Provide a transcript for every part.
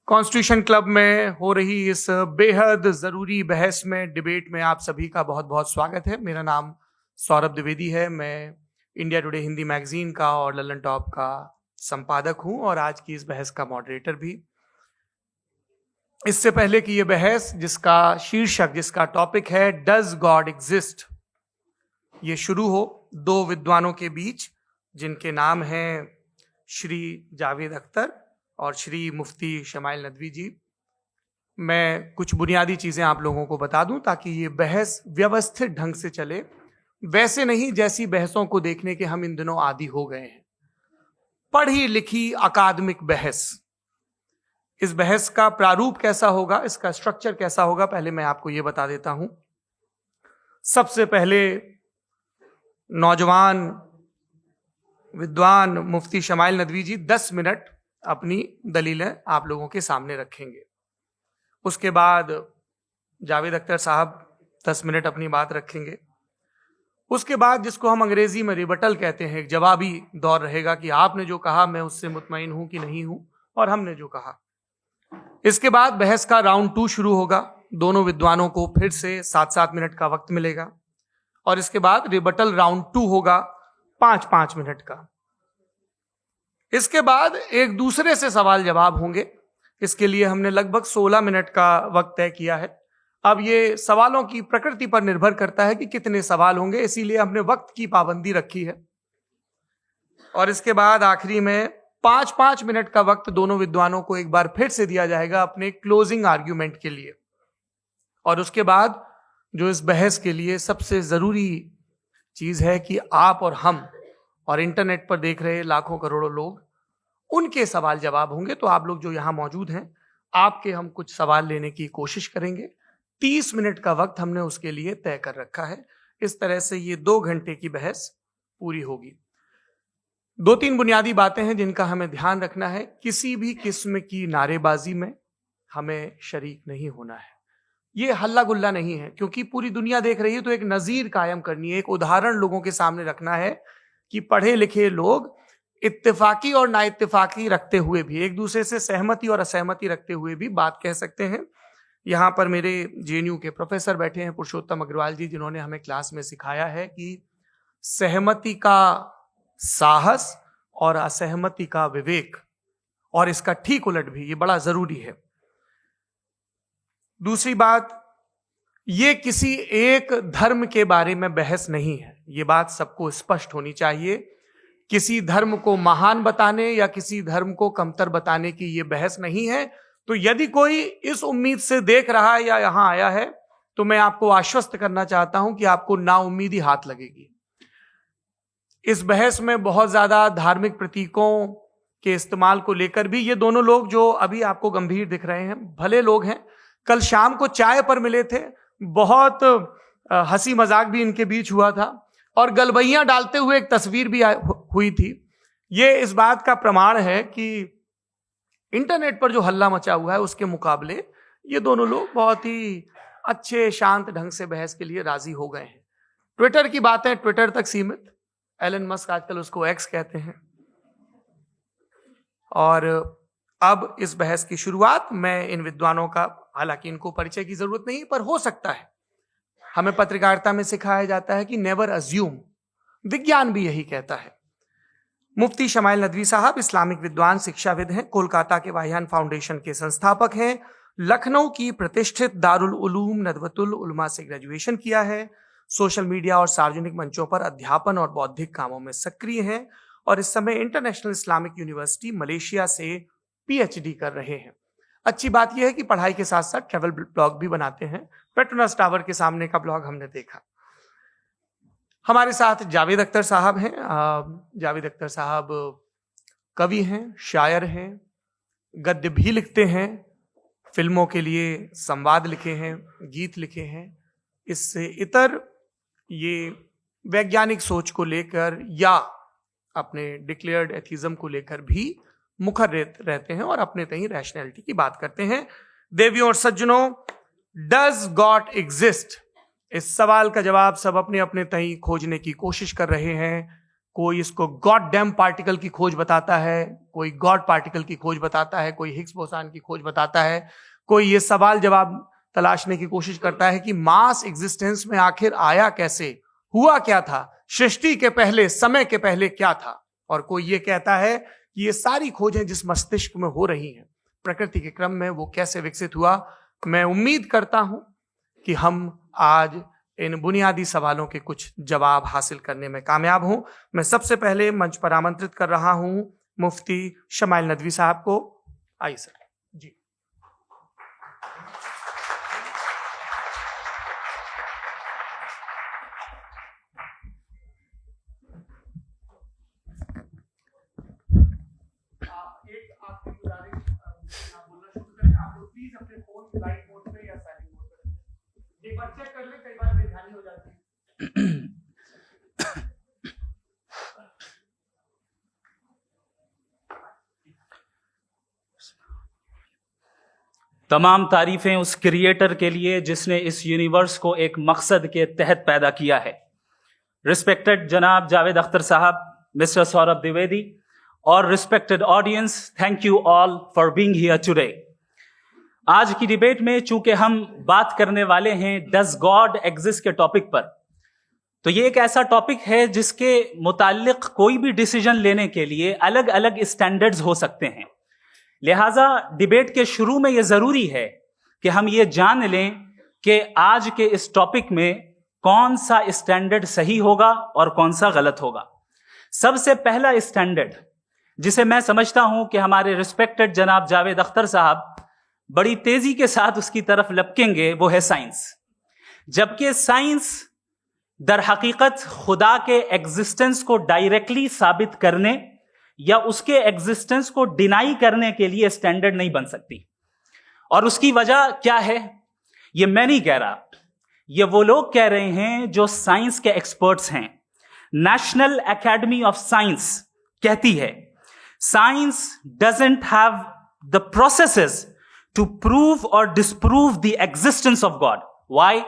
Constitution club में हो रही इस बेहद जरूरी बहस में, डिबेट में आप सभी का बहुत बहुत स्वागत है। मेरा नाम सौरभ द्विवेदी है। मैं इंडिया टुडे हिंदी मैगजीन का और लल्लन टॉप का संपादक हूं और आज की इस बहस का मॉडरेटर भी। इससे पहले कि ये बहस, जिसका शीर्षक, जिसका टॉपिक है डज गॉड एग्जिस्ट, ये शुरू हो दो विद्वानों के बीच जिनके नाम हैं श्री जावेद अख्तर और श्री मुफ्ती शमाइल नदवी जी, मैं कुछ बुनियादी चीजें आप लोगों को बता दूं ताकि ये बहस व्यवस्थित ढंग से चले, वैसे नहीं जैसी बहसों को देखने के हम इन दिनों आदी हो गए हैं। पढ़ी लिखी अकादमिक बहस। इस बहस का प्रारूप कैसा होगा, इसका स्ट्रक्चर कैसा होगा, पहले मैं आपको ये बता देता हूं। सबसे पहले नौजवान विद्वान मुफ्ती शमाइल नदवी जी 10 मिनट अपनी दलीलें आप लोगों के सामने रखेंगे। उसके बाद जावेद अख्तर साहब 10 मिनट अपनी बात रखेंगे। उसके बाद जिसको हम अंग्रेजी में रिबटल कहते हैं, एक जवाबी दौर रहेगा कि आपने जो कहा मैं उससे मुतमईन हूं कि नहीं हूं और हमने जो कहा। इसके बाद बहस का राउंड 2 शुरू होगा। दोनों विद्वानों को फिर से 7-7 मिनट का वक्त मिलेगा और इसके बाद रिबटल राउंड 2 होगा 5-5 मिनट का। इसके बाद एक दूसरे से सवाल जवाब होंगे। इसके लिए हमने लगभग 16 मिनट का वक्त तय किया है। अब ये सवालों की प्रकृति पर निर्भर करता है कि कितने सवाल होंगे, इसीलिए हमने वक्त की पाबंदी रखी है। और इसके बाद आखिरी में 5-5 मिनट का वक्त दोनों विद्वानों को एक बार फिर से दिया जाएगा अपने क्लोजिंग आर्ग्यूमेंट के लिए। और उसके बाद जो इस बहस के लिए सबसे जरूरी चीज है कि आप और हम और इंटरनेट पर देख रहे लाखों करोड़ों लोग, उनके सवाल जवाब होंगे। तो आप लोग जो यहां मौजूद हैं, आपके हम कुछ सवाल लेने की कोशिश करेंगे। 30 मिनट का वक्त हमने उसके लिए तय कर रखा है। इस तरह से ये 2 घंटे की बहस पूरी होगी। 2-3 बुनियादी बातें हैं जिनका हमें ध्यान रखना है। किसी भी किस्म की नारेबाजी में हमें शरीक नहीं होना है। ये हल्ला गुल्ला नहीं है, क्योंकि पूरी दुनिया देख रही है, तो एक नजीर कायम करनी है, एक उदाहरण लोगों के सामने रखना है कि पढ़े लिखे लोग इत्तेफाकी और ना इत्तेफाकी रखते हुए भी, एक दूसरे से सहमति और असहमति रखते हुए भी बात कह सकते हैं। यहां पर मेरे जेएनयू के प्रोफेसर बैठे हैं, पुरुषोत्तम अग्रवाल जी, जिन्होंने हमें क्लास में सिखाया है कि सहमति का साहस और असहमति का विवेक, और इसका ठीक उलट भी, ये बड़ा जरूरी है। दूसरी बात, ये किसी एक धर्म के बारे में बहस नहीं है। ये बात सबको स्पष्ट होनी चाहिए। किसी धर्म को महान बताने या किसी धर्म को कमतर बताने की ये बहस नहीं है। तो यदि कोई इस उम्मीद से देख रहा है या यहां आया है, तो मैं आपको आश्वस्त करना चाहता हूं कि आपको नाउम्मीदी हाथ लगेगी। इस बहस में बहुत ज्यादा धार्मिक प्रतीकों के इस्तेमाल को लेकर भी, ये दोनों लोग जो अभी आपको गंभीर दिख रहे हैं, भले लोग हैं, कल शाम को चाय पर मिले थे, बहुत हंसी मजाक भी इनके बीच हुआ था और गलबैयां डालते हुए एक तस्वीर भी हुई थी। ये इस बात का प्रमाण है कि इंटरनेट पर जो हल्ला मचा हुआ है उसके मुकाबले ये दोनों लोग बहुत ही अच्छे शांत ढंग से बहस के लिए राजी हो गए हैं। ट्विटर की बात है, ट्विटर तक सीमित। एलन मस्क आजकल उसको एक्स कहते हैं। और अब इस बहस की शुरुआत मैं इन विद्वानों का, हालांकि इनको परिचय की जरूरत नहीं, पर हो सकता है, हमें पत्रकारिता में सिखाया जाता है कि नेवर अज्यूम, विज्ञान भी यही कहता है। मुफ्ती शमाइल नदवी साहब इस्लामिक विद्वान, शिक्षाविद हैं, कोलकाता के वाहियान फाउंडेशन के संस्थापक हैं, लखनऊ की प्रतिष्ठित दारुल उलूम नदवतुल उलमा से ग्रेजुएशन किया है, सोशल मीडिया और सार्वजनिक मंचों पर अध्यापन और बौद्धिक कामों में सक्रिय हैं और इस समय इंटरनेशनल इस्लामिक यूनिवर्सिटी मलेशिया से पीएचडी कर रहे हैं। अच्छी बात यह है कि पढ़ाई के साथ साथ ट्रैवल ब्लॉग भी बनाते हैं। पेट्रोनस टावर के सामने का ब्लॉग हमने देखा। हमारे साथ जावेद अख्तर साहब हैं। जावेद अख्तर साहब कवि हैं, शायर हैं, गद्य भी लिखते हैं, फिल्मों के लिए संवाद लिखे हैं, गीत लिखे हैं। इससे इतर ये वैज्ञानिक सोच को लेकर या अपने डिक्लेयर्ड एथिज्म को लेकर भी मुखर रहते हैं और अपने तहीं रैशनैलिटी की बात करते हैं। देवियों और सज्जनों, डज गॉड एग्जिस्ट, इस सवाल का जवाब सब अपने अपने तहीं खोजने की कोशिश कर रहे हैं। कोई इसको गॉड डैम पार्टिकल की खोज बताता है, कोई गॉड पार्टिकल की खोज बताता है, कोई हिग्स बोसान की खोज बताता है, कोई ये सवाल जवाब तलाशने की कोशिश करता है कि मास एग्जिस्टेंस में आखिर आया कैसे, हुआ क्या था, सृष्टि के पहले, समय के पहले क्या था। और कोई ये कहता है कि ये सारी खोजें जिस मस्तिष्क में हो रही हैं प्रकृति के क्रम में, वो कैसे विकसित हुआ। मैं उम्मीद करता हूं कि हम आज इन बुनियादी सवालों के कुछ जवाब हासिल करने में कामयाब हों। मैं सबसे पहले मंच पर आमंत्रित कर रहा हूं मुफ्ती शमाइल नदवी साहब को। आइए सर जी। एक बार चेक कर ले, कई बार बेध्यानी हो जाती है। तमाम तारीफें उस क्रिएटर के लिए जिसने इस यूनिवर्स को एक मकसद के तहत पैदा किया है। रिस्पेक्टेड जनाब जावेद अख्तर साहब, मिस्टर सौरभ द्विवेदी और respected audience, thank you all for being here today. आज की डिबेट में चूंकि हम बात करने वाले हैं डज गॉड एग्जिस्ट के टॉपिक पर, तो ये एक ऐसा टॉपिक है जिसके मुताल्लिक कोई भी डिसीजन लेने के लिए अलग अलग स्टैंडर्ड्स हो सकते हैं। लिहाजा डिबेट के शुरू में यह जरूरी है कि हम ये जान लें कि आज के इस टॉपिक में कौन सा स्टैंडर्ड सही होगा और कौन सा गलत होगा। सबसे पहला स्टैंडर्ड जिसे मैं समझता हूं कि हमारे रिस्पेक्टेड जनाब जावेद अख्तर साहब बड़ी तेजी के साथ उसकी तरफ लपकेंगे, वो है साइंस। जबकि साइंस दर हकीकत खुदा के एग्जिस्टेंस को डायरेक्टली साबित करने या उसके एग्जिस्टेंस को डिनाई करने के लिए स्टैंडर्ड नहीं बन सकती। और उसकी वजह क्या है, ये मैं नहीं कह रहा, ये वो लोग कह रहे हैं जो साइंस के एक्सपर्ट्स हैं। नेशनल एकेडमी ऑफ साइंस कहती है science doesn't have the processes to prove और disprove the existence of God. Why?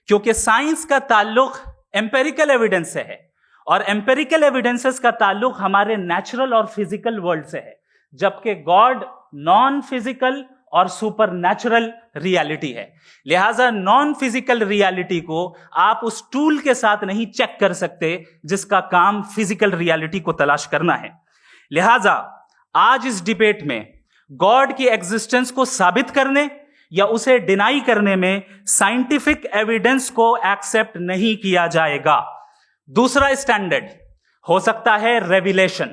क्योंकि साइंस का ताल्लुक एम्पेरिकल एविडेंस से है और एम्पेरिकल एविडेंसेस का ताल्लुक हमारे नेचुरल और फिजिकल वर्ल्ड से है, जबकि गॉड नॉन फिजिकल और सुपर नेचुरल रियलिटी है। लिहाजा नॉन फिजिकल रियलिटी को आप उस टूल के साथ नहीं चेक कर सकते जिसका काम फिजिकल रियलिटी को तलाश करना है। लिहाजा आज इस डिबेट में गॉड की एग्जिस्टेंस को साबित करने या उसे डिनाई करने में साइंटिफिक एविडेंस को एक्सेप्ट नहीं किया जाएगा। दूसरा स्टैंडर्ड हो सकता है रेविलेशन,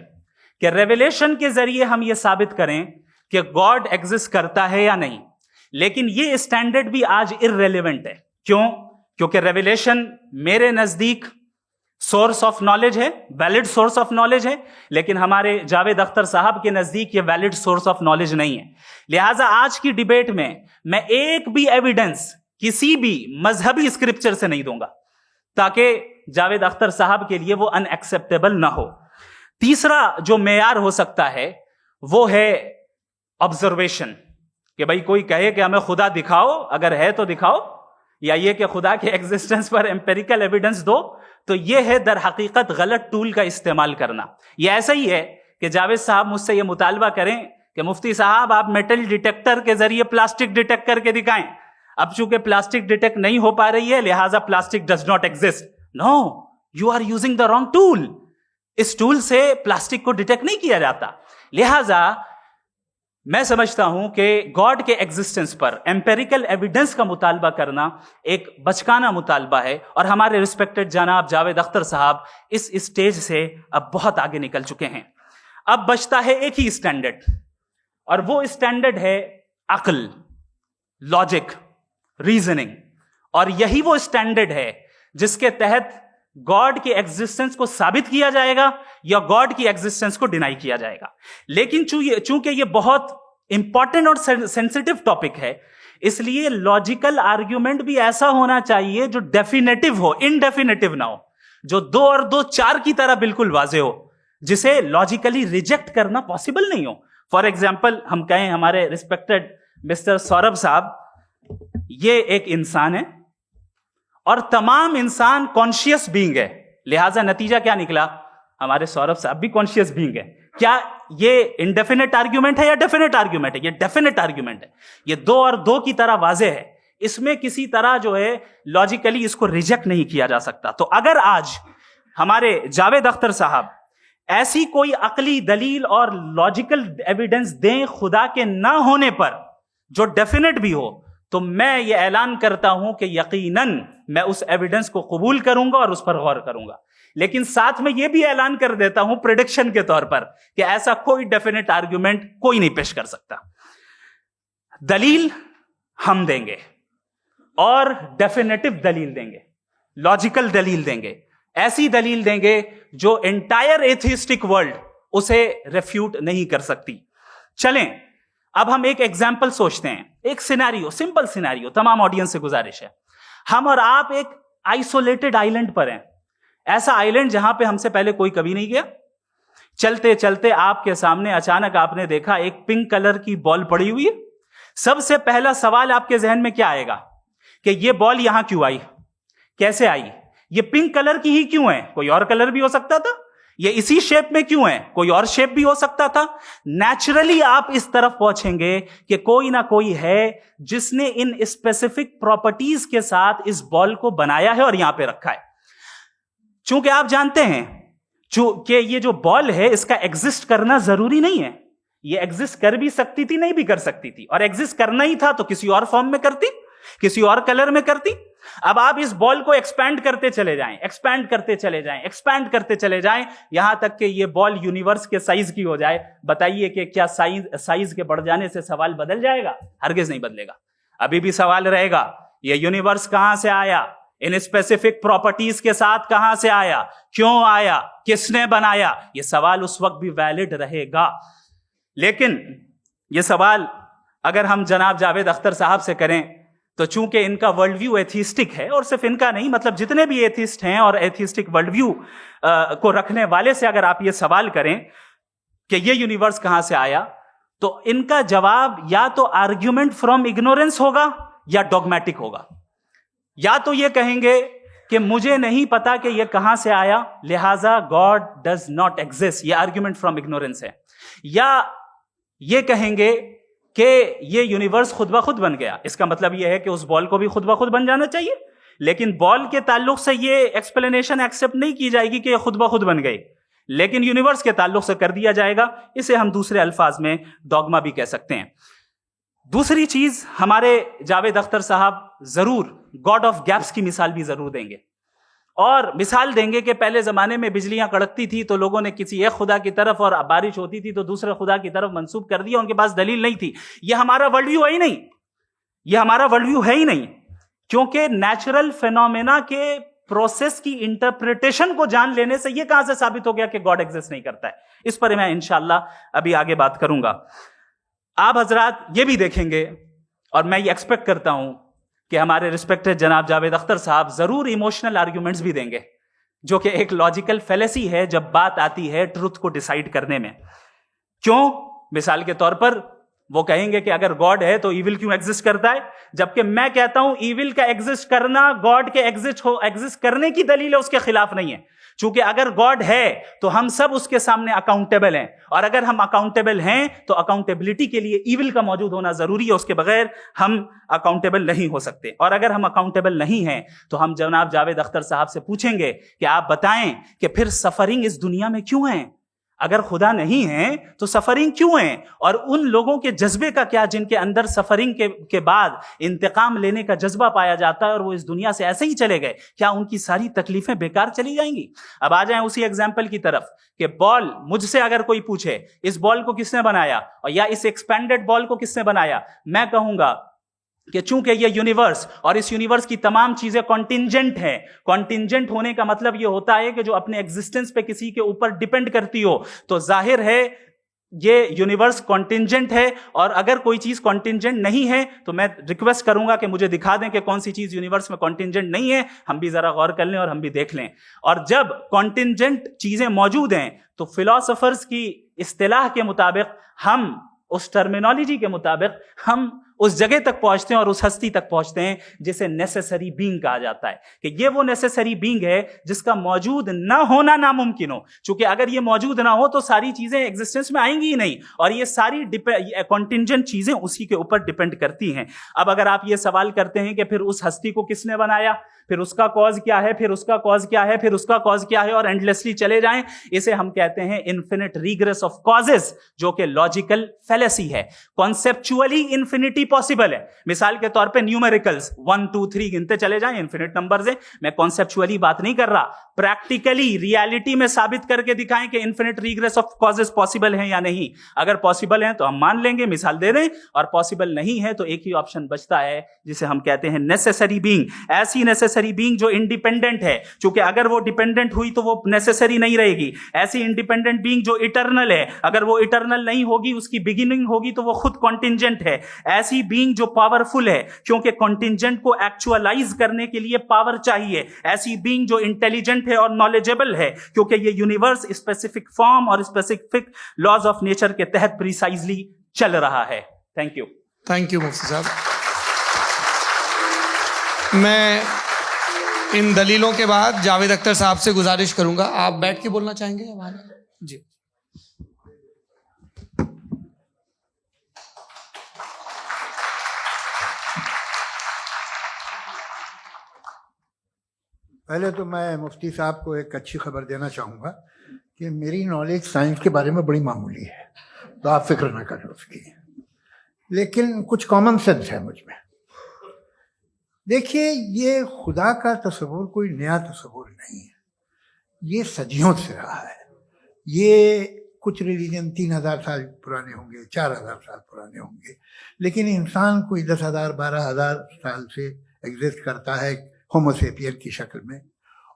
कि रेविलेशन के जरिए हम यह साबित करें कि गॉड एग्जिस्ट करता है या नहीं। लेकिन यह स्टैंडर्ड भी आज इररेलेवेंट है। क्यों? क्योंकि रेविलेशन मेरे नजदीक सोर्स ऑफ नॉलेज है, वैलिड सोर्स ऑफ नॉलेज है, लेकिन हमारे जावेद अख्तर साहब के नजदीक ये वैलिड सोर्स ऑफ नॉलेज नहीं है। लिहाजा आज की डिबेट में मैं एक भी एविडेंस किसी भी मजहबी स्क्रिप्चर से नहीं दूंगा ताकि जावेद अख्तर साहब के लिए वो अनएक्सेप्टेबल ना हो। तीसरा जो मेयार हो सकता है वो है ऑब्जर्वेशन, कि भाई कोई कहे कि हमें खुदा दिखाओ, अगर है तो दिखाओ, या ये कि खुदा के एग्जिस्टेंस पर एम्पेरिकल एविडेंस दो, तो यह है दर हकीकत गलत टूल का इस्तेमाल करना। यह ऐसा ही है कि जावेद साहब मुझसे यह मुतालबा करें कि मुफ्ती साहब आप मेटल डिटेक्टर के जरिए प्लास्टिक डिटेक्ट करके दिखाएं। अब चूंकि प्लास्टिक डिटेक्ट नहीं हो पा रही है लिहाजा plastic does not exist. No, you are using the wrong tool. इस टूल से प्लास्टिक को डिटेक्ट नहीं किया जाता। लिहाजा मैं समझता हूं कि गॉड के एग्जिस्टेंस पर एम्पेरिकल एविडेंस का मुतालबा करना एक बचकाना मुतालबा है और हमारे रिस्पेक्टेड जनाब जावेद अख्तर साहब इस स्टेज से अब बहुत आगे निकल चुके हैं। अब बचता है एक ही स्टैंडर्ड, और वो स्टैंडर्ड है अक्ल, लॉजिक, रीजनिंग। और यही वो स्टैंडर्ड है जिसके तहत गॉड की एग्जिस्टेंस को साबित किया जाएगा या गॉड की एग्जिस्टेंस को डिनाई किया जाएगा। लेकिन चूंकि ये बहुत इंपॉर्टेंट और सेंसिटिव टॉपिक है, इसलिए लॉजिकल आर्ग्यूमेंट भी ऐसा होना चाहिए जो डेफिनेटिव हो, इनडेफिनेटिव ना हो, जो 2 और 2 4 की तरह बिल्कुल वाजे हो, जिसे लॉजिकली रिजेक्ट करना पॉसिबल नहीं हो। फॉर एग्जाम्पल हम कहें हमारे रिस्पेक्टेड मिस्टर सौरभ साहब, ये एक इंसान है और तमाम इंसान कॉन्शियस बीइंग है। लिहाजा नतीजा क्या निकला? हमारे सौरभ साहब भी कॉन्शियस बीइंग है। क्या ये इंडेफिनेट आर्ग्यूमेंट है या डेफिनेट आर्ग्यूमेंट है? ये डेफिनेट आर्ग्यूमेंट है। ये 2 और 2 की तरह वाजे है। इसमें किसी तरह जो है लॉजिकली इसको रिजेक्ट नहीं किया जा सकता। तो अगर आज हमारे जावेद अख्तर साहब ऐसी कोई अकली दलील और लॉजिकल एविडेंस दें खुदा के ना होने पर जो डेफिनेट भी हो, तो मैं ये ऐलान करता हूं कि यकीनन मैं उस एविडेंस को कबूल करूंगा और उस पर गौर करूंगा। लेकिन साथ में यह भी ऐलान कर देता हूं प्रेडिक्शन के तौर पर कि ऐसा कोई डेफिनेट आर्ग्यूमेंट कोई नहीं पेश कर सकता। दलील हम देंगे और डेफिनेटिव दलील देंगे, लॉजिकल दलील देंगे, ऐसी दलील देंगे जो एंटायर एथिस्टिक वर्ल्ड उसे रेफ्यूट नहीं कर सकती। चलें अब हम एक एग्जाम्पल सोचते हैं, एक सिनेरियो, सिंपल सिनेरियो, तमाम ऑडियंस से गुजारिश है, हम और आप एक आइसोलेटेड आइलैंड पर हैं, ऐसा आइलैंड जहां पे हमसे पहले कोई कभी नहीं गया। चलते चलते आपके सामने अचानक आपने देखा एक पिंक कलर की बॉल पड़ी हुई है। सबसे पहला सवाल आपके जहन में क्या आएगा कि ये बॉल यहां क्यों आई, कैसे आई, ये पिंक कलर की ही क्यों है, कोई और कलर भी हो सकता था, ये इसी शेप में क्यों है, कोई और शेप भी हो सकता था। नेचुरली आप इस तरफ पहुंचेंगे कि कोई ना कोई है जिसने इन स्पेसिफिक प्रॉपर्टीज के साथ इस बॉल को बनाया है और यहां पे रखा है। चूंकि आप जानते हैं कि ये जो बॉल है इसका एग्जिस्ट करना जरूरी नहीं है, ये एग्जिस्ट कर भी सकती थी, नहीं भी कर सकती थी, और एग्जिस्ट करना ही था तो किसी और फॉर्म में करती, किसी और कलर में करती। अब आप इस बॉल को एक्सपैंड करते चले जाएं, एक्सपैंड करते चले जाएं, एक्सपैंड करते चले जाएं, यहां तक कि ये बॉल यूनिवर्स के साइज की हो जाए। बताइए कि क्या साइज के बढ़ जाने से सवाल बदल जाएगा? हरगिज नहीं बदलेगा। अभी भी सवाल रहेगा, ये यूनिवर्स कहां से आया, इन स्पेसिफिक प्रॉपर्टीज के साथ कहां से आया, क्यों आया, किसने बनाया, यह सवाल उस वक्त भी वैलिड रहेगा। लेकिन यह सवाल अगर हम जनाब जावेद अख्तर साहब से करें तो चूंकि इनका वर्ल्ड व्यू एथिस्टिक है, और सिर्फ इनका नहीं, मतलब जितने भी एथिस्ट हैं और एथिस्टिक वर्ल्ड व्यू को रखने वाले से अगर आप ये सवाल करें कि ये यूनिवर्स कहां से आया, तो इनका जवाब या तो आर्ग्यूमेंट फ्रॉम इग्नोरेंस होगा या डॉगमेटिक होगा। या तो ये कहेंगे कि मुझे नहीं पता कि ये कहां से आया, लिहाजा गॉड डज नॉट एग्जिस्ट, ये आर्ग्यूमेंट फ्रॉम इग्नोरेंस है। या ये कहेंगे कि ये यूनिवर्स खुद ब खुद बन गया, इसका मतलब ये है कि उस बॉल को भी खुद ब खुद बन जाना चाहिए। लेकिन बॉल के ताल्लुक से ये एक्सप्लेनेशन एक्सेप्ट नहीं की जाएगी कि ये खुद ब खुद बन गई, लेकिन यूनिवर्स के ताल्लुक से कर दिया जाएगा। इसे हम दूसरे अल्फाज में डॉगमा भी कह सकते हैं। दूसरी चीज, हमारे जावेद अख्तर साहब जरूर गॉड ऑफ गैप्स की मिसाल भी जरूर देंगे, और मिसाल देंगे कि पहले जमाने में बिजलियां कड़कती थी तो लोगों ने किसी एक खुदा की तरफ, और बारिश होती थी तो दूसरे खुदा की तरफ मंसूब कर दिया, उनके पास दलील नहीं थी। यह हमारा वर्ल्ड व्यू है ही नहीं, यह हमारा वर्ल्ड व्यू है ही नहीं, क्योंकि नेचुरल फिनोमेना के प्रोसेस की इंटरप्रिटेशन को जान लेने से यह कहां से साबित हो गया कि गॉड एग्जिस्ट नहीं करता है। इस पर मैं इंशाअल्लाह अभी आगे बात करूंगा। आप हजरात ये भी देखेंगे, और मैं ये एक्सपेक्ट करता हूं कि हमारे रिस्पेक्टेड जनाब जावेद अख्तर साहब जरूर इमोशनल आर्ग्यूमेंट्स भी देंगे, जो कि एक लॉजिकल फेलेसी है जब बात आती है ट्रुथ को डिसाइड करने में। क्यों? मिसाल के तौर पर वो कहेंगे कि अगर गॉड है तो ईविल क्यों एग्जिस्ट करता है, जबकि मैं कहता हूं ईविल का एग्जिस्ट करना गॉड के एग्जिस्ट करने की दलील है, उसके खिलाफ नहीं है। चूंकि अगर गॉड है तो हम सब उसके सामने अकाउंटेबल हैं, और अगर हम अकाउंटेबल हैं तो अकाउंटेबिलिटी के लिए ईविल का मौजूद होना जरूरी है, उसके बगैर हम अकाउंटेबल नहीं हो सकते। और अगर हम अकाउंटेबल नहीं हैं तो हम जनाब जावेद अख्तर साहब से पूछेंगे कि आप बताएं कि फिर सफरिंग इस दुनिया में क्यों है? अगर खुदा नहीं है तो सफरिंग क्यों है? और उन लोगों के जज्बे का क्या जिनके अंदर सफरिंग के बाद इंतकाम लेने का जज्बा पाया जाता है और वो इस दुनिया से ऐसे ही चले गए, क्या उनकी सारी तकलीफें बेकार चली जाएंगी? अब आ जाएं उसी एग्जाम्पल की तरफ कि बॉल, मुझसे अगर कोई पूछे इस बॉल को किसने बनाया और या इस एक्सपेंडेड बॉल को किसने बनाया, मैं कहूंगा कि चूंकि ये यूनिवर्स और इस यूनिवर्स की तमाम चीजें कॉन्टिंजेंट हैं। कॉन्टिंजेंट होने का मतलब ये होता है कि जो अपने एग्जिस्टेंस पे किसी के ऊपर डिपेंड करती हो, तो जाहिर है ये यूनिवर्स कॉन्टिंजेंट है। और अगर कोई चीज कॉन्टिंजेंट नहीं है तो मैं रिक्वेस्ट करूंगा कि मुझे दिखा दें कि कौन सी चीज यूनिवर्स में कॉन्टिंजेंट नहीं है, हम भी जरा गौर कर लें और हम भी देख लें। और जब कॉन्टिंजेंट चीजें मौजूद हैं तो फिलोसोफर्स की इस्तिलाह के मुताबिक, हम उस टर्मिनोलॉजी के मुताबिक, हम उस जगह तक पहुंचते हैं और उस हस्ती तक पहुंचते हैं जिसे नेसेसरी बीइंग कहा जाता है, कि ये वो नेसेसरी बीइंग है जिसका मौजूद ना होना नामुमकिन हो। क्योंकि अगर ये मौजूद ना हो तो सारी चीजें एग्जिस्टेंस में आएंगी ही नहीं, और ये सारी कॉन्टिंजेंट चीजें उसी के ऊपर डिपेंड करती हैं। अब अगर आप ये सवाल करते हैं कि फिर उस हस्ती को किसने बनाया, फिर उसका कॉज क्या है, फिर उसका कॉज क्या है, फिर उसका कॉज क्या है, और एंडलेसली चले जाएं, इसे हम कहते हैं इन्फिनिट रिग्रेस ऑफ कॉजेस, जो कि लॉजिकल फैलेसी है। कॉन्सेप्चुअली इंफिनिटी पॉसिबल है। मिसाल के तौर पे न्यूमेरिकल्स 1 2 3 गिनते चले जाएं, इन्फिनिट नंबर्स हैं। मैं कॉन्सेप्चुअली बात नहीं कर रहा, प्रैक्टिकली रियलिटी में साबित करके दिखाएं कि infinite regress of causes possible है या नहीं। अगर पॉसिबल है तो हम मान लेंगे, मिसाल दे दें, और पॉसिबल नहीं है तो एक ही ऑप्शन बचता है जिसे हम कहते हैं नेसेसरी बीइंग। ऐसी नेसेसरी बीइंग जो इंडिपेंडेंट है, क्योंकि अगर वो डिपेंडेंट हुई तो वो नेसेसरी नहीं रहेगी। ऐसी इंडिपेंडेंट बीइंग जो इटर्नल है, अगर वो इटर्नल नहीं होगी, उसकी बिगिनिंग होगी तो वो खुद कॉन्टिंजेंट है। ऐसी बीइंग जो पावरफुल है, क्योंकि कॉन्टिंजेंट को एक्चुअलाइज करने के लिए पावर चाहिए। ऐसी बीइंग जो इंटेलिजेंट है और नॉलेजेबल है, क्योंकि ये यूनिवर्स स्पेसिफिक फॉर्म और स्पेसिफिक लॉज ऑफ नेचर के तहत प्रिसाइजली चल रहा है। Thank you. थैंक यू मुफ्ती साहब। मैं इन दलीलों के बाद जावेद अख्तर साहब से गुजारिश करूंगा, आप बैठ के बोलना चाहेंगे हमारे? जी। पहले तो मैं मुफ्ती साहब को एक अच्छी खबर देना चाहूँगा कि मेरी नॉलेज साइंस के बारे में बड़ी मामूली है, तो आप फिक्र ना करें उसकी, लेकिन कुछ कॉमन सेंस है मुझ में। देखिए, ये खुदा का तस्वुर कोई नया तस्वुर नहीं है, ये सदियों से रहा है। ये कुछ रिलीजन 3000 साल पुराने होंगे, 4000 साल पुराने होंगे, लेकिन इंसान कोई 10,000 12,000 साल से एग्जिस्ट करता है होमोसेपियन की शक्ल में,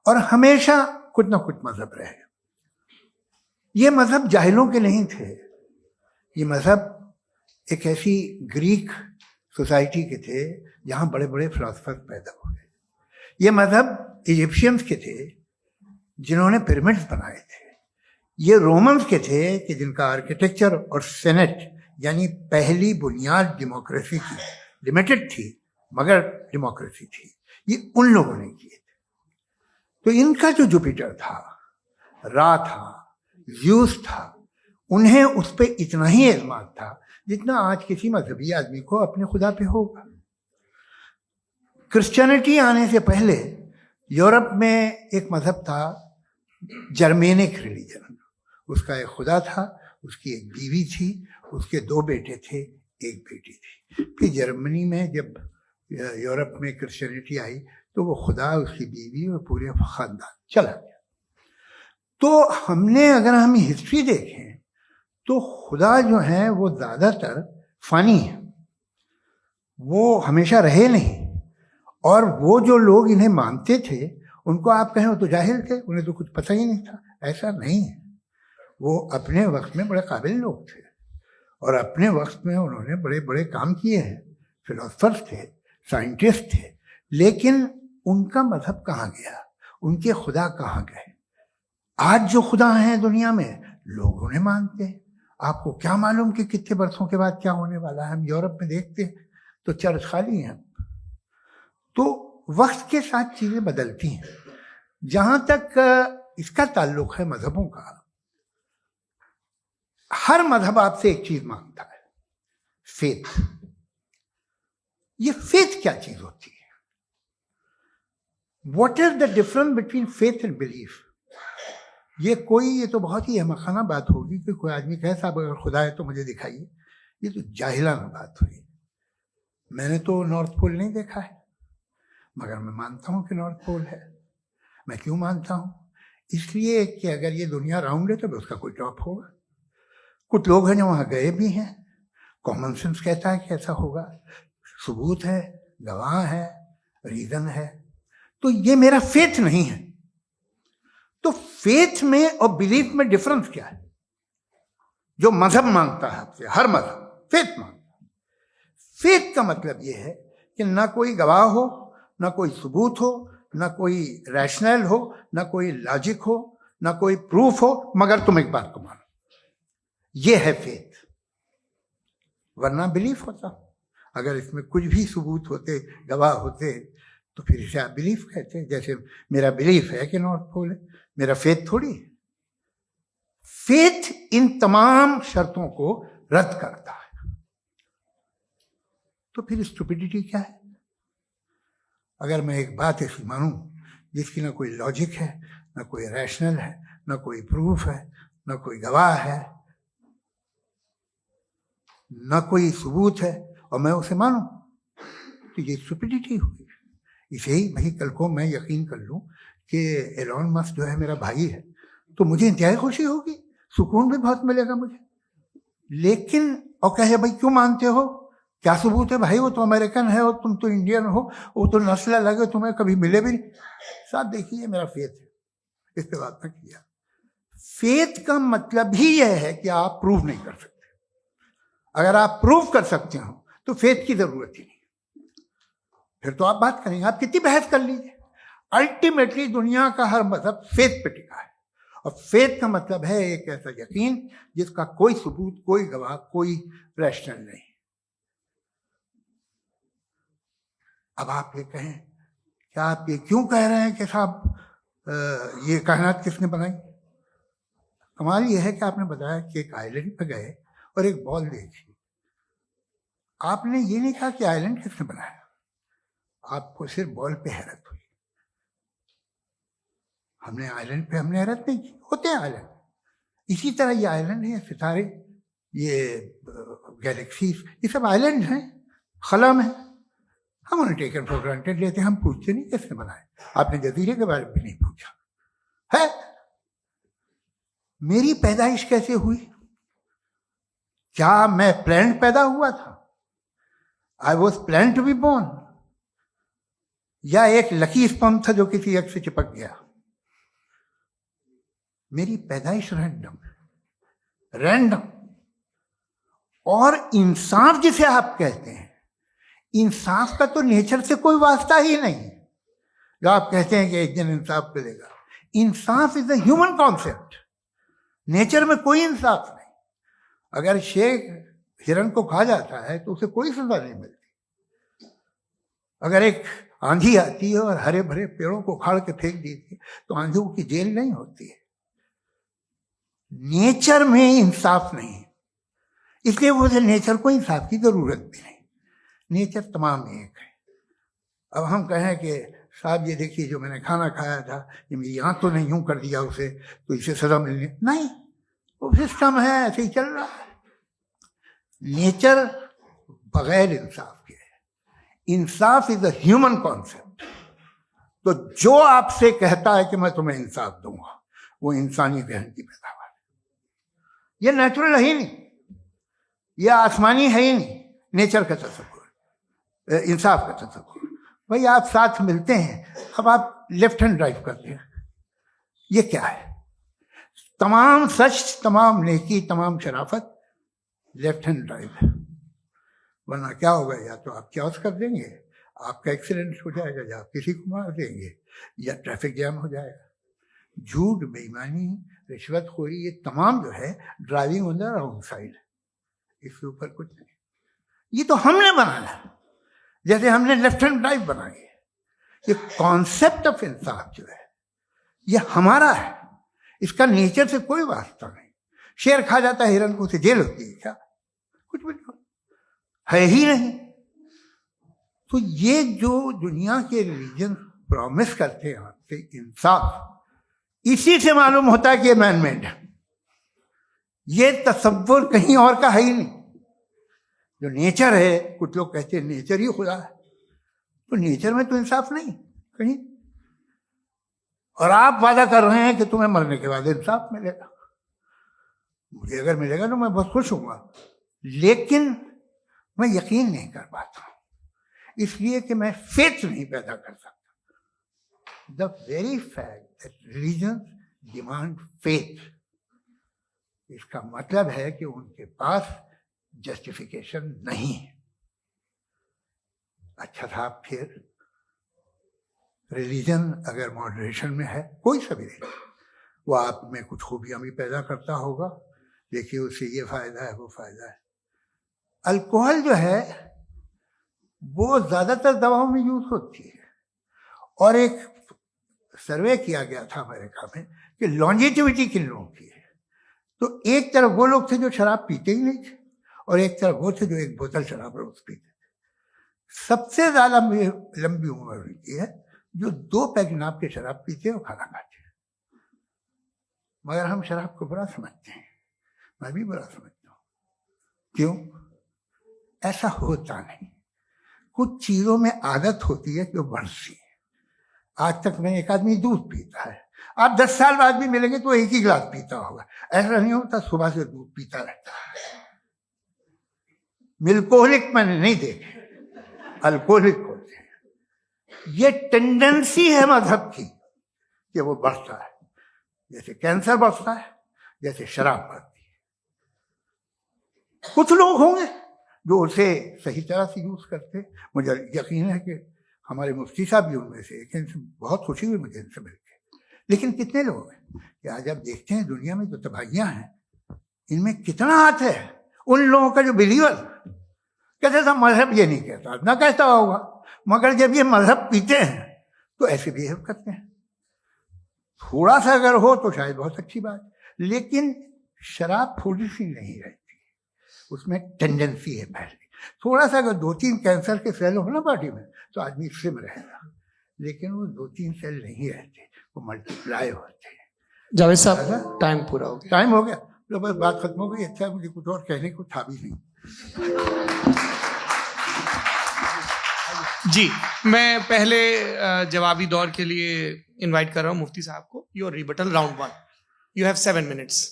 और हमेशा कुछ ना कुछ मजहब रहे। ये मजहब जाहिलों के नहीं थे, ये मजहब एक ऐसी ग्रीक सोसाइटी के थे जहाँ बड़े बड़े फिलोसफर पैदा हुए। ये मजहब इजिप्शियंस के थे जिन्होंने पिरामिड्स बनाए थे। ये रोमन्स के थे कि जिनका आर्किटेक्चर और सेनेट यानी पहली बुनियाद डेमोक्रेसी की, लिमिटेड थी मगर डेमोक्रेसी थी, ये उन लोगों ने किए थे। तो इनका जो जुपिटर था, रा था, ज़्यूस था, उन्हें उस पर इतना ही एतमाद था जितना आज किसी मजहबी आदमी को अपने खुदा पे होगा। क्रिश्चियनिटी आने से पहले यूरोप में एक मजहब था, जर्मेनिक रिलीजन। उसका एक खुदा था, उसकी एक बीवी थी, उसके 2 बेटे थे, एक बेटी थी। फिर जर्मनी में जब यूरोप में क्रिश्चियनिटी आई तो वो खुदा, उसकी बीवी और पूरे खानदान चला गया। तो हमने, अगर हम हिस्ट्री देखें तो खुदा जो है वो ज़्यादातर फ़ानी है, वो हमेशा रहे नहीं। और वो जो लोग इन्हें मानते थे उनको आप कहें वो तो जाहिल थे, उन्हें तो कुछ पता ही नहीं था, ऐसा नहीं है। वो अपने वक्त में बड़े काबिल लोग थे और अपने वक्त में उन्होंने बड़े बड़े काम किए हैं, फिलोसफर्स थे, साइंटिस्ट थे, लेकिन उनका मजहब कहाँ गया, उनके खुदा कहाँ गए? आज जो खुदा हैं दुनिया में लोग उन्हें मानते हैं। आपको क्या मालूम कि कितने बरसों के बाद क्या होने वाला है? हम यूरोप में देखते हैं तो चर्च खाली हैं। तो वक्त के साथ चीज़ें बदलती हैं। जहाँ तक इसका ताल्लुक है मजहबों का, हर मजहब आपसे एक चीज़ मांगता है, फेथ। ये फेथ क्या चीज़ होती है? What is the difference between faith and belief? ये तो बहुत ही अहमखाना बात होगी कि कोई आदमी कहे साहब अगर खुदा है तो मुझे दिखाइए। ये तो जाहिलाना बात हुई। मैंने तो नॉर्थ पोल नहीं देखा है, मगर मैं मानता हूँ कि नॉर्थ पोल है। मैं क्यों मानता हूँ? इसलिए कि अगर ये दुनिया राउंड है तो उसका कोई टॉप होगा। कुछ लोग हैं जो वहाँ गए भी हैं, कॉमन सेंस कहता है कि ऐसा होगा, सबूत है, गवाह है, रीज़न है। तो ये मेरा फेथ नहीं है। तो फेथ में और बिलीफ में डिफरेंस क्या है? जो मजहब मांगता है आपसे, हर मजहब फेथ मांगता है। फेथ का मतलब ये है कि ना कोई गवाह हो, ना कोई सबूत हो, ना कोई रैशनल हो, ना कोई लॉजिक हो, ना कोई प्रूफ हो, मगर तुम एक बात को मानो। ये है फेथ। वरना बिलीफ होता। अगर इसमें कुछ भी सबूत होते, गवाह होते, तो फिर इसे आप बिलीफ कहते हैं। जैसे मेरा बिलीफ है कि नॉर्थ पोल है, मेरा फेथ थोड़ी है। फेथ इन तमाम शर्तों को रद्द करता है। तो फिर स्टुपिडिटी क्या है? अगर मैं एक बात ऐसी मानूं जिसकी ना कोई लॉजिक है, ना कोई रैशनल है, ना कोई प्रूफ है, ना कोई गवाह है, ना कोई सबूत है, और मैं उसे मानूं, तो ये स्टुपिडिटी हुई। इसे ही भाई कल को मैं यकीन कर लूं कि एलॉन मस्क जो है मेरा भाई है, तो मुझे इंतहाई खुशी होगी, सुकून भी बहुत मिलेगा मुझे। लेकिन और कहे भाई क्यों मानते हो, क्या सबूत है भाई, वो तो अमेरिकन है और तुम तो इंडियन हो, वो तो नस्ल अलग है, तुम्हें कभी मिले भी नहीं। साहब देखिए, मेरा फेथ है, इस पे बात न किया। फेथ का मतलब ही यह है कि आप प्रूव नहीं कर सकते। अगर आप प्रूव कर सकते हो तो फेथ की जरूरत ही नहीं, फिर तो आप बात करेंगे, आप कितनी बहस कर लीजिए। अल्टीमेटली दुनिया का हर मजहब फेथ पे टिका है, और फेथ का मतलब है एक ऐसा यकीन जिसका कोई सबूत, कोई गवाह, कोई रैशनल नहीं। अब आप ये कहें, क्या आप ये क्यों कह रहे हैं कि साहब ये कायनात किसने बनाई? कमाल ये है कि आपने बताया कि एक आइलैंड पे गए और एक बॉल देखी। आपने ये नहीं कहा कि आइलैंड किसने बनाया, आपको सिर्फ बॉल पे हैरत हुई। हमने आइलैंड पे हमने हैरत नहीं की, होते हैं आइलैंड। इसी तरह ये आइलैंड है, सितारे, ये गैलेक्सीज, ये सब आइलैंड हैं, खला में। हम उन्हें टेकन फॉर ग्रांटेड लेते हैं, हम पूछते नहीं किसने बनाए। आपने जजीरे के बारे में भी नहीं पूछा है। मेरी पैदाइश कैसे हुई? क्या मैं प्लान पैदा हुआ था? I was plan to be born, या एक लकी स्पर्म था जो किसी एग से चिपक गया? मेरी पैदाइश रैंडम। और इंसाफ जिसे आप कहते हैं, इंसाफ का तो नेचर से कोई वास्ता ही नहीं। जो आप कहते हैं कि एक दिन इंसाफ मिलेगा, इंसाफ is a human concept, nature में कोई इंसाफ नहीं। अगर शेर हिरन को खा जाता है तो उसे कोई सजा नहीं मिलती। अगर एक आंधी आती है और हरे भरे पेड़ों को उखाड़ के फेंक देती है तो आंधियों की जेल नहीं होती है। नेचर में इंसाफ नहीं है, इसलिए मुझे नेचर को इंसाफ की जरूरत भी नहीं। नेचर तमाम एक है। अब हम कहें कि साहब ये देखिए जो मैंने खाना खाया था, ये मेरी आंख तो नहीं यूं कर दिया उसे, तो इसे सजा मिलनी नहीं, वो सिस्टम है, ऐसे ही चल रहा है। नेचर बगैर इंसाफ के है। इंसाफ इज अ ह्यूमन कॉन्सेप्ट। तो जो आपसे कहता है कि मैं तुम्हें इंसाफ दूंगा, वो इंसानी जहन की पैदावार है। ये नेचुरल है ही नहीं, ये आसमानी है ही नहीं। नेचर का तसव्वुर, इंसाफ का तसव्वुर। भाई आप साथ मिलते हैं, अब आप लेफ्ट हैंड ड्राइव करते हैं, ये क्या है? तमाम सच, तमाम नेकी, तमाम शराफत लेफ्ट हैंड ड्राइव है। वरना क्या होगा, या तो आप क्रॉस कर देंगे, आपका एक्सीडेंट हो जाएगा, या आप किसी को मार देंगे, या ट्रैफिक जैम हो जाएगा। झूठ, बेईमानी, रिश्वतखोरी, ये तमाम जो है driving on the wrong side, इसके ऊपर कुछ नहीं। ये तो हमने बनाया, जैसे हमने लेफ्ट हैंड ड्राइव बनाई है। ये कॉन्सेप्ट ऑफ इंसाफ जो है ये हमारा है, इसका नेचर से कोई वास्ता नहीं। शेर खा जाता है हिरन को, उसे जेल होती है क्या? कुछ भी नहीं, है ही नहीं। तो ये जो दुनिया के रिलीजन प्रॉमिस करते हैं आपसे इंसाफ, इसी से मालूम होता है कि ये मैनमेड है। ये तसव्वुर कहीं और का है ही नहीं। जो नेचर है, कुछ लोग कहते हैं नेचर ही खुदा है, तो नेचर में तो इंसाफ नहीं कहीं। और आप वादा कर रहे हैं कि तुम्हें मरने के बाद इंसाफ मिलेगा। मुझे अगर मिलेगा तो मैं बहुत खुश होऊंगा, लेकिन मैं यकीन नहीं कर पाता हूं, इसलिए कि मैं फेथ नहीं पैदा कर सकता। The very fact that religion demand faith, इसका मतलब है कि उनके पास जस्टिफिकेशन नहीं है। अच्छा साहब, फिर रिलीजन अगर मॉडरेशन में है, कोई सा भी नहीं, वो आप में कुछ खूबियां भी पैदा करता होगा। देखिए उससे ये फायदा है, वो फायदा है। अल्कोहल जो है वो ज़्यादातर दवाओं में यूज़ होती है। और एक सर्वे किया गया था अमेरिका में कि लॉन्जेटिविटी किन लोगों की है, तो एक तरफ वो लोग थे जो शराब पीते ही नहीं थे और एक तरफ वो थे जो एक बोतल शराब रोज पीते थे। सबसे ज़्यादा लंबी उम्र उनकी है जो 2 पैक नाप के शराब पीते हैं और खाना खाते हैं। मगर हम शराब को बुरा समझते हैं, मैं भी बुरा समझता हूँ। क्यों? ऐसा होता नहीं। कुछ चीज़ों में आदत होती है कि वो बढ़ती है। आज तक में एक आदमी दूध पीता है, आप 10 साल बाद भी मिलेंगे तो एक ही गिलास पीता होगा। ऐसा नहीं होता, सुबह से दूध पीता रहता है। मिल्कोहलिक मैंने नहीं देखे, अल्कोहलिक होते हैं। ये टेंडेंसी है मजहब की कि वो बढ़ता है, जैसे कैंसर बढ़ता है, जैसे शराब बढ़ती है। कुछ लोग होंगे जो उसे सही तरह से यूज करते। मुझे यकीन है कि हमारे मुफ्ती साहब भी उनमें से एक, इनसे बहुत खुशी हुई मुझे इनसे मिलकर। लेकिन कितने लोग हैं कि आज आप देखते हैं दुनिया में जो तबाहियां हैं, इनमें कितना हाथ है उन लोगों का जो बिलीवर कहते था मजहब ये नहीं कहता, ना कहता होगा, मगर जब ये मजहब पीते हैं तो ऐसे बिहेव करते हैं। थोड़ा सा अगर हो तो शायद बहुत अच्छी बात, लेकिन शराब थोड़ी सी नहीं रहती, उसमें टेंडेंसी है पहले। थोड़ा सा अगर 2-3 कैंसर के सेल हो ना बॉडी में तो आदमी इससे में रहेगा, लेकिन वो 2-3 सेल नहीं रहते, वो मल्टीप्लाई होते हैं। जावेद साहब टाइम पूरा हो गया। टाइम हो गया तो बस बात खत्म हो गई। अच्छा, मुझे कुछ और कहने को था भी नहीं। जी, मैं पहले जवाबी दौर के लिए इनवाइट कर रहा हूं मुफ्ती साहब को। Your rebuttal round 1, you have 7 minutes।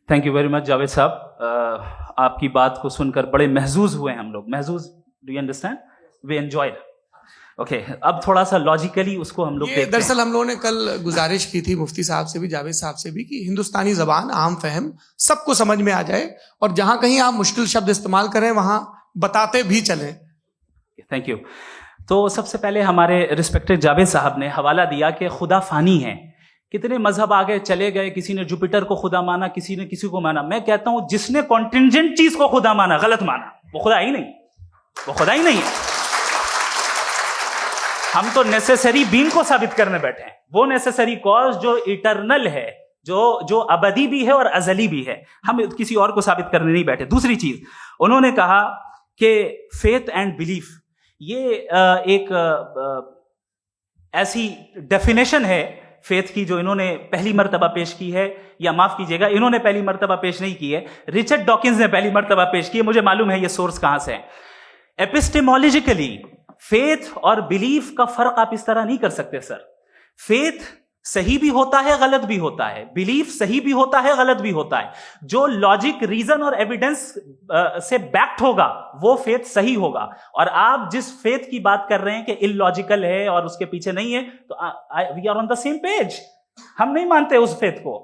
Thank you very much Javed साहब। आपकी बात को सुनकर बड़े महजूज हुए हम लोग। महजूज, do you understand? We enjoyed. Okay, अब थोड़ा सा लॉजिकली उसको हम लोग देखते हैं। दरअसल हम लोगों ने कल गुजारिश की थी मुफ्ती साहब से भी, जावेद साहब से भी, कि हिंदुस्तानी जबान आम फहम सबको समझ में आ जाए और जहां कहीं आप मुश्किल शब्द इस्तेमाल करें वहां बताते भी चलें। Thank you. तो सबसे पहले हमारे रिस्पेक्टेड जावेद साहब ने हवाला दिया कि खुदा फानी है। कितने मजहब आगे चले गए, किसी ने जुपिटर को खुदा माना, किसी ने किसी को माना। मैं कहता हूं जिसने कॉन्टिंजेंट चीज को खुदा माना, गलत माना, वो खुदा ही नहीं, वो खुदा ही नहीं है। हम तो नेसेसरी बीइंग को साबित करने बैठे हैं, वो नेसेसरी कॉज जो इटरनल है, जो अबदी भी है और अजली भी है। हम किसी और को साबित करने नहीं बैठे। दूसरी चीज उन्होंने कहा कि फेथ एंड बिलीफ, ये एक ऐसी डेफिनेशन है फेथ की जो इन्होंने पहली मर्तबा पेश की है, या माफ कीजिएगा इन्होंने पहली मर्तबा पेश नहीं की है, रिचर्ड डॉकिंस ने पहली मर्तबा पेश की है। मुझे मालूम है ये सोर्स कहां से है। एपिस्टेमोलॉजिकली फेथ और बिलीफ का फर्क आप इस तरह नहीं कर सकते सर। फेथ सही भी होता है, गलत भी होता है। बिलीफ सही भी होता है, गलत भी होता है। जो लॉजिक, रीजन और एविडेंस से बैक्ड होगा वो फेथ सही होगा। और आप जिस फेथ की बात कर रहे हैं कि इलॉजिकल है और उसके पीछे नहीं है, तो we are on the same page. हम नहीं मानते उस फेथ को।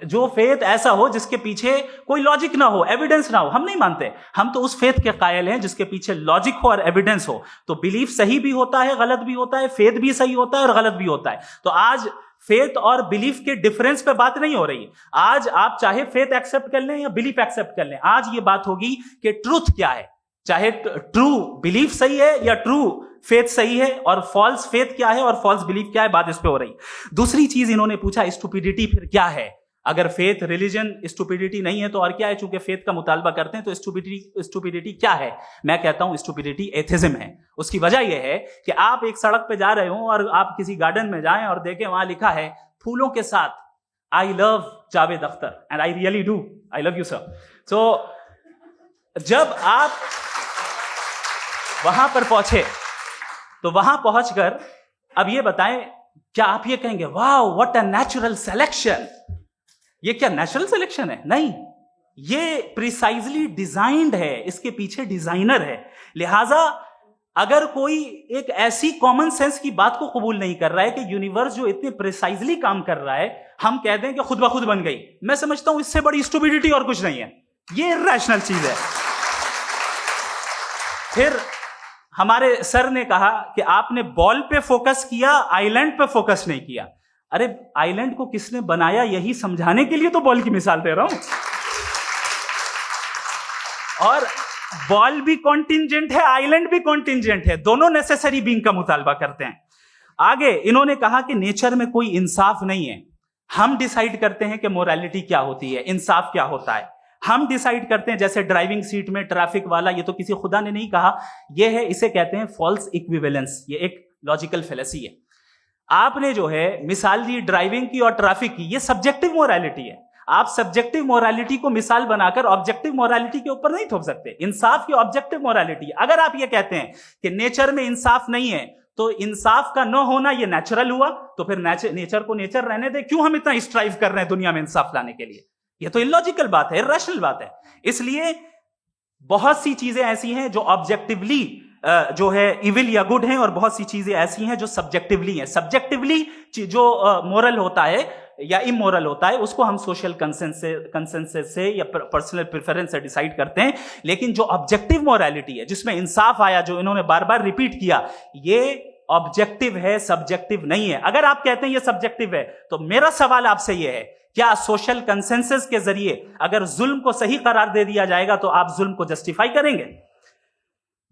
जो फेथ ऐसा हो जिसके पीछे कोई लॉजिक ना हो, एविडेंस ना हो, हम नहीं मानते। हम तो उस फेथ के कायल हैं जिसके पीछे लॉजिक हो और एविडेंस हो। तो बिलीफ सही भी होता है, गलत भी होता है, फेथ भी सही होता है और गलत भी होता है। तो आज फेथ और बिलीफ के डिफरेंस पे बात नहीं हो रही। आज आप चाहे फेथ एक्सेप्ट कर लें या बिलीफ एक्सेप्ट कर लें, आज ये बात होगी कि ट्रूथ क्या है। चाहे ट्रू बिलीफ सही है या ट्रू फेथ सही है, और फॉल्स फेथ क्या है और फॉल्स बिलीफ क्या है, बात इस पे हो रही। दूसरी चीज इन्होंने पूछा, स्टुपिडिटी फिर क्या है? अगर फेथ रिलीजन स्टुपिडिटी नहीं है तो और क्या है? चूंकि फेथ का मुतालबा करते हैं तो स्टुपिडिटी क्या है? मैं कहता हूं स्टुपिडिटी एथिज्म है। उसकी वजह यह है कि आप एक सड़क पे जा रहे हो और आप किसी गार्डन में जाएं और देखें वहां लिखा है फूलों के साथ, I love Javed Akhtar, and I really do, I love you sir. So जब आप वहां पर पहुंचे तो वहां पहुंचकर अब ये बताएं, क्या आप ये कहेंगे wow what a natural selection? ये क्या नेचुरल सिलेक्शन है? नहीं, ये प्रिसाइजली डिजाइंड है, इसके पीछे डिजाइनर है। लिहाजा अगर कोई एक ऐसी कॉमन सेंस की बात को कबूल नहीं कर रहा है कि यूनिवर्स जो इतने प्रिसाइजली काम कर रहा है, हम कह दें कि खुद ब खुद बन गई, मैं समझता हूं इससे बड़ी स्टुपिडिटी और कुछ नहीं है। ये इरैशनल चीज है। फिर हमारे सर ने कहा कि आपने बॉल पे फोकस किया, आइलैंड पे फोकस नहीं किया। अरे आइलैंड को किसने बनाया, यही समझाने के लिए तो बॉल की मिसाल दे रहा हूं। और बॉल भी कॉन्टिंजेंट है, आइलैंड भी कॉन्टिंजेंट है, दोनों नेसेसरी बीइंग का मुतालबा करते हैं। आगे इन्होंने कहा कि नेचर में कोई इंसाफ नहीं है, हम डिसाइड करते हैं कि मोरालिटी क्या होती है, इंसाफ क्या होता है, हम डिसाइड करते हैं। जैसे ड्राइविंग सीट में ट्रैफिक वाला, ये तो किसी खुदा ने नहीं कहा, ये है, इसे कहते हैं फॉल्स इक्विवेलेंस, ये एक लॉजिकल फेलेसी है। आपने जो है मिसाल दी ड्राइविंग की और ट्रैफिक की, ये सब्जेक्टिव मोरालिटी है। आप सब्जेक्टिव मोरालिटी को मिसाल बनाकर ऑब्जेक्टिव मोरालिटी के ऊपर नहीं थोप सकते। इंसाफ की ऑब्जेक्टिव मोरालिटी है। अगर आप ये कहते हैं कि नेचर में इंसाफ नहीं है, तो इंसाफ का न होना ये नेचुरल हुआ, तो फिर नेचर को नेचर रहने दे, क्यों हम इतना स्ट्राइव कर रहे हैं दुनिया में इंसाफ लाने के लिए? ये तो इलॉजिकल बात है, इरैशनल बात है। इसलिए बहुत सी चीजें ऐसी हैं जो ऑब्जेक्टिवली जो है इविल या गुड हैं, और बहुत सी चीजें ऐसी हैं जो सब्जेक्टिवली हैं। सब्जेक्टिवली जो मोरल होता है या इमोरल होता है, उसको हम सोशल कंसेंसस से या पर्सनल प्रेफरेंस से डिसाइड करते हैं। लेकिन जो ऑब्जेक्टिव मोरालिटी है, जिसमें इंसाफ आया, जो इन्होंने बार बार रिपीट किया, ये ऑब्जेक्टिव है, सब्जेक्टिव नहीं है। अगर आप कहते हैं ये सब्जेक्टिव है, तो मेरा सवाल आपसे ये है, क्या सोशल कंसेंसस के जरिए अगर जुल्म को सही करार दे दिया जाएगा तो आप जुल्म को जस्टिफाई करेंगे?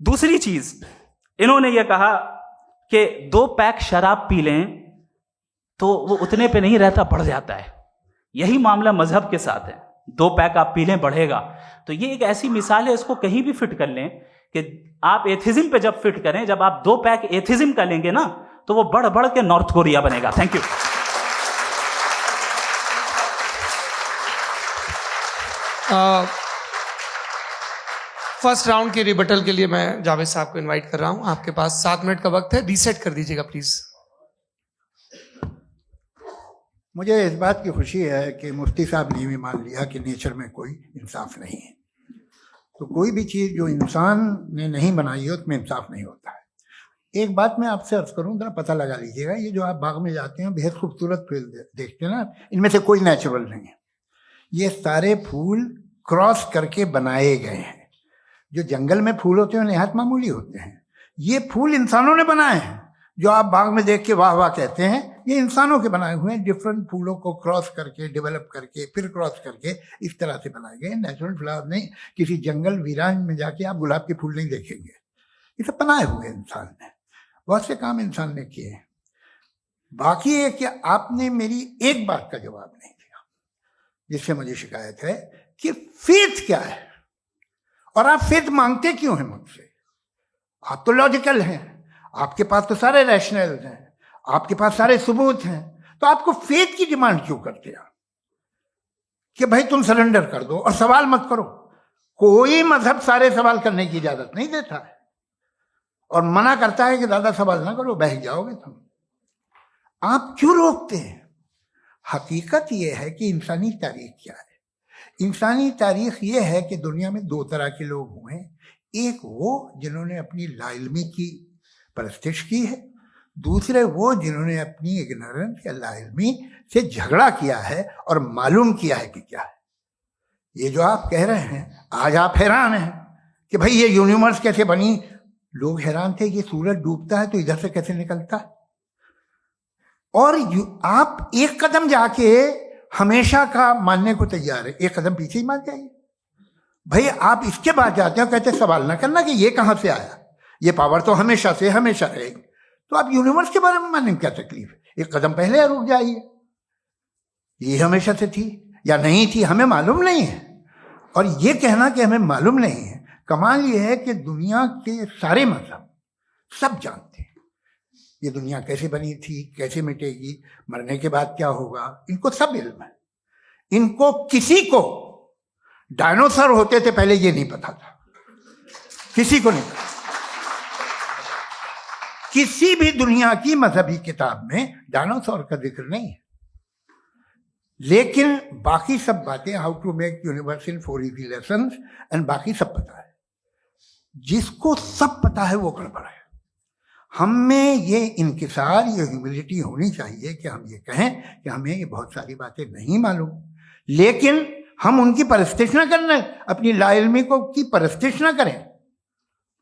दूसरी चीज इन्होंने ये कहा कि 2 पैक शराब पी लें तो वो उतने पे नहीं रहता, बढ़ जाता है। यही मामला मजहब के साथ है। 2 पैक आप पी लें, बढ़ेगा। तो ये एक ऐसी मिसाल है, इसको कहीं भी फिट कर लें कि आप एथिज्म पे जब फिट करें, जब आप 2 पैक एथिज्म का लेंगे ना, तो वो बढ़ बढ़ के नॉर्थ कोरिया बनेगा। Thank you. फर्स्ट राउंड के रिबटल के लिए मैं जावेद साहब को इनवाइट कर रहा हूं। आपके पास 7 मिनट का वक्त है, रीसेट कर दीजिएगा प्लीज। मुझे इस बात की खुशी है कि मुफ्ती साहब ने भी मान लिया कि नेचर में कोई इंसाफ नहीं है। तो कोई भी चीज़ जो इंसान ने नहीं बनाई है उसमें इंसाफ नहीं होता है। एक बात मैं आपसे अर्ज करूं, जरा पता लगा लीजिएगा, ये जो आप बाग में जाते हैं बेहद खूबसूरत फूल देखते हैं ना, इनमें से कोई नेचुरल नहीं है। ये सारे फूल क्रॉस करके बनाए गए हैं। जो जंगल में फूल होते हैं निहायत मामूली होते हैं। ये फूल इंसानों ने बनाए हैं। जो आप बाग में देख के वाह वाह कहते हैं, ये इंसानों के बनाए हुए हैं। डिफरेंट फूलों को क्रॉस करके, डेवलप करके, फिर क्रॉस करके इस तरह से बनाए गए। नेचुरल फ्लावर नहीं। किसी जंगल वीरान में जाके आप गुलाब के फूल नहीं देखेंगे। ये सब बनाए हुए इंसान ने, बहुत से काम इंसान ने किए हैं। बाकी है कि आपने मेरी एक बात का जवाब नहीं दिया, जिससे मुझे शिकायत है कि फेथ क्या है और आप फेथ मांगते क्यों हैं मुझसे? आप तो लॉजिकल हैं, आपके पास तो सारे रैशनल हैं, आपके पास सारे सबूत हैं, तो आपको फेथ की डिमांड क्यों करते हैं कि भाई तुम सरेंडर कर दो और सवाल मत करो? कोई मजहब सारे सवाल करने की इजाजत नहीं देता है और मना करता है कि ज्यादा सवाल ना करो, बह जाओगे तुम। आप क्यों रोकते हैं? हकीकत यह है कि इंसानी तारीख क्या है। इंसानी तारीख ये है कि दुनिया में 2 तरह के लोग हुए। एक वो जिन्होंने अपनी लाइल्मी की परस्तिश की है, दूसरे वो जिन्होंने अपनी इग्नोरेंस या लाइल्मी से झगड़ा किया है और मालूम किया है कि क्या है। ये जो आप कह रहे हैं, आज आप हैरान हैं कि भाई ये यूनिवर्स कैसे बनी। लोग हैरान थे कि सूरज डूबता है तो इधर से कैसे निकलता है। और आप एक कदम जाके हमेशा का मानने को तैयार है, एक कदम पीछे ही मान जाइए। भाई आप इसके बाद जाते हो, कहते सवाल ना करना कि ये कहां से आया, ये पावर तो हमेशा से हमेशा रहेगी। तो आप यूनिवर्स के बारे में मानने में क्या तकलीफ है? एक कदम पहले रुक जाइए। ये हमेशा से थी या नहीं थी हमें मालूम नहीं है। और ये कहना कि हमें मालूम नहीं है, कमाल ये है कि दुनिया के सारे मजहब सब जानते हैं ये दुनिया कैसे बनी थी, कैसे मिटेगी, मरने के बाद क्या होगा, इनको सब इल्म है। इनको किसी को डायनासोर होते थे पहले ये नहीं पता था, किसी को नहीं पता। किसी भी दुनिया की मजहबी किताब में डायनासोर का जिक्र नहीं है। लेकिन बाकी सब बातें, how to make universe in 4 easy lessons and बाकी सब पता है। जिसको सब पता है वो गड़बड़ है। हम में ये इंकिसार, ये ह्यूमिलिटी होनी चाहिए कि हम ये कहें कि हमें ये बहुत सारी बातें नहीं मालूम, लेकिन हम उनकी परस्तिश ना करें, अपनी लाइल्मी को की परस्तिश ना करें।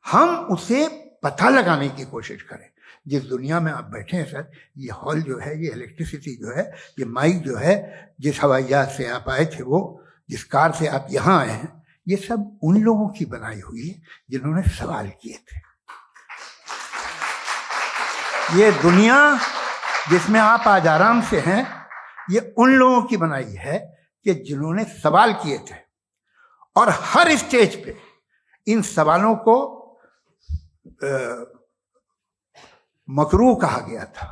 हम उसे पता लगाने की कोशिश करें। जिस दुनिया में आप बैठे हैं सर, ये हॉल जो है, ये इलेक्ट्रिसिटी जो है, ये माइक जो है, जिस हवाई जहाज से आप आए थे, वो जिस कार से आप यहाँ आए हैं, ये सब उन लोगों की बनाई हुई है जिन्होंने सवाल किए थे। ये दुनिया जिसमें आप आज आराम से हैं, ये उन लोगों की बनाई है कि जिन्होंने सवाल किए थे, और हर स्टेज पे इन सवालों को मकरूह कहा गया था,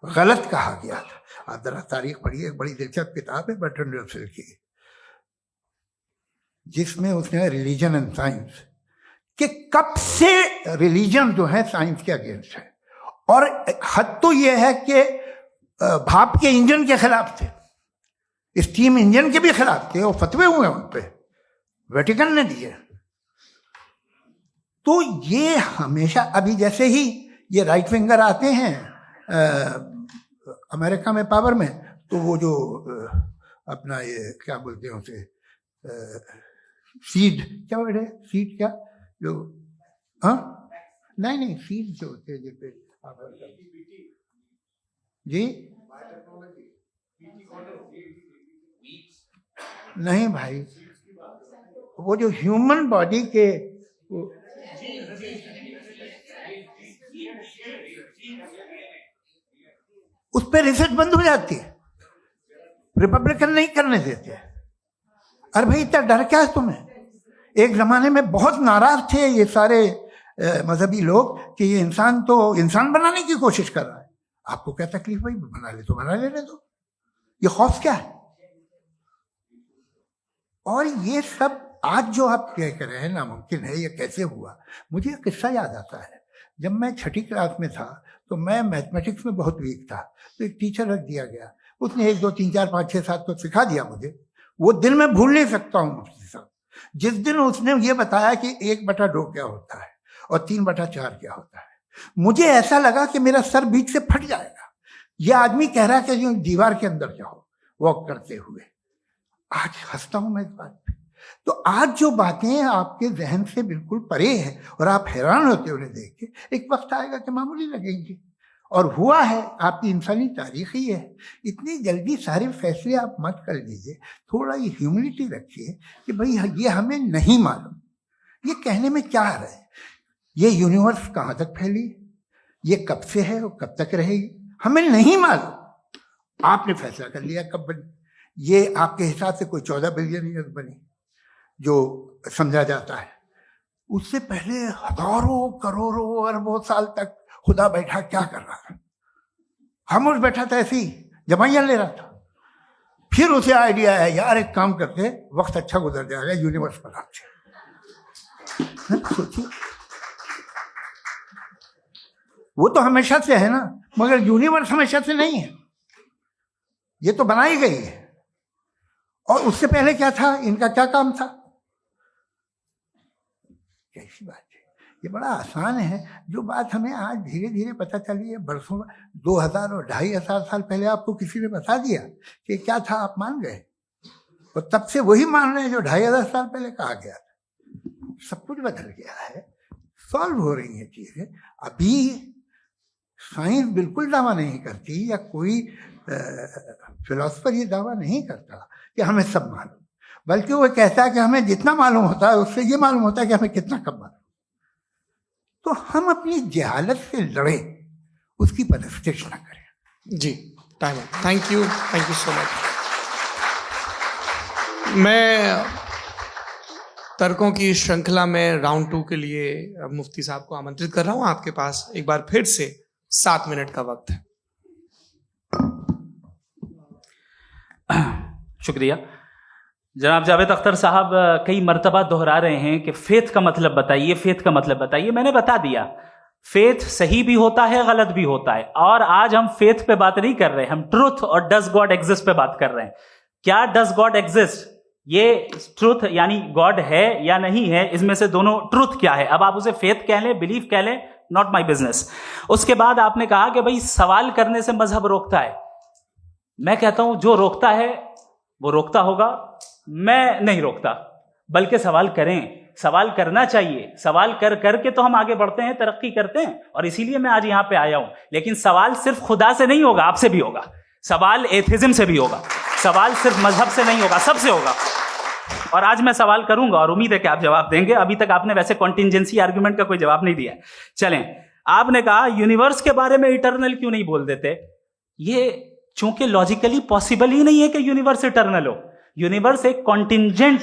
गलत कहा गया था। आप जरा तारीख पढ़िए, एक बड़ी दिलचस्प किताब है बर्ट्रैंड रसेल की, जिसमें उसने रिलीजन एंड साइंस कि कब से रिलीजन जो है साइंस के अगेंस्ट है, और हद तो यह है कि भाप के इंजन के खिलाफ थे, स्टीम इंजन के भी खिलाफ थे, और फतवे हुए उन पे, वेटिकन ने दिए। तो ये हमेशा, अभी जैसे ही ये राइट विंगर आते हैं अमेरिका में पावर में, तो वो जो अपना ये क्या बोलते हैं उसे, सीड क्या वर्ड है, सीड क्या जो, हाँ नहीं सीड जो होते हैं जैसे जी, नहीं भाई, वो जो ह्यूमन बॉडी के उस पर रिसर्च बंद हो जाती है, रिपब्लिकन नहीं करने देते। अरे भाई इतना डर क्या है तुम्हें? एक जमाने में बहुत नाराज थे ये सारे मजहबी लोग कि ये इंसान तो इंसान बनाने की कोशिश कर रहा है, आपको क्या तकलीफ भाई, बना ले तो बना लेने दो, ये खौफ क्या है? और ये सब आज जो आप कह कर रहे हैं नामुमकिन है, ये कैसे हुआ? मुझे एक किस्सा याद आता है। जब मैं 6ठी क्लास में था तो मैं मैथमेटिक्स में बहुत वीक था, तो एक टीचर रख दिया गया, उसने 1 2 3 4 5 6 7 तो सिखा दिया मुझे। वो दिन मैं भूल नहीं सकता हूँ मुफ्ती साहब, जिस दिन उसने ये बताया कि 1/2 क्या होता है और 3/4 क्या होता है, मुझे ऐसा लगा कि मेरा सर बीच से फट जाएगा। ये आदमी कह रहा है कि जो दीवार के अंदर जाओ वॉक करते हुए। आज हंसता हूं मैं इस बात पे। तो आज जो बातें आपके जहन से बिल्कुल परे हैं और आप हैरान होते उन्हें देख के, एक वक्त आएगा कि मामूली लगेंगे, और हुआ है। आपकी इंसानी तारीख ही है। इतनी जल्दी सारे फैसले आप मत कर लीजिए, थोड़ा ये ह्यूमिलिटी रखिए कि भाई ये हमें नहीं मालूम। ये कहने में क्या है, ये यूनिवर्स कहाँ तक फैली, ये कब से है और कब तक रहेगी, हमें नहीं मालूम। आपने फैसला कर लिया कब बनी, ये आपके हिसाब से कोई 14 बिलियन ईयर बनी जो समझा जाता है। उससे पहले हजारों करोड़ों अरबों साल तक खुदा बैठा क्या कर रहा था? खामोश बैठा था, ऐसे ही जमाइयां ले रहा था। फिर उसे आइडिया है, यार एक काम करते, वक्त अच्छा गुजर जाएगा, यूनिवर्स बनाते। सोचिए, वो तो हमेशा से है ना, मगर यूनिवर्स हमेशा से नहीं है, ये तो बनाई गई है। और उससे पहले क्या था, इनका क्या काम था? कैसी बात है, ये बड़ा आसान है। जो बात हमें आज धीरे धीरे पता चली है, बरसों 2000 और 2500 साल पहले आपको किसी ने बता दिया कि क्या था, आप मान गए, और तब से वही मान रहे हैं जो 2500 साल पहले कहा गया था। सब कुछ बदल गया है, सॉल्व हो रही हैं चीजें। अभी साइंस बिल्कुल दावा नहीं करती, या कोई फिलोसफर ये दावा नहीं करता कि हमें सब मालूम, बल्कि वो कहता है कि हमें जितना मालूम होता है उससे ये मालूम होता है कि हमें कितना कम मालूम। तो हम अपनी जहालत से लड़े, उसकी परस्तिश ना करें। जी, time. Thank you so much. मैं तर्कों की श्रृंखला में राउंड 2 के लिए मुफ्ती साहब को आमंत्रित कर रहा हूं। आपके पास एक बार फिर से 7 मिनट का वक्त है। शुक्रिया। जनाब जावेद अख्तर साहब कई मर्तबा दोहरा रहे हैं कि फेथ का मतलब बताइए, फेथ का मतलब बताइए। मैंने बता दिया, फेथ सही भी होता है, गलत भी होता है। और आज हम फेथ पे बात नहीं कर रहे, हम ट्रुथ और डज गॉड एग्जिस्ट पे बात कर रहे हैं। क्या डज गॉड एग्जिस्ट, ये ट्रुथ यानी गॉड है या नहीं है, इसमें से दोनों ट्रुथ क्या है। अब आप उसे फेथ कह लें, बिलीफ कह लें, नॉट माई बिजनेस। उसके बाद आपने कहा कि भाई सवाल करने से मजहब रोकता है। मैं कहता हूं जो रोकता है वो रोकता होगा, मैं नहीं रोकता, बल्कि सवाल करें, सवाल करना चाहिए। सवाल कर करके तो हम आगे बढ़ते हैं, तरक्की करते हैं, और इसीलिए मैं आज यहां पे आया हूं। लेकिन सवाल सिर्फ खुदा से नहीं होगा, आपसे भी होगा। सवाल एथिज्म से भी होगा, सवाल सिर्फ मजहब से नहीं होगा, सबसे होगा। और आज मैं सवाल करूंगा और उम्मीद है कि आप जवाब देंगे। अभी तक आपने वैसे कॉन्टिंजेंसी आर्गुमेंट का कोई जवाब नहीं दिया है। चलें, आपने कहा यूनिवर्स के बारे में इटर्नल क्यों नहीं बोल देते। ये चूंकि लॉजिकली पॉसिबल ही नहीं है कि यूनिवर्स इटर्नल हो। यूनिवर्स एक कॉन्टिंजेंट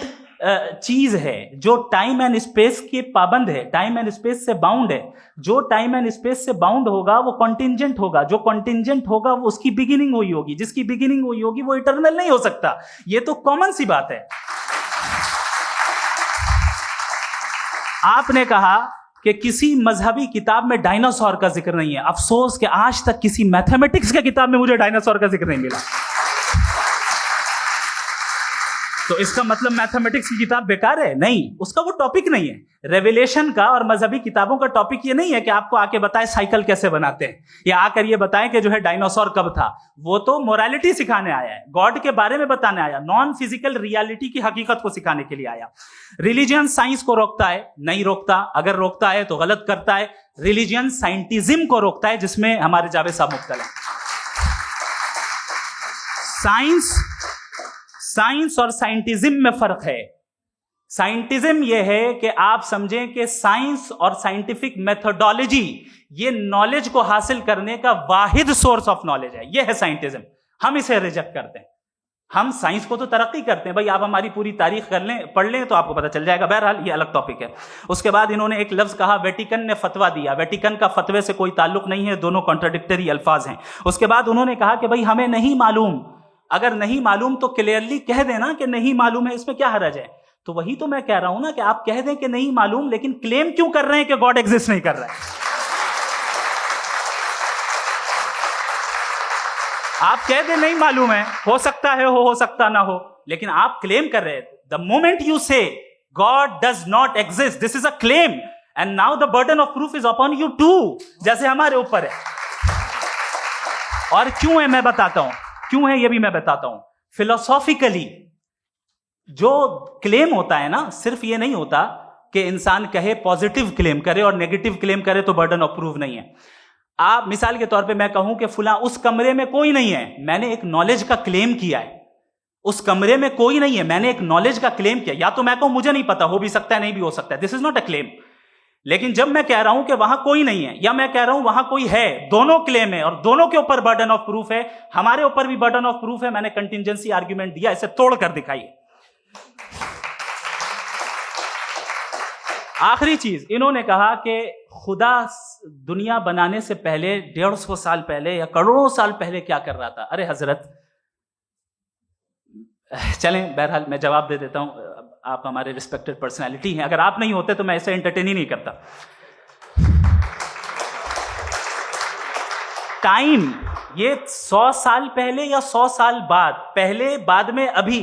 चीज है जो टाइम एंड स्पेस के पाबंद है, टाइम एंड स्पेस से बाउंड है। जो टाइम एंड स्पेस से बाउंड होगा वो कॉन्टिंजेंट होगा, जो कॉन्टिंजेंट होगा वो उसकी बिगिनिंग हुई होगी, जिसकी बिगिनिंग हुई होगी वो इटर्नल नहीं हो सकता। ये तो कॉमन सी बात है। आपने कहा कि किसी मजहबी किताब में डायनासोर का जिक्र नहीं है। अफसोस कि आज तक किसी मैथमेटिक्स की किताब में मुझे डायनासोर का जिक्र नहीं मिला। तो इसका मतलब मैथमेटिक्स की किताब बेकार है? नहीं, उसका वो टॉपिक नहीं है। रेवलेशन का और मजहबी किताबों का टॉपिक ये नहीं है कि आपको आके बताए साइकिल कैसे बनाते हैं या आकर ये बताएं कि जो है डायनासोर कब था। वो तो मोरालिटी सिखाने आया है, गॉड के बारे में बताने आया, नॉन फिजिकल रियलिटी की हकीकत को सिखाने के लिए आया। रिलीजियन साइंस को रोकता है? नहीं रोकता। अगर रोकता है तो गलत करता है। रिलीजियन साइंटिज्म को रोकता है, जिसमें हमारे जावेद साहब मुब्तला हैं। साइंस और साइंटिज्म में फर्क है। साइंटिज्म यह है कि आप समझें कि साइंस और साइंटिफिक मेथोडोलॉजी ये नॉलेज को हासिल करने का वाहिद सोर्स ऑफ नॉलेज है। यह है साइंटिज्म। हम इसे रिजेक्ट करते हैं। हम साइंस को तो तरक्की करते हैं। भाई आप हमारी पूरी तारीख कर लें, पढ़ लें तो आपको पता चल जाएगा। बहरहाल ये अलग टॉपिक है। उसके बाद इन्होंने एक लफ्ज कहा, वेटिकन ने फतवा दिया। वेटिकन का फतवे से कोई ताल्लुक नहीं है, दोनों कॉन्ट्राडिक्टरी अल्फाज हैं। उसके बाद उन्होंने कहा कि भाई हमें नहीं मालूम। अगर नहीं मालूम तो क्लियरली कह देना कि नहीं मालूम है, इसमें क्या हर्ज है। तो वही तो मैं कह रहा हूं ना कि आप कह दें कि नहीं मालूम, लेकिन क्लेम क्यों कर रहे हैं कि गॉड एग्जिस्ट नहीं कर रहा है। आप कह दें नहीं मालूम है, हो सकता है हो सकता ना हो, लेकिन आप क्लेम कर रहे हैं। The moment you say God does not exist, this is a claim and now the burden of proof is upon you too, जैसे हमारे ऊपर है। और क्यों है मैं बताता हूं, क्यों है ये भी मैं बताता हूं। फिलोसॉफिकली जो क्लेम होता है ना, सिर्फ ये नहीं होता कि इंसान कहे पॉजिटिव क्लेम करे और नेगेटिव क्लेम करे तो बर्डन ऑफ प्रूफ नहीं है। आप मिसाल के तौर पे मैं कहूं कि फुला उस कमरे में कोई नहीं है, मैंने एक नॉलेज का क्लेम किया है। उस कमरे में कोई नहीं है, मैंने एक नॉलेज का क्लेम किया। या तो मैं कहूं मुझे नहीं पता, हो भी सकता है नहीं भी हो सकता है, this is not a claim. लेकिन जब मैं कह रहा हूं कि वहां कोई नहीं है या मैं कह रहा हूं वहां कोई है, दोनों क्लेम है और दोनों के ऊपर बर्डन ऑफ प्रूफ है। हमारे ऊपर भी बर्डन ऑफ प्रूफ है। मैंने कंटिंजेंसी आर्ग्यूमेंट दिया, इसे तोड़कर दिखाइए। आखिरी चीज, इन्होंने कहा कि खुदा दुनिया बनाने से पहले 150 साल पहले या करोड़ों साल पहले क्या कर रहा था। अरे हजरत, चलें बहरहाल मैं जवाब दे देता हूं। आप हमारे रिस्पेक्टेड पर्सनालिटी हैं, अगर आप नहीं होते तो मैं इसे एंटरटेन ही नहीं करता। टाइम ये 100 साल पहले या 100 साल बाद, पहले बाद में अभी,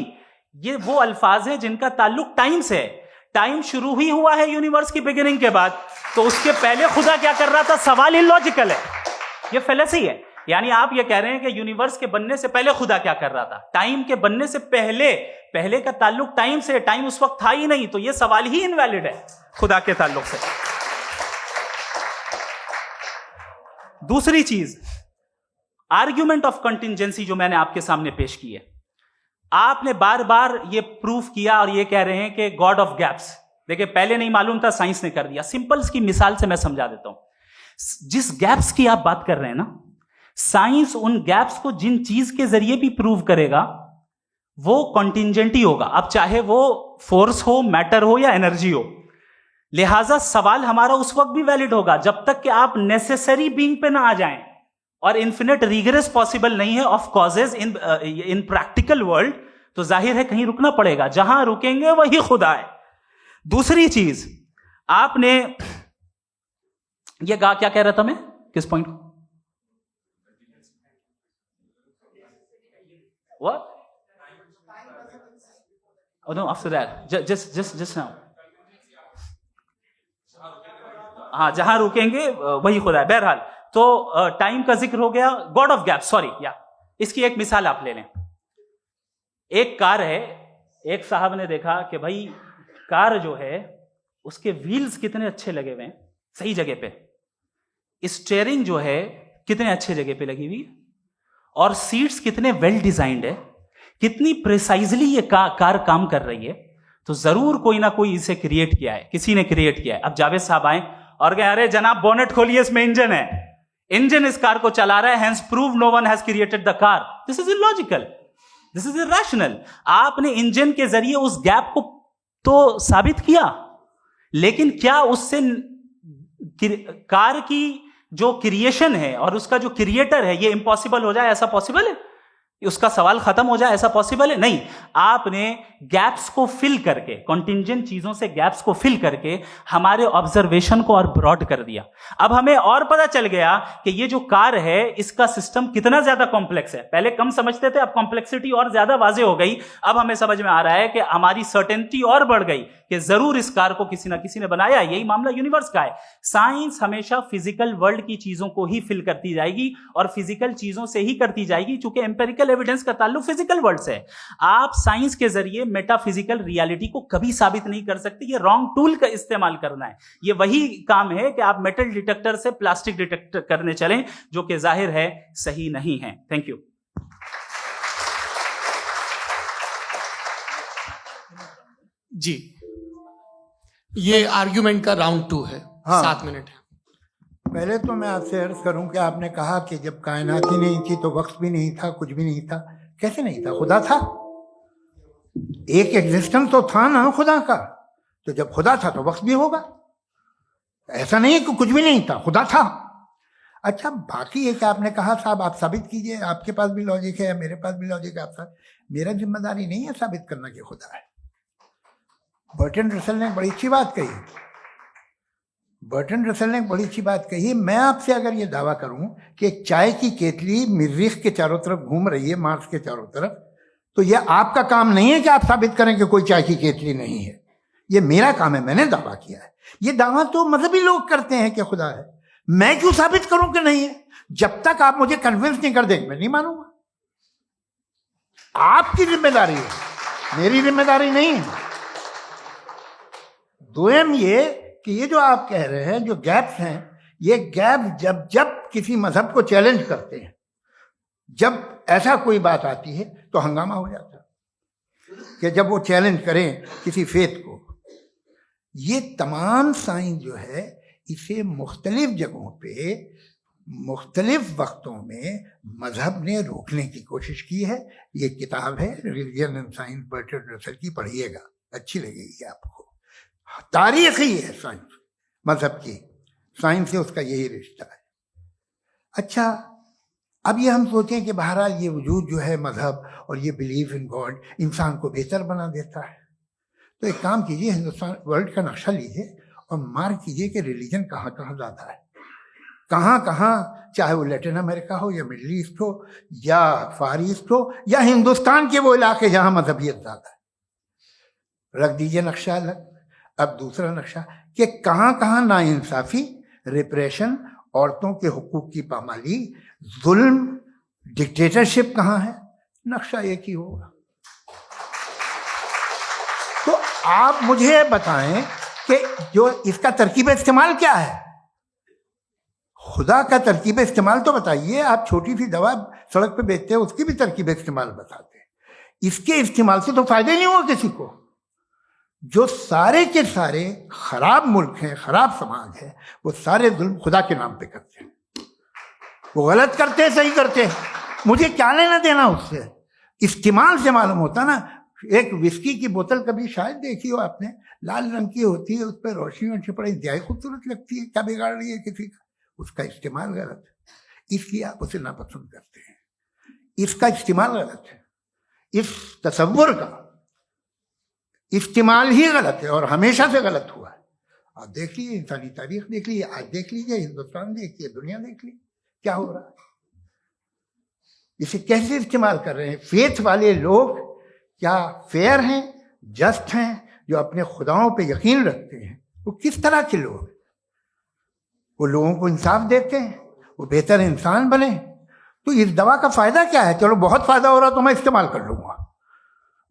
ये वो अल्फाज हैं जिनका ताल्लुक टाइम से है। टाइम शुरू ही हुआ है यूनिवर्स की बिगिनिंग के बाद, तो उसके पहले खुदा क्या कर रहा था, सवाल इलॉजिकल है, ये फेलेसी है। यानी आप ये कह रहे हैं कि यूनिवर्स के बनने से पहले खुदा क्या कर रहा था। टाइम के बनने से पहले, पहले का ताल्लुक टाइम से, टाइम उस वक्त था ही नहीं, तो ये सवाल ही इनवैलिड है खुदा के ताल्लुक से। दूसरी चीज, आर्ग्यूमेंट ऑफ कंटिंजेंसी जो मैंने आपके सामने पेश की है, आपने बार बार ये प्रूफ किया और ये कह रहे हैं कि गॉड ऑफ गैप्स। देखिए पहले नहीं मालूम था, साइंस ने कर दिया। सिंपल की मिसाल से मैं समझा देता हूं। जिस गैप्स की आप बात कर रहे हैं ना, साइंस उन गैप्स को जिन चीज के जरिए भी प्रूव करेगा वो कॉन्टिंजेंट ही होगा। अब चाहे वो फोर्स हो, मैटर हो या एनर्जी हो। लिहाजा सवाल हमारा उस वक्त भी वैलिड होगा जब तक कि आप नेसेसरी बीइंग पे ना आ जाएं। और इन्फिनिट रिग्रेस पॉसिबल नहीं है of causes in practical world, तो जाहिर है कहीं रुकना पड़ेगा। जहां रुकेंगे वही खुदा है। दूसरी चीज, आपने ये कहा, क्या कह रहा था मैं, किस पॉइंट को? What? Oh no, after that. Just now. हाँ, जहां रुकेंगे वही खुदा है। बहरहाल, तो टाइम का जिक्र हो गया, गॉड ऑफ गैप, सॉरी या इसकी एक मिसाल आप ले लें। एक कार है, एक साहब ने देखा कि भाई कार जो है उसके व्हील्स कितने अच्छे लगे हुए हैं, सही जगह पे, स्टीयरिंग जो है कितने अच्छे जगह पे लगी हुई है, और सीट्स कितने वेल डिजाइंड है, कितनी प्रिसाइजली ये कार काम कर रही है। तो जरूर कोई ना कोई इसे क्रिएट किया है, किसी ने क्रिएट किया है। अब जावेद साहब आए और कहे अरे जनाब बोनेट खोलिए, इसमें इंजन है, इंजन इस कार को चला रहा है, hence prove no one has created the car. This is illogical, this is irrational. आपने इंजन के जरिए उस गैप को तो साबित किया, लेकिन क्या उससे कार की जो क्रिएशन है और उसका जो क्रिएटर है ये इम्पॉसिबल हो जाए? ऐसा पॉसिबल है? उसका सवाल खत्म हो जाए, ऐसा पॉसिबल है? नहीं। आपने गैप्स को फिल करके, कॉन्टिंजेंट चीजों से गैप्स को फिल करके हमारे ऑब्जर्वेशन को और ब्रॉड कर दिया। अब हमें और पता चल गया कि ये जो कार है इसका सिस्टम कितना ज्यादा कॉम्प्लेक्स है। पहले कम समझते थे, अब कॉम्प्लेक्सिटी और ज्यादा वाजे हो गई। अब हमें समझ में आ रहा है कि हमारी सर्टेनिटी और बढ़ गई कि जरूर इस कार को किसी ना किसी ने बनाया। यही मामला यूनिवर्स का है। साइंस हमेशा फिजिकल वर्ल्ड की चीजों को ही फिल करती जाएगी और फिजिकल चीजों से ही करती जाएगी, क्योंकि एम्पेरिकल एविडेंस का ताल्लुक फिजिकल वर्ल्ड से है। आप साइंस के जरिए मेटाफिजिकल रियलिटी को कभी साबित नहीं कर सकते। ये रॉन्ग टूल का इस्तेमाल करना है। ये वही काम है कि आप मेटल डिटेक्टर से प्लास्टिक डिटेक्टर करने चलें, जो कि जाहिर है सही नहीं है। Thank you. जी, ये आर्ग्यूमेंट का राउंड 2 है। हाँ। 7 मिनट है। पहले तो मैं आपसे अर्ज करूं कि आपने कहा कि जब कायनात ही नहीं थी तो वक्त भी नहीं था, कुछ भी नहीं था। कैसे नहीं था? खुदा था। एक एग्जिस्टेंस तो था ना खुदा का। तो जब खुदा था तो वक्त भी होगा। ऐसा नहीं है कि कुछ भी नहीं था, खुदा था। अच्छा, बाकी एक आपने कहा साहब आप साबित कीजिए, आपके पास भी लॉजिक है, मेरे पास भी लॉजिक है। आपका मेरा जिम्मेदारी नहीं है साबित करना कि खुदा है। बर्टन रसल ने बड़ी अच्छी बात कही। बर्टन रसल ने बड़ी अच्छी बात कही। मैं आपसे अगर ये दावा करूं कि एक चाय की केतली मरीख के चारों तरफ घूम रही है, मार्स के चारों तरफ, तो यह आपका काम नहीं है कि आप साबित करें कि कोई चाय की केतली नहीं है। ये मेरा काम है, मैंने दावा किया है। ये दावा तो मजहबी लोग करते हैं कि खुदा है। मैं क्यों साबित करूं कि नहीं है? जब तक आप मुझे कन्विंस नहीं कर देंगे मैं नहीं मानूंगा। आपकी जिम्मेदारी है, मेरी जिम्मेदारी नहीं है। दोयम ये कि ये जो आप कह रहे हैं, जो गैप्स हैं, ये गैप जब जब किसी मजहब को चैलेंज करते हैं, जब ऐसा कोई बात आती है तो हंगामा हो जाता है कि जब वो चैलेंज करें किसी फेथ को। ये तमाम साइंस जो है इसे मुख्तलिफ जगहों पे मुख्तलिफ वक्तों में मजहब ने रोकने की कोशिश की है। ये किताब है religion and science, Burton Russell की, पढ़िएगा, अच्छी लगेगी आपको। तारीख ही है साइंस, मजहब की साइंस से उसका यही रिश्ता है। अच्छा, अब ये हम सोचें कि बहरहाल ये वजूद जो है मजहब और ये बिलीव इन गॉड इंसान को बेहतर बना देता है। तो एक काम कीजिए, हिंदुस्तान वर्ल्ड का नक्शा लीजिए और मार्क कीजिए कि रिलीजन कहाँ कहाँ ज़्यादा है, कहाँ कहाँ, चाहे वो लैटिन अमेरिका हो या मिडल ईस्ट हो या फार ईस्ट हो या हिंदुस्तान के वो इलाके जहाँ मजहबियत ज़्यादा है। रख दीजिए नक्शा अलग। अब दूसरा नक्शा कि कहाँ कहाँ नाइंसाफ़ी, रिप्रेशन, औरतों के हुकूक की पामाली, जुल्म, डिक्टेटरशिप कहाँ है, नक्शा एक ही होगा। तो आप मुझे बताएं कि जो इसका तरकीब इस्तेमाल क्या है? खुदा का तरकीब इस्तेमाल तो बताइए। आप छोटी सी दवा सड़क पे बेचते हैं, उसकी भी तरकीब इस्तेमाल बताते हैं। इसके इस्तेमाल से तो फायदे नहीं हुआ किसी को। जो सारे के सारे खराब मुल्क हैं, खराब समाज है, वो सारे जुल्म खुदा के नाम पे करते हैं। वो गलत करते हैं, सही करते हैं, मुझे क्या लेना देना उससे? इस्तेमाल से मालूम होता ना। एक विस्की की बोतल कभी शायद देखी हो आपने, लाल रंग की होती है, उस पर रोशनी और छिपड़ी इंतहाई खूबसूरत लगती है। क्या बिगाड़ रही है किसी का? उसका इस्तेमाल गलत है, इसलिए आप उसे नापसंद करते हैं। इसका इस्तेमाल गलत है, इस तसव्वुर का इस्तेमाल ही गलत है और हमेशा से गलत हुआ है। आप देख लीजिए, इंसानी तारीख देख लीजिए, आज देख लीजिए, हिंदुस्तान देखिए, दुनिया देख लीजिए, क्या हो रहा है। इसे कैसे इस्तेमाल कर रहे हैं फेथ वाले लोग? क्या फेयर हैं, जस्ट हैं, जो अपने खुदाओं पे यकीन रखते हैं? वो किस तरह के लोग? वो लोगों को इंसाफ देते हैं, वो बेहतर इंसान बने। तो इस दवा का फायदा क्या है? चलो बहुत फायदा हो रहा तो मैं इस्तेमाल कर लूंगा।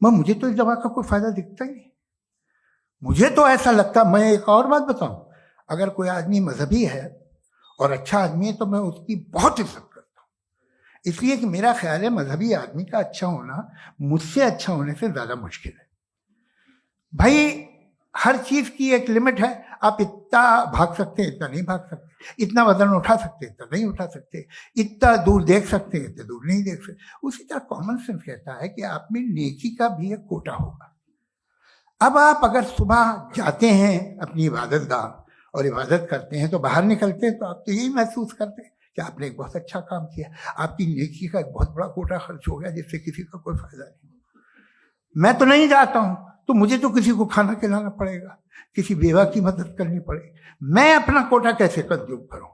मुझे तो इस दवा का कोई फायदा दिखता ही नहीं। मुझे तो ऐसा लगता, मैं एक और बात बताऊं, अगर कोई आदमी मजहबी है और अच्छा आदमी है तो मैं उसकी बहुत इज्जत करता हूं, इसलिए कि मेरा ख्याल है मजहबी आदमी का अच्छा होना मुझसे अच्छा होने से ज्यादा मुश्किल है। भाई हर चीज की एक लिमिट है। आप इतना भाग सकते हैं, इतना नहीं भाग सकते, इतना वजन उठा सकते, इतना नहीं उठा सकते, इतना दूर देख सकते हैं, इतना दूर नहीं देख सकते। उसी तरह कॉमन सेंस कहता है कि आप में नेकी का भी एक कोटा होगा। अब आप अगर सुबह जाते हैं अपनी इबादत गाह और इबादत करते हैं, तो बाहर निकलते हैं तो आप तो यही महसूस करते हैं कि आपने एक बहुत अच्छा काम किया, आपकी नेकी का एक बहुत बड़ा कोटा खर्च हो गया जिससे किसी का कोई फायदा नहीं। मैं तो नहीं जाता हूं, तो मुझे तो किसी को खाना खिलाना पड़ेगा, किसी बेवा की मदद करनी पड़ेगी। मैं अपना कोटा कैसे कंज्यूम करूं?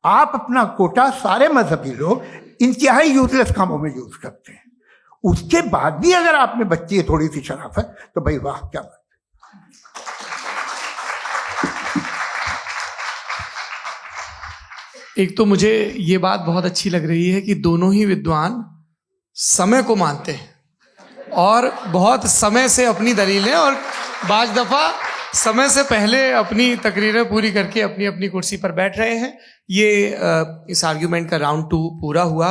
आप अपना कोटा, सारे मजहबी लोग इंतहाई यूजलेस कामों में यूज करते हैं। उसके बाद भी अगर आप में बच्ची है थोड़ी सी शराफत, तो भाई वाह क्या बात। एक तो मुझे ये बात बहुत अच्छी लग रही है कि दोनों ही विद्वान समय को मानते हैं और बहुत समय से अपनी दलीलें और बाज दफा समय से पहले अपनी तकरीरें पूरी करके अपनी अपनी कुर्सी पर बैठ रहे हैं। ये इस आर्ग्यूमेंट का राउंड 2 पूरा हुआ।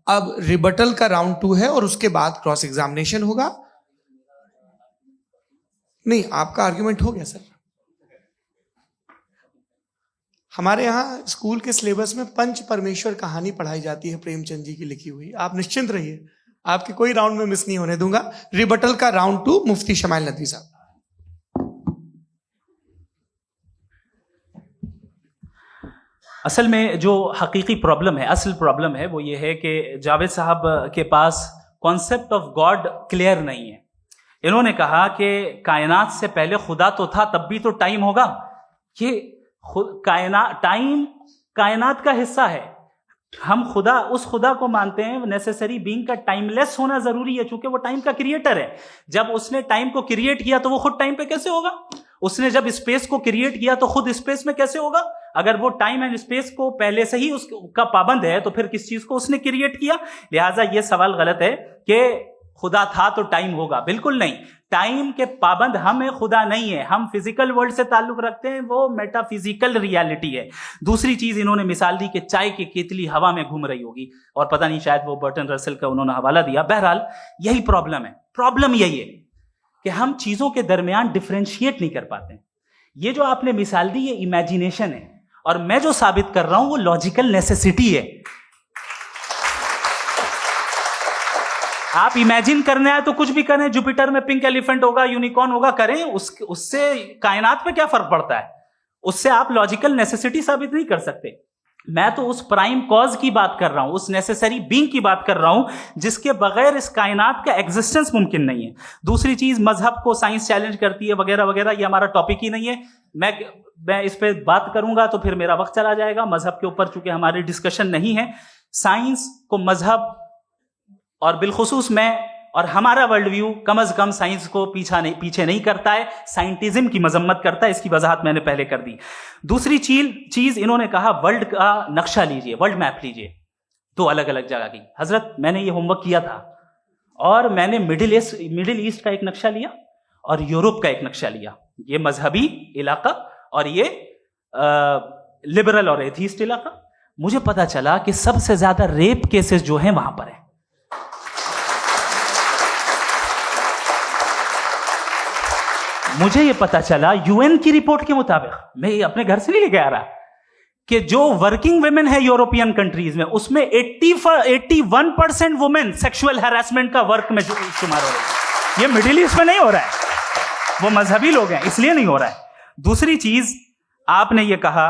अब रिबटल का राउंड 2 है और उसके बाद क्रॉस एग्जामिनेशन होगा। नहीं, आपका आर्ग्यूमेंट हो गया सर। हमारे यहाँ स्कूल के सिलेबस में पंच परमेश्वर कहानी पढ़ाई जाती है, प्रेमचंद जी की लिखी हुई। आप निश्चिंत रहिए, आपके कोई राउंड में मिस नहीं होने दूंगा। रिबटल का राउंड 2 मुफ्ती शमाइल नदवी साहब। असल में जो हकीकी प्रॉब्लम है, असल प्रॉब्लम है, वो ये है कि जावेद साहब के पास कॉन्सेप्ट ऑफ गॉड क्लियर नहीं है। इन्होंने कहा कि कायनात से पहले खुदा तो था, तब भी तो टाइम होगा। ये टाइम कायनात का हिस्सा है। हम खुदा, उस खुदा को मानते हैं, नेसेसरी बीइंग का टाइमलेस होना जरूरी है, क्योंकि वो टाइम का क्रिएटर है। जब उसने टाइम को क्रिएट किया तो वो खुद टाइम पे कैसे होगा? उसने जब स्पेस को क्रिएट किया तो खुद स्पेस में कैसे होगा? अगर वो टाइम एंड स्पेस को पहले से ही उसका पाबंद है, तो फिर किस चीज को उसने क्रिएट किया? लिहाजा ये सवाल गलत है कि खुदा था तो टाइम होगा। बिल्कुल नहीं, टाइम के पाबंद हम है, खुदा नहीं है। हम फिजिकल वर्ल्ड से ताल्लुक रखते हैं, वो मेटाफिजिकल रियलिटी है। दूसरी चीज इन्होंने मिसाल दी कि चाय की केतली हवा में घूम रही होगी, और पता नहीं शायद वो बर्टन रसल का उन्होंने हवाला दिया। बहरहाल यही प्रॉब्लम है। प्रॉब्लम यही है कि हम चीजों के दरमियान डिफरेंशिएट नहीं कर पाते। ये जो आपने मिसाल दी, ये इमेजिनेशन है, और मैं जो साबित कर रहा हूं वो लॉजिकल नेसेसिटी है। आप इमेजिन करने आए तो कुछ भी करें, जुपिटर में पिंक एलिफेंट होगा, यूनिकॉर्न होगा, करें, उससे कायनात पे क्या फर्क पड़ता है? उससे आप लॉजिकल नेसेसिटी साबित नहीं कर सकते। मैं तो उस प्राइम कॉज की बात कर रहा हूं, उस नेसेसरी बीइंग की बात कर रहा हूं जिसके बगैर इस कायनात का एग्जिस्टेंस मुमकिन नहीं है। दूसरी चीज, मजहब को साइंस चैलेंज करती है वगैरह वगैरह, ये हमारा टॉपिक ही नहीं है। मैं इस पे बात करूंगा तो फिर मेरा वक्त चला जाएगा। मजहब के ऊपर चूंकि हमारी डिस्कशन नहीं है, साइंस को मजहब और बिलखुसूस मैं और हमारा वर्ल्ड व्यू कम अज कम साइंस को पीछे नहीं करता है, साइंटिज्म की मजम्मत करता है। इसकी वजाहत मैंने पहले कर दी। दूसरी चीज इन्होंने कहा वर्ल्ड का नक्शा लीजिए, वर्ल्ड मैप लीजिए, 2 अलग अलग जगह की। हजरत, मैंने ये होमवर्क किया था, और मैंने मिडिल ईस्ट का एक नक्शा लिया और यूरोप का एक नक्शा लिया। ये मजहबी इलाका और ये लिबरल और एथीस्ट इलाका। मुझे पता चला कि सबसे ज्यादा रेप केसेस जो हैं वहां पर है। मुझे ये पता चला यूएन की रिपोर्ट के मुताबिक, मैं ये अपने घर से नहीं लेके आ रहा, कि जो वर्किंग वुमेन है यूरोपियन कंट्रीज में, उसमें 81% वुमेन सेक्सुअल हैरेसमेंट का वर्क में शुमार हो रही है। ये मिडिल ईस्ट में नहीं हो रहा है, वो मजहबी लोग हैं इसलिए नहीं हो रहा है। दूसरी चीज, आपने ये कहा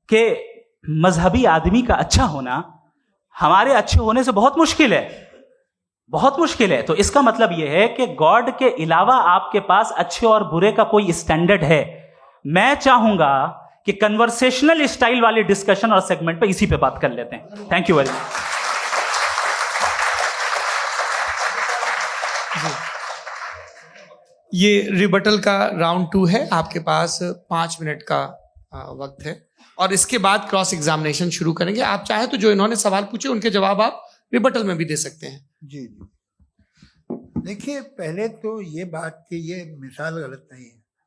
कि मजहबी आदमी का अच्छा होना हमारे अच्छे होने से बहुत मुश्किल है, बहुत मुश्किल है। तो इसका मतलब यह है कि गॉड के अलावा आपके पास अच्छे और बुरे का कोई स्टैंडर्ड है। मैं चाहूंगा कि कन्वर्सेशनल स्टाइल वाले डिस्कशन और सेगमेंट पे इसी पे बात कर लेते हैं। Thank you very much. ये रिबटल का राउंड 2 है। आपके पास 5 मिनट का वक्त है और इसके बाद क्रॉस एग्जामिनेशन शुरू करेंगे। आप चाहे तो जो इन्होंने सवाल पूछे उनके जवाब आप रिबटल में भी दे सकते हैं। जी जी, देखिए, पहले तो ये बात कि ये मिसाल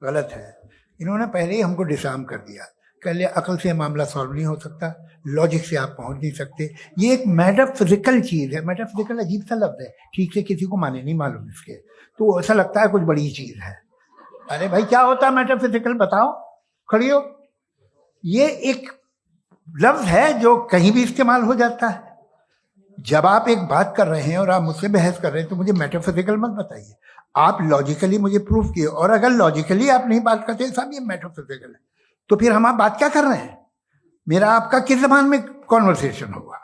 गलत है। इन्होंने पहले ही हमको डिसार्म कर दिया। पहले अकल से मामला सॉल्व नहीं हो सकता, लॉजिक से आप पहुंच नहीं सकते। ये एक मेटाफिजिकल चीज़ है। मेटाफिजिकल अजीब सा लफ्ज़ है, ठीक से किसी को माने नहीं मालूम इसके, तो ऐसा लगता है कुछ बड़ी चीज़ है। अरे भाई क्या होता है मेटाफिजिकल, बताओ, खड़ी हो। ये एक लफ्ज है जो कहीं भी इस्तेमाल हो जाता है। जब आप एक बात कर रहे हैं और आप मुझसे बहस कर रहे हैं तो मुझे मेटाफिजिकल मत बताइए, आप लॉजिकली मुझे प्रूफ किए। और अगर लॉजिकली आप नहीं बात करते साहब ये मेटाफिजिकल है, तो फिर हम आप बात क्या कर रहे हैं? मेरा आपका किस जबान में कॉन्वर्सेशन होगा?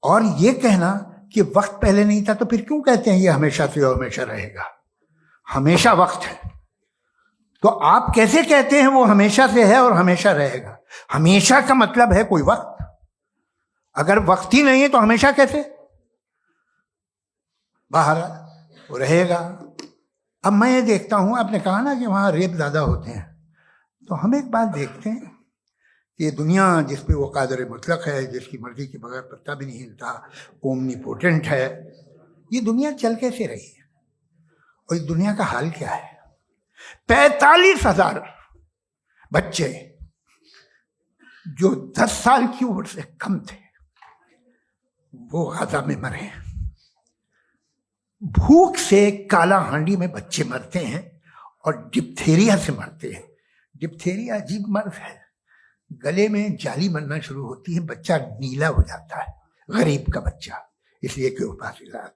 और ये कहना कि वक्त पहले नहीं था, तो फिर क्यों कहते हैं ये हमेशा से और हमेशा रहेगा? हमेशा वक्त है, तो आप कैसे कहते हैं वो हमेशा से है और हमेशा रहेगा? हमेशा का मतलब है कोई वक्त, अगर वक्त ही नहीं है तो हमेशा कैसे? बाहर वो रहेगा। अब मैं ये देखता हूं, आपने कहा ना कि वहां रेप ज्यादा होते हैं, तो हम एक बात देखते हैं कि ये दुनिया जिसपे वो कादर मुतलक है, जिसकी मर्जी के बगैर पत्ता भी नहीं हिलता, ओमनीपोटेंट है, ये दुनिया चल कैसे रही है? और इस दुनिया का हाल क्या है? 45,000 बच्चे जो 10 साल की उम्र से कम थे वो गाजा में मरे। भूख से काला हांडी में बच्चे मरते हैं और डिप्थेरिया से मरते हैं। डिप्थेरिया अजीब मर्ज है, गले में जाली बनना शुरू होती है, बच्चा नीला हो जाता है, गरीब का बच्चा, इसलिए कि उपास इलाज।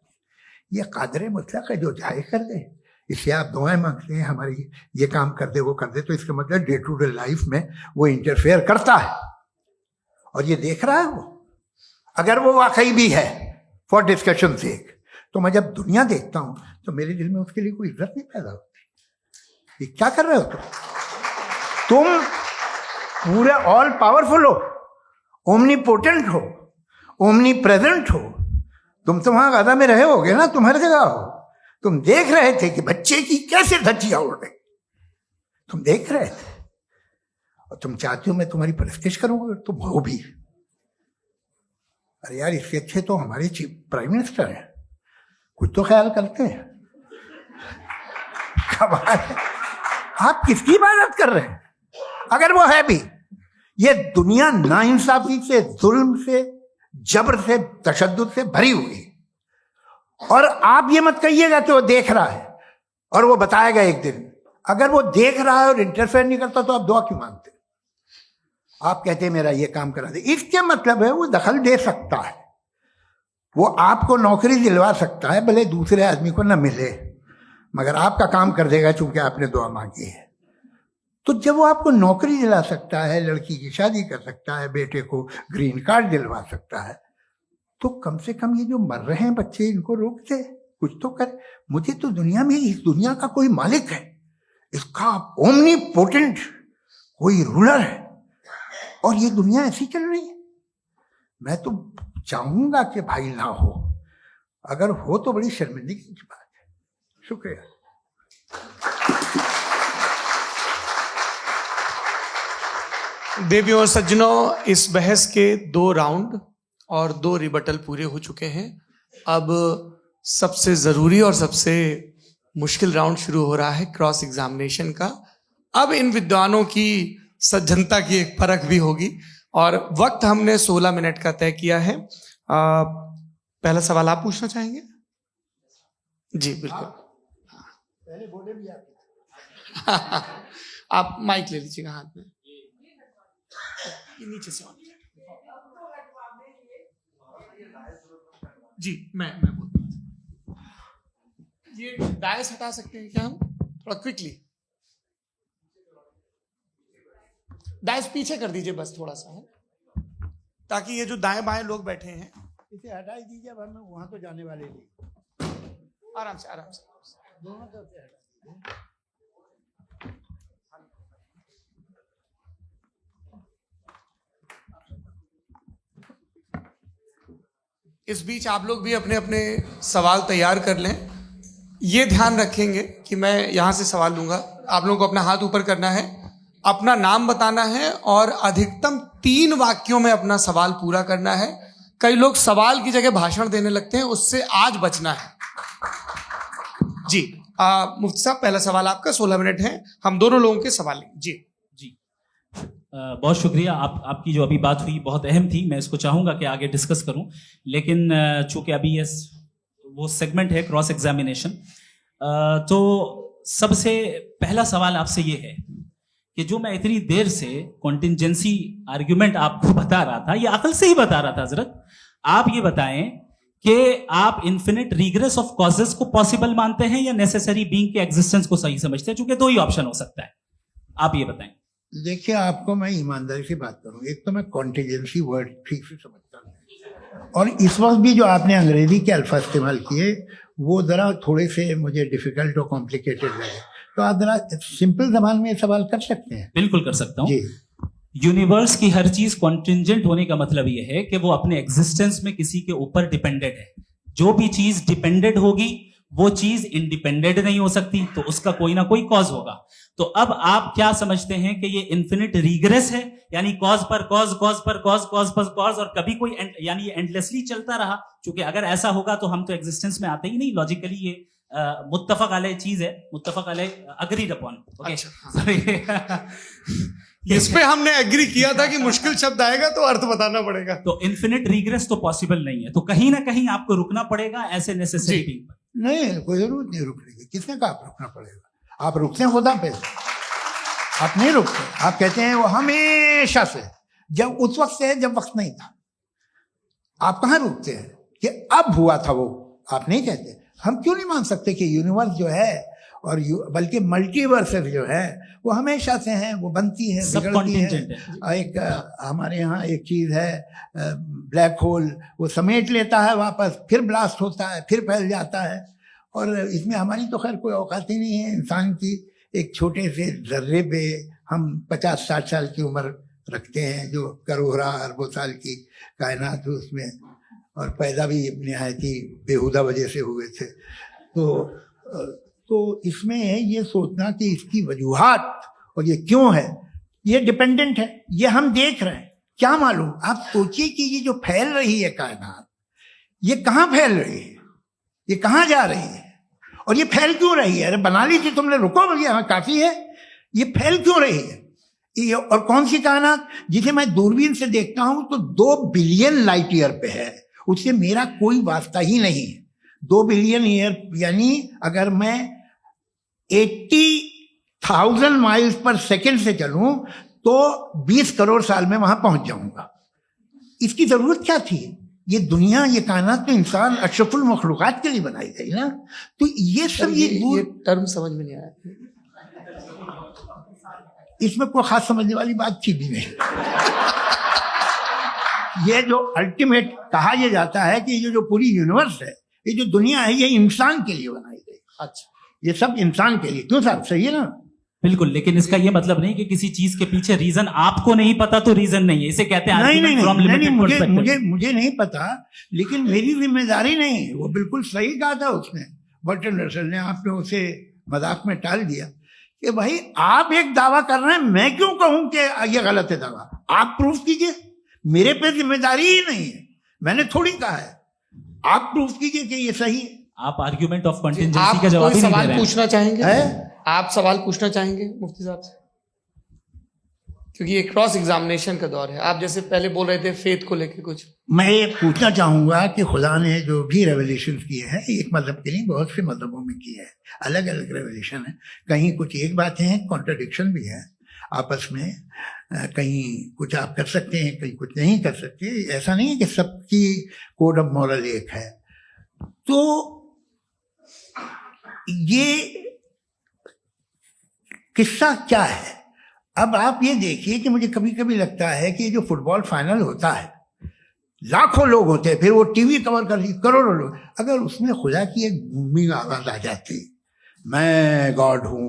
ये कादर मुतलक है जो चाहे कर दे, इससे आप दुआएं मांगते हैं हमारी ये काम कर दे वो कर दे, तो इसका मतलब डे टू डे लाइफ में वो इंटरफेयर करता है और ये देख रहा है वो। अगर वो वाकई भी है फॉर डिस्कशन सेक, तो मैं जब दुनिया देखता हूं तो मेरे दिल में उसके लिए कोई इज्जत नहीं पैदा होती। ये क्या कर रहे हो तुम पूरे ऑल पावरफुल हो, ओमनीपोटेंट हो, ओमनी प्रेजेंट हो। तुम तो वहां गाजा में रहे होगे ना, तुम हर जगह हो। तुम देख रहे थे कि बच्चे की कैसे धज्जियां उड़ रही, तुम देख रहे थे और तुम चाहते हो मैं तुम्हारी परस्तिश करूंगा, तुम हो भी। अरे यार, इससे अच्छे तो हमारे चीफ प्राइम मिनिस्टर हैं, कुछ तो ख्याल करते हैं। कमाल है, आप किसकी इबादत कर रहे हैं? अगर वो है भी, ये दुनिया नाइंसाफी से, जुल्म से, जबर से, तशद्दुद से भरी हुई। और आप ये मत कहिएगा कि वो देख रहा है और वो बताएगा एक दिन। अगर वो देख रहा है और इंटरफेयर नहीं करता तो आप दुआ क्यों मांगते? आप कहते हैं मेरा ये काम करा दे, इसके मतलब है वो दखल दे सकता है, वो आपको नौकरी दिलवा सकता है, भले दूसरे आदमी को ना मिले, मगर आपका काम कर देगा चूंकि आपने दुआ मांगी है। तो जब वो आपको नौकरी दिला सकता है, लड़की की शादी कर सकता है, बेटे को ग्रीन कार्ड दिलवा सकता है, तो कम से कम ये जो मर रहे हैं बच्चे, इनको रोक दे, कुछ तो कर। मुझे तो दुनिया में, इस दुनिया का कोई मालिक है, इसका ओमनीपोटेंट कोई रूलर है, और ये दुनिया ऐसी चल रही है। मैं तो चाहूंगा कि भाई ना हो, अगर हो तो बड़ी शर्मिंदगी की बात है। शुक्रिया। देवियों और सज्जनों, इस बहस के 2 राउंड और 2 रिबटल पूरे हो चुके हैं। अब सबसे जरूरी और सबसे मुश्किल राउंड शुरू हो रहा है, क्रॉस एग्जामिनेशन का। अब इन विद्वानों की सज्जनता की एक परख भी होगी और वक्त हमने 16 मिनट का तय किया है। पहला सवाल आप पूछना चाहेंगे? जी बिल्कुल। पहले बोले भी आप माइक ले लीजिएगा हाथ में, ये नीचे से जी। मैं बोलता हूँ, ये डायस हटा सकते हैं क्या हम थोड़ा क्विकली? डायस पीछे कर दीजिए बस थोड़ा सा, ताकि ये जो दाएं बाएं लोग बैठे हैं, इसे हटा ही दीजिए, वरना वहां तो जाने वाले नहीं। आराम से आराम से दोनों तरफ से हटा। इस बीच आप लोग भी अपने अपने सवाल तैयार कर लें। ये ध्यान रखेंगे कि मैं यहाँ से सवाल लूंगा, आप लोगों को अपना हाथ ऊपर करना है, अपना नाम बताना है और अधिकतम 3 वाक्यों में अपना सवाल पूरा करना है। कई लोग सवाल की जगह भाषण देने लगते हैं, उससे आज बचना है। जी मुफ्ती साहब, पहला सवाल आपका, 16 मिनट है, हम दोनों लोगों के सवाल लेंगे। जी जी बहुत शुक्रिया। आपकी जो अभी बात हुई बहुत अहम थी, मैं इसको चाहूँगा कि आगे डिस्कस करूँ, लेकिन चूँकि अभी ये वो सेगमेंट है क्रॉस एग्जामिनेशन, तो सबसे पहला सवाल आपसे ये है कि जो मैं इतनी देर से कॉन्टिंजेंसी आर्ग्यूमेंट आपको बता रहा था, ये अकल से ही बता रहा था हजरत, आप ये बताएं कि आप इन्फिनिट रिग्रेस ऑफ कॉजेस को पॉसिबल मानते हैं या नेसेसरी बीइंग के एग्जिस्टेंस को सही समझते हैं, क्योंकि दो ही ऑप्शन हो सकता है, आप ये बताएं। देखिए, आपको मैं ईमानदारी से बात करूं, एक तो मैं कॉन्टिजेंसी वर्ड ठीक से समझता हूं, और इस वक्त भी जो आपने अंग्रेजी के अल्फाज इस्तेमाल किए वो जरा थोड़े से मुझे डिफिकल्ट और कॉम्प्लिकेटेड लगे, तो आप जरा सिंपल जबान में सवाल कर सकते हैं? बिल्कुल कर सकता हूं जी। यूनिवर्स की हर चीज कॉन्टिंजेंट होने का मतलब यह है कि वो अपने एग्जिस्टेंस में किसी के ऊपर डिपेंडेंट है। जो भी चीज डिपेंडेंट होगी वो चीज इंडिपेंडेंट नहीं हो सकती, तो उसका कोई ना कोई कॉज होगा। तो अब आप क्या समझते हैं कि ये इन्फिनिट रिग्रेस है, यानी कॉज पर कॉज, कॉज पर कॉज, कॉज पर कॉज, और कभी कोई यानी ये एंडलेसली चलता रहा? क्योंकि अगर ऐसा होगा तो हम तो एग्जिस्टेंस में आते ही नहीं, लॉजिकली ये मुत्तफक अलैह चीज है, मुत्तफक अलैह अग्रीड अपॉन। इस पे हमने एग्री किया था कि मुश्किल शब्द आएगा तो अर्थ बताना पड़ेगा। तो इन्फिनिट रिग्रेस तो पॉसिबल नहीं है, तो कहीं ना कहीं आपको रुकना पड़ेगा ऐसे नेसेसिटी पर। नहीं, कोई जरूरत नहीं रुकने की। किसने कहा आप रुकना पड़ेगा? आप रुकते हैं खुदा पे, आप नहीं रुकते। आप कहते हैं वो हमेशा से, जब उस वक्त से है जब वक्त नहीं था। आप कहाँ रुकते हैं कि अब हुआ था वो? आप नहीं कहते। हम क्यों नहीं मान सकते कि यूनिवर्स जो है और बल्कि मल्टीवर्सेस जो है वो हमेशा से हैं, वो बनती है, बिगड़ती है। एक हमारे यहाँ एक चीज़ है ब्लैक होल, वो समेट लेता है वापस, फिर ब्लास्ट होता है, फिर फैल जाता है। और इसमें हमारी तो खैर कोई औकात ही नहीं है इंसान की। एक छोटे से जर्रे पे हम 50-60 साल की उम्र रखते हैं, जो करोड़ों अरबों साल की कायनात उसमें, और पैदा भी नहायत ही बेहुदा वजह से हुए थे। तो इसमें ये सोचना कि इसकी वजूहात और ये क्यों है, ये डिपेंडेंट है, ये हम देख रहे हैं, क्या मालूम। आप सोचिए कि ये जो फैल रही है कायनात, ये कहाँ फैल रही है, ये कहाँ जा रही है, और ये फैल क्यों रही है? अरे बना ली थी तुमने, रुको भैया, हाँ काफी है। ये फैल क्यों रही है? ये और कौन सी कायनात जिसे मैं दूरबीन से देखता हूं तो 2 बिलियन लाइट ईयर पे है, उससे मेरा कोई वास्ता ही नहीं है। 2 बिलियन ईयर यानी अगर मैं 80,000 माइल्स पर सेकेंड से चलूं तो 20 करोड़ साल में वहां पहुंच जाऊंगा। इसकी जरूरत क्या थी? ये दुनिया, ये कायनात तो इंसान अशरफुल मखलूकात के लिए बनाई गई ना। तो ये सब ये टर्म समझ में नहीं आया, इसमें कोई खास समझने वाली बात थी भी नहीं। ये जो अल्टीमेट कहा यह जाता है कि ये जो पूरी यूनिवर्स है, ये जो दुनिया है, ये इंसान के लिए बनाई गई। अच्छा, ये सब इंसान के लिए। क्यों साहब, सही है ना? बिल्कुल, लेकिन इसका ये मतलब नहीं कि किसी चीज के पीछे रीजन आपको नहीं पता तो रीजन नहीं है, इसे कहते हैं नहीं, मुझे नहीं पता, लेकिन मेरी जिम्मेदारी नहीं। वो बिल्कुल सही कहा था उसने, बर्टन रसल ने। आपने उसे मजाक में टाल दिया कि भाई आप एक दावा कर रहे हैं, मैं क्यों कहूं कि ये गलत है दावा? आप प्रूफ कीजिए, मेरे पे जिम्मेदारी ही नहीं है, मैंने थोड़ी कहा है। आप प्रूफ कीजिए कि ये सही है। आप आर्ग्यूमेंट ऑफ कंटिंजेंसी का जवाब ही नहीं दे रहे हैं। पूछना चाहेंगे है? आप सवाल पूछना चाहेंगे मुफ्ती साहब से? क्योंकि ये क्रॉस एग्जामिनेशन का दौर है। आप जैसे पहले बोल रहे थे फेथ को लेके कुछ, मैं ये पूछना चाहूंगा कि खुदा ने जो भी रेवल्यूशन किए हैं, एक मजहब के नहीं बहुत से मजहबों में किए हैं, अलग अलग रेवल्यूशन है। कहीं कुछ एक बातें हैं, कॉन्ट्रडिक्शन भी है आपस में, कहीं कुछ आप कर सकते हैं, कहीं कुछ नहीं कर सकते। ऐसा नहीं है कि सबकी कोड ऑफ मॉरल एक है। तो ये किस्सा क्या है? अब आप ये देखिए कि मुझे कभी कभी लगता है कि जो फुटबॉल फाइनल होता है, लाखों लोग होते हैं, फिर वो टीवी कवर कर ली, करोड़ों लोग, अगर उसमें खुदा की एक गूंगी आवाज आ जाती, मैं गॉड हूं,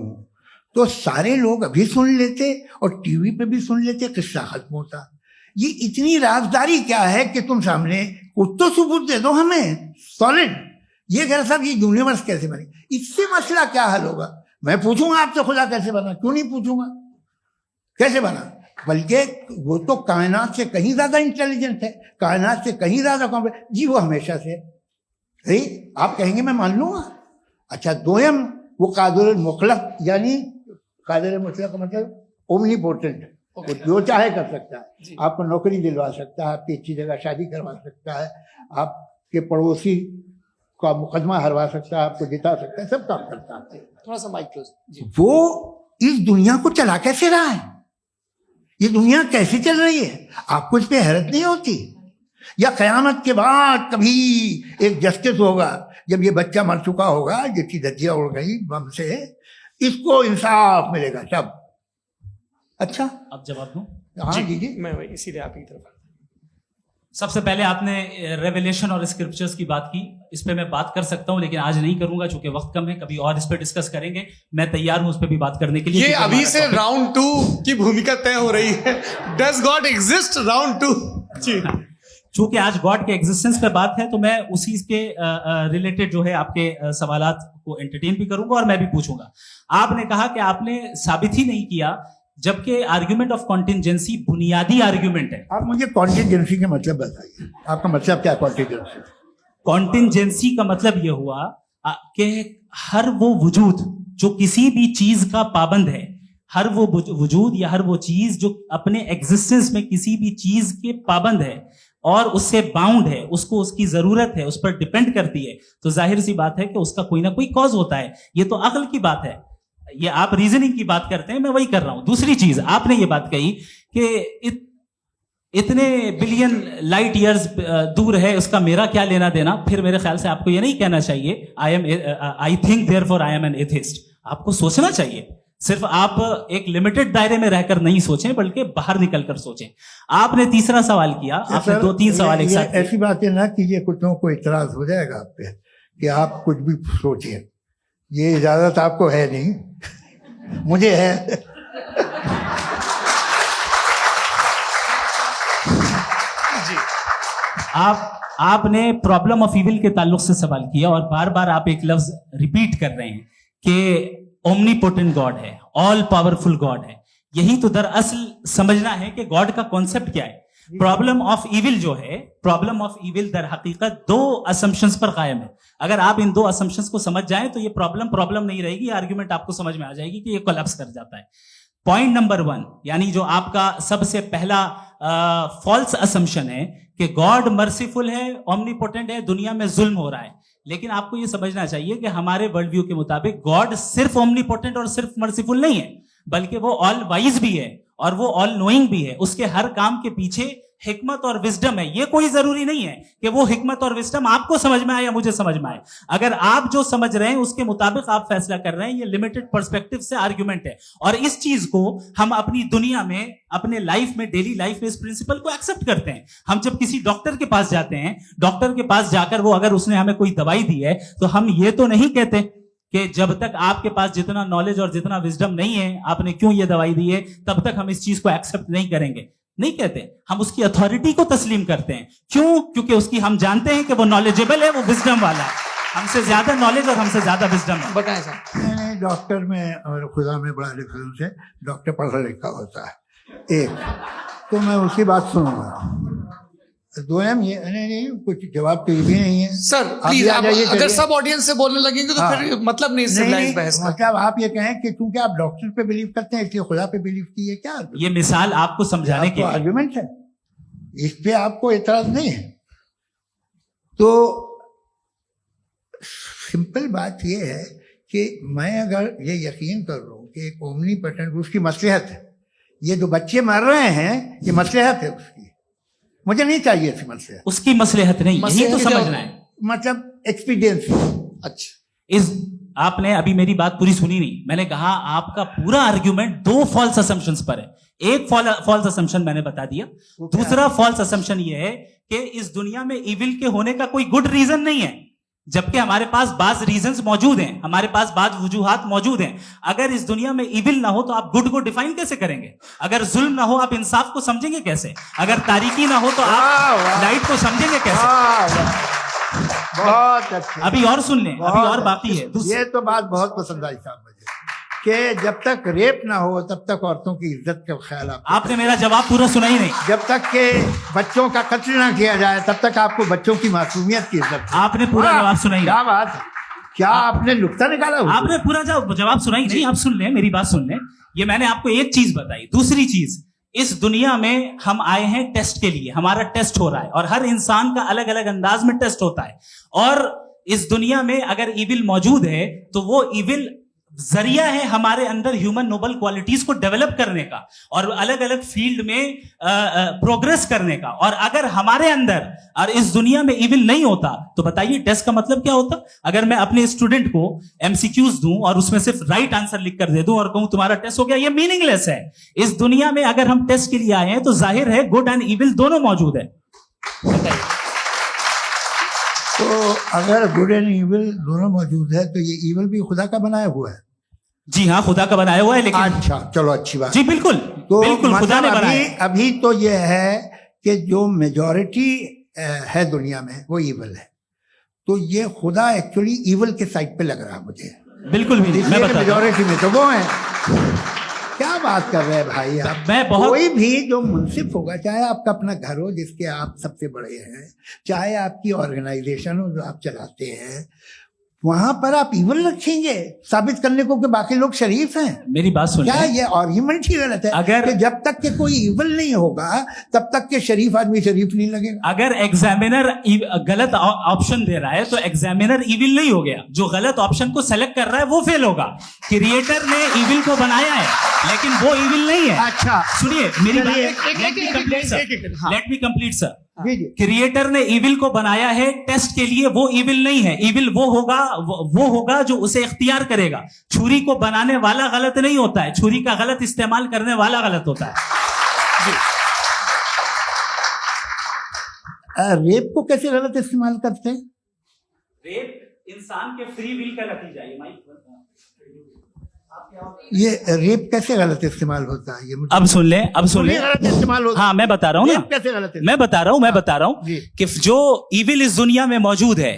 तो सारे लोग अभी सुन लेते और टीवी पे भी सुन लेते, किस्सा खत्म होता। ये इतनी राजदारी क्या है कि तुम सामने कुछ तो सबूत दे दो हमें सॉलिड। ये कह साहब ये यूनिवर्स कैसे बनी, इससे मसला क्या हल होगा? मैं पूछूंगा आपसे खुदा कैसे बना? क्यों नहीं पूछूंगा कैसे बना? बल्कि वो तो कायनात से कहीं ज्यादा इंटेलिजेंट है, कायनात से कहीं ज्यादा कॉम्प्लेक्स। जी वो हमेशा से है। आप कहेंगे मैं मान लूंगा। अच्छा, दोयम वो कादिर मुतलक, यानी कादिर मुतलक का मतलब ओमनीपोटेंट, वो जो चाहे कर सकता है। आपको नौकरी दिलवा सकता है, आपकी अच्छी जगह शादी करवा सकता है, आपके पड़ोसी आपका मुकदमा हरवा सकता है, आपको जिता सकता है, सब काम करता है। थोड़ा सा माइक क्लोज जी। वो इस दुनिया को चला कैसे रहा है, ये दुनिया कैसे चल रही है, आपको इस पे हैरत नहीं होती? या कयामत के बाद कभी एक जस्टिस होगा, जब ये बच्चा मर चुका होगा, जिसकी धज्जियां उड़ गई बम से, इसको इंसाफ मिलेगा तब? अच्छा, अब जवाब दूं? हाँ जी। मैं वही इसीलिए आप की तरफ। सबसे पहले आपने रेवलेशन और स्क्रिप्चर्स की बात की, इस पे मैं बात कर सकता हूं लेकिन आज नहीं करूंगा क्योंकि वक्त कम है, कभी और इस पे डिस्कस करेंगे। मैं तैयार हूं उस पे भी बात करने के लिए। ये अभी से राउंड 2 की भूमिका तय हो रही है। डज गॉड एग्जिस्ट राउंड 2 जी। चूंकि आज गॉड के एग्जिस्टेंस पे बात है तो मैं उसी के रिलेटेड जो है आपके सवालात को एंटरटेन भी करूंगा और मैं भी पूछूंगा। आपने कहा कि आपने साबित ही नहीं किया, जबकि आर्ग्यूमेंट ऑफ कॉन्टिजेंसी बुनियादी आर्ग्यूमेंट है। आप मुझे कॉन्टिजेंसी का मतलब बताइए, आपका मतलब क्या कॉन्टिजेंसी? कॉन्टिजेंसी का मतलब यह हुआ कि हर वो वजूद जो किसी भी चीज का पाबंद है, हर वो वजूद या हर वो चीज जो अपने एग्जिस्टेंस में किसी भी चीज के पाबंद है और उससे बाउंड है, उसको उसकी जरूरत है, उस पर डिपेंड करती है, तो जाहिर सी बात है कि उसका कोई ना कोई कॉज होता है। ये तो अक्ल की बात है, ये आप रीजनिंग की बात करते हैं, मैं वही कर रहा हूं। दूसरी चीज आपने ये बात कही कि इतने बिलियन लाइट ईयर्स दूर है, उसका मेरा क्या लेना देना। फिर मेरे ख्याल से आपको ये नहीं कहना चाहिए I think therefore I am an atheist. आपको सोचना चाहिए, सिर्फ आप एक लिमिटेड दायरे में रहकर नहीं सोचें बल्कि बाहर निकलकर सोचें। आपने तीसरा सवाल किया, आपने 2-3 सवाल एक साथ। ऐसी बातें ना कीजिए, कुछ लोगों को इतराज हो जाएगा आप पे कि आप कुछ भी सोचिए। ये इजाजत आपको है नहीं, मुझे है। आपने प्रॉब्लम ऑफ इविल के ताल्लुक से सवाल किया और बार बार आप एक लफ्ज रिपीट कर रहे हैं कि ओमनीपोटेंट गॉड है, ऑल पावरफुल गॉड है। यही तो दरअसल समझना है कि गॉड का कॉन्सेप्ट क्या है। प्रॉब्लम ऑफ इविल जो है, प्रॉब्लम ऑफ इविल दर हकीकत 2 असम्पशंस पर कायम है। अगर आप इन 2 असम्पशंस को समझ जाएं तो ये प्रॉब्लम नहीं रहेगी, आर्ग्यूमेंट आपको समझ में आ जाएगी कि ये कोलैप्स कर जाता है। पॉइंट नंबर 1, यानी जो आपका सबसे पहला फॉल्स असम्पशन है कि गॉड मर्सीफुल है, ओमनीपोटेंट है, दुनिया में जुल्म हो रहा है। लेकिन आपको यह समझना चाहिए कि हमारे वर्ल्ड व्यू के मुताबिक गॉड सिर्फ ओमनीपोटेंट और सिर्फ मर्सीफुल नहीं है, बल्कि वो ऑल वाइज भी है और वो ऑल नोइंग भी है। उसके हर काम के पीछे हिकमत और विजडम है। ये कोई जरूरी नहीं है कि वो हिकमत और विजडम आपको समझ में आए या मुझे समझ में आए। अगर आप जो समझ रहे हैं उसके मुताबिक आप फैसला कर रहे हैं, ये लिमिटेड पर्सपेक्टिव से आर्ग्यूमेंट है। और इस चीज को हम अपनी दुनिया में, अपने लाइफ में, डेली लाइफ में इस प्रिंसिपल को एक्सेप्ट करते हैं। हम जब किसी डॉक्टर के पास जाते हैं, डॉक्टर के पास जाकर वो अगर उसने हमें कोई दवाई दी है तो हम ये तो नहीं कहते कि जब तक आपके पास जितना नॉलेज और जितना विजडम नहीं है, आपने क्यों ये दवाई दी है, तब तक हम इस चीज को एक्सेप्ट नहीं करेंगे। नहीं कहते, हम उसकी अथॉरिटी को तस्लीम करते हैं। क्यों? क्योंकि उसकी हम जानते हैं कि वो नॉलेजेबल है, वो विजडम वाला है, हमसे ज्यादा नॉलेज और हमसे ज्यादा विजडम है। बताएं सर। मैंने डॉक्टर में और खुदा में बड़ा डिफरेंस है। डॉक्टर पढ़ा लिखा होता है एक, तो मैं उसकी बात सुनूंगा। 2 ये नहीं, कुछ जवाब तो ये भी नहीं है। सर प्लीज, अगर सब ऑडियंस से बोलने लगेंगे तो फिर मतलब नहीं सिविलाइज्ड बहस का। मतलब आप ये कहें कि क्योंकि आप डॉक्टर पे बिलीव करते हैं इसलिए खुदा पे बिलीव कीजिए, क्या ये मिसाल आपको समझाने के आर्गुमेंट है, इस पे आपको एतराज नहीं है। तो सिंपल बात ये है कि मैं अगर ये यकीन कर लूं कि एक ओमनीपोटेंट, उसकी मसलहत है, ये जो बच्चे मर रहे हैं ये मसलहत है उसकी, मुझे नहीं चाहिए थी मसलहत। उसकी मसलहत नहीं, यही तो समझना है, मतलब एक्सपीरियंस। अच्छा, इस आपने अभी मेरी बात पूरी सुनी नहीं। मैंने कहा आपका पूरा आर्ग्यूमेंट 2 फॉल्स असम्पशंस पर है। एक फॉल्स असम्पशन मैंने बता दिया, दूसरा फॉल्स असम्पशन ये है कि इस दुनिया में इविल के होने का कोई गुड रीजन नहीं है, जबकि हमारे पास बाज रीजंस मौजूद हैं, हमारे पास बाज वजूहात मौजूद हैं। अगर इस दुनिया में इविल ना हो तो आप गुड को डिफाइन कैसे करेंगे? अगर जुल्म ना हो आप इंसाफ को समझेंगे कैसे? अगर तारीकी ना हो तो आप लाइट को समझेंगे कैसे? बहुत अच्छा। अभी और सुन लें, अभी और बाकी है। ये तो बात बहुत पसंद आई साहब मुझे कि जब तक रेप ना हो तब तक औरतों की इज्जत का ख्याल आपने मेरा जवाब पूरा सुना ही नहीं। जब तक के बच्चों का कत्ल ना किया जाए तब तक आपको बच्चों की मासूमियत की इज्जत। आपने पूरा जवाब सुना ही नहीं। क्या बात है, क्या आपने नुक्ता निकाला? आपने पूरा जवाब सुना ही नहीं। आप सुन लें, मेरी बात सुन लें। ये मैंने आपको एक चीज बताई। दूसरी चीज, इस दुनिया में हम आए हैं टेस्ट के लिए, हमारा टेस्ट हो रहा है और हर इंसान का अलग अलग अंदाज में टेस्ट होता है। और इस दुनिया में अगर इविल मौजूद है तो वो इविल जरिया है हमारे अंदर ह्यूमन नोबल क्वालिटीज को डेवलप करने का और अलग अलग फील्ड में प्रोग्रेस करने का। और अगर हमारे अंदर और इस दुनिया में इविल नहीं होता तो बताइए टेस्ट का मतलब क्या होता? अगर मैं अपने स्टूडेंट को एमसीक्यूज दूं और उसमें सिर्फ राइट आंसर लिख कर दे दूं और कहूं तुम्हारा टेस्ट हो गया, ये मीनिंगलेस है। इस दुनिया में अगर हम टेस्ट के लिए आए हैं तो जाहिर है गुड एंड इविल दोनों मौजूद है। बताइए। तो अगर गुड एंड इविल दोनों मौजूद है तो ये इविल भी खुदा का बनाया हुआ है? जी हाँ, खुदा का बनाया हुआ है। लेकिन अच्छा, चलो अच्छी बात। जी बिल्कुल, तो बिल्कुल खुदा ने मतलब बनाया। अभी तो ये है कि जो मेजॉरिटी है दुनिया में वो इविल है, तो ये खुदा एक्चुअली इविल के साइड पे लग रहा है मुझे। बिल्कुल भी मैं बता मेजॉरिटी में तो वो है। क्या बात कर रहे हैं भाई आप? मैं बहुत कोई भी जो मुंसिफ होगा, चाहे आपका अपना घर हो जिसके आप सबसे बड़े हैं, चाहे आपकी ऑर्गेनाइजेशन हो जो आप चलाते हैं, वहां पर आप इविल रखेंगे साबित करने को कि बाकी लोग शरीफ हैं? मेरी बात सुनिए। क्या ये आर्ग्यूमेंट ही गलत है? अगर कि जब तक के कोई इविल नहीं होगा तब तक के शरीफ आदमी शरीफ नहीं लगेगा। अगर एग्जामिनर गलत ऑप्शन दे रहा है तो एग्जामिनर इविल नहीं हो गया, जो गलत ऑप्शन को सेलेक्ट कर रहा है वो फेल होगा। क्रिएटर ने इविल को बनाया है लेकिन वो इविल नहीं है। अच्छा सुनिए मेरी बात, let me complete sir. Creator ने इविल को बनाया है टेस्ट के लिए, वो इविल नहीं है। इविल वो होगा जो उसे इख्तियार करेगा। छुरी को बनाने वाला गलत नहीं होता है, छुरी का गलत इस्तेमाल करने वाला गलत होता है। रेप को कैसे गलत इस्तेमाल करते हैं? रेप इंसान के फ्री विल का नतीजा है। ये रेप कैसे गलत इस्तेमाल होता है? ये मुझे अब सुन ले गलत इस्तेमाल होता है। हाँ मैं बता रहा हूँ ना, कैसे गलत मैं बता रहा हूँ कि जो इविल इस दुनिया में मौजूद है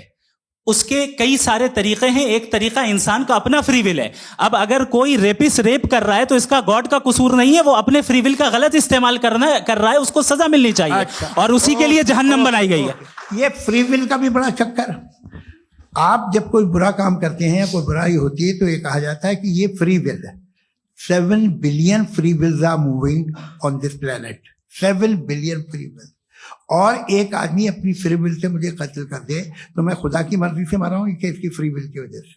उसके कई सारे तरीके हैं। एक तरीका इंसान का अपना फ्री विल है। अब अगर कोई रेपिस्ट रेप कर रहा है तो इसका गॉड का कसूर नहीं है, वो अपने फ्री विल का गलत इस्तेमाल कर रहा है, उसको सजा मिलनी चाहिए। अच्छा, और उसी के लिए जहन्नम बनाई गई है। ये फ्री विल का भी बड़ा चक्कर। आप जब कोई बुरा काम करते हैं, कोई बुराई होती है, तो ये कहा जाता है कि ये फ्री विल है। 7 billion free wills are moving on this planet. 7 billion free will. और एक आदमी अपनी फ्री विल से मुझे कत्ल कर दे तो मैं खुदा की मर्जी से मरा हूं कि इसकी फ्री विल की वजह से?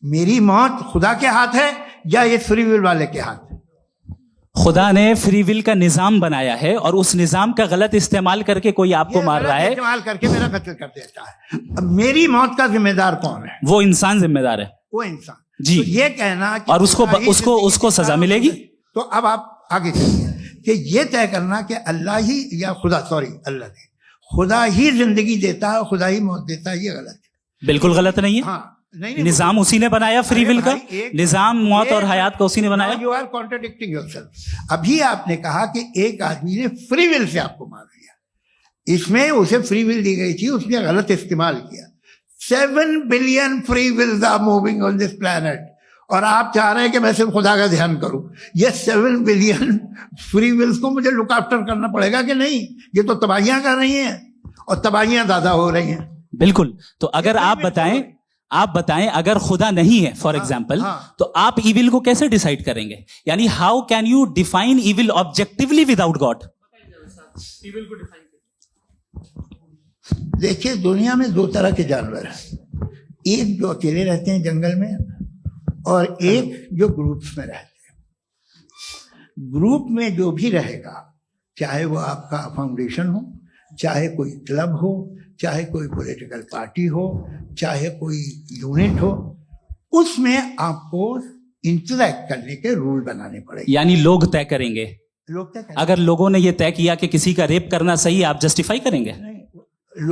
मेरी मौत खुदा के हाथ है या ये फ्री विल वाले के हाथ है? खुदा ने फ्री विल का निजाम बनाया है और उस निजाम का गलत इस्तेमाल करके कोई आपको मार रहा है, इस्तेमाल करके मेरा कत्ल कर देता है। अब मेरी मौत का जिम्मेदार कौन है? वो इंसान जिम्मेदार है। वो इंसान। जी। तो ये कहना कि और उसको सजा मिलेगी। तो अब आप आगे चलिए कि ये तय करना कि अल्लाह ही या अल्लाह ने खुदा ही जिंदगी देता है, खुदा ही मौत देता है, ये गलत है। बिल्कुल गलत नहीं है। हाँ, नहीं, निजाम उसी ने बनाया फ्री विल का। निजाम मौत और हयात का उसी ने बनाया। You are contradicting yourself. अभी आपने कहा कि एक आदमी ने फ्री विल से आपको मार दिया, इसमें उसे फ्री विल दी गई थी, उसने गलत इस्तेमाल किया। 7 billion free wills are moving on this planet और आप चाह रहे हैं कि मैं सिर्फ खुदा का ध्यान करूं। ये 7 बिलियन फ्री विल्स को मुझे लुक आफ्टर करना पड़ेगा कि नहीं? ये तो तबाहियां कर रही हैं और तबाहियां ज्यादा हो रही हैं। बिल्कुल। तो अगर आप बताएं अगर खुदा नहीं है फॉर एग्जाम्पल, तो आप इविल को कैसे डिसाइड करेंगे? यानी how can you define evil objectively without God? देखिए, दुनिया में 2 तरह के जानवर हैं। एक जो अकेले रहते हैं जंगल में और एक जो ग्रुप्स में रहते हैं। ग्रुप में जो भी रहेगा, चाहे वो आपका फाउंडेशन हो, चाहे कोई क्लब हो, चाहे कोई पॉलिटिकल पार्टी हो, चाहे कोई यूनिट हो, उसमें आपको इंटरैक्ट करने के रूल बनाने पड़ेंगे। यानी लोग तय करेंगे। लोग तय करेंगे। अगर लोगों ने ये तय किया कि किसी का रेप करना सही है, आप जस्टिफाई करेंगे?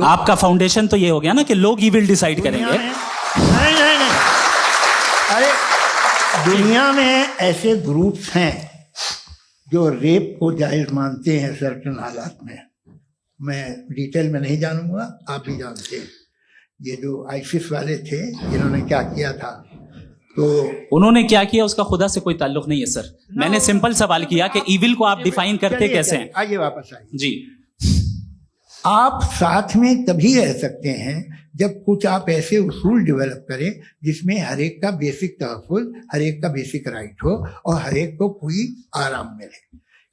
आपका फाउंडेशन तो ये हो गया ना कि लोग ही विल डिसाइड करेंगे। नहीं। अरे दुनिया में ऐसे ग्रुप्स हैं जो रेप को जायज मानते हैं सर्टेन हालात में। मैं डिटेल में नहीं जानूंगा, आप भी जानते हैं। ये जो आईसिस वाले थे जिन्होंने क्या किया था, तो उन्होंने क्या किया उसका खुदा से कोई ताल्लुक नहीं है सर। मैंने सिंपल सवाल किया कि इविल को आप डिफाइन करते कैसे हैं? आइए वापस आइए जी। आप साथ में तभी रह सकते हैं जब कुछ आप ऐसे उसूल डेवलप करें जिसमें हर एक का बेसिक तहफ़्फ़ुज़, हर एक का बेसिक राइट हो और हर एक को कोई आराम मिले।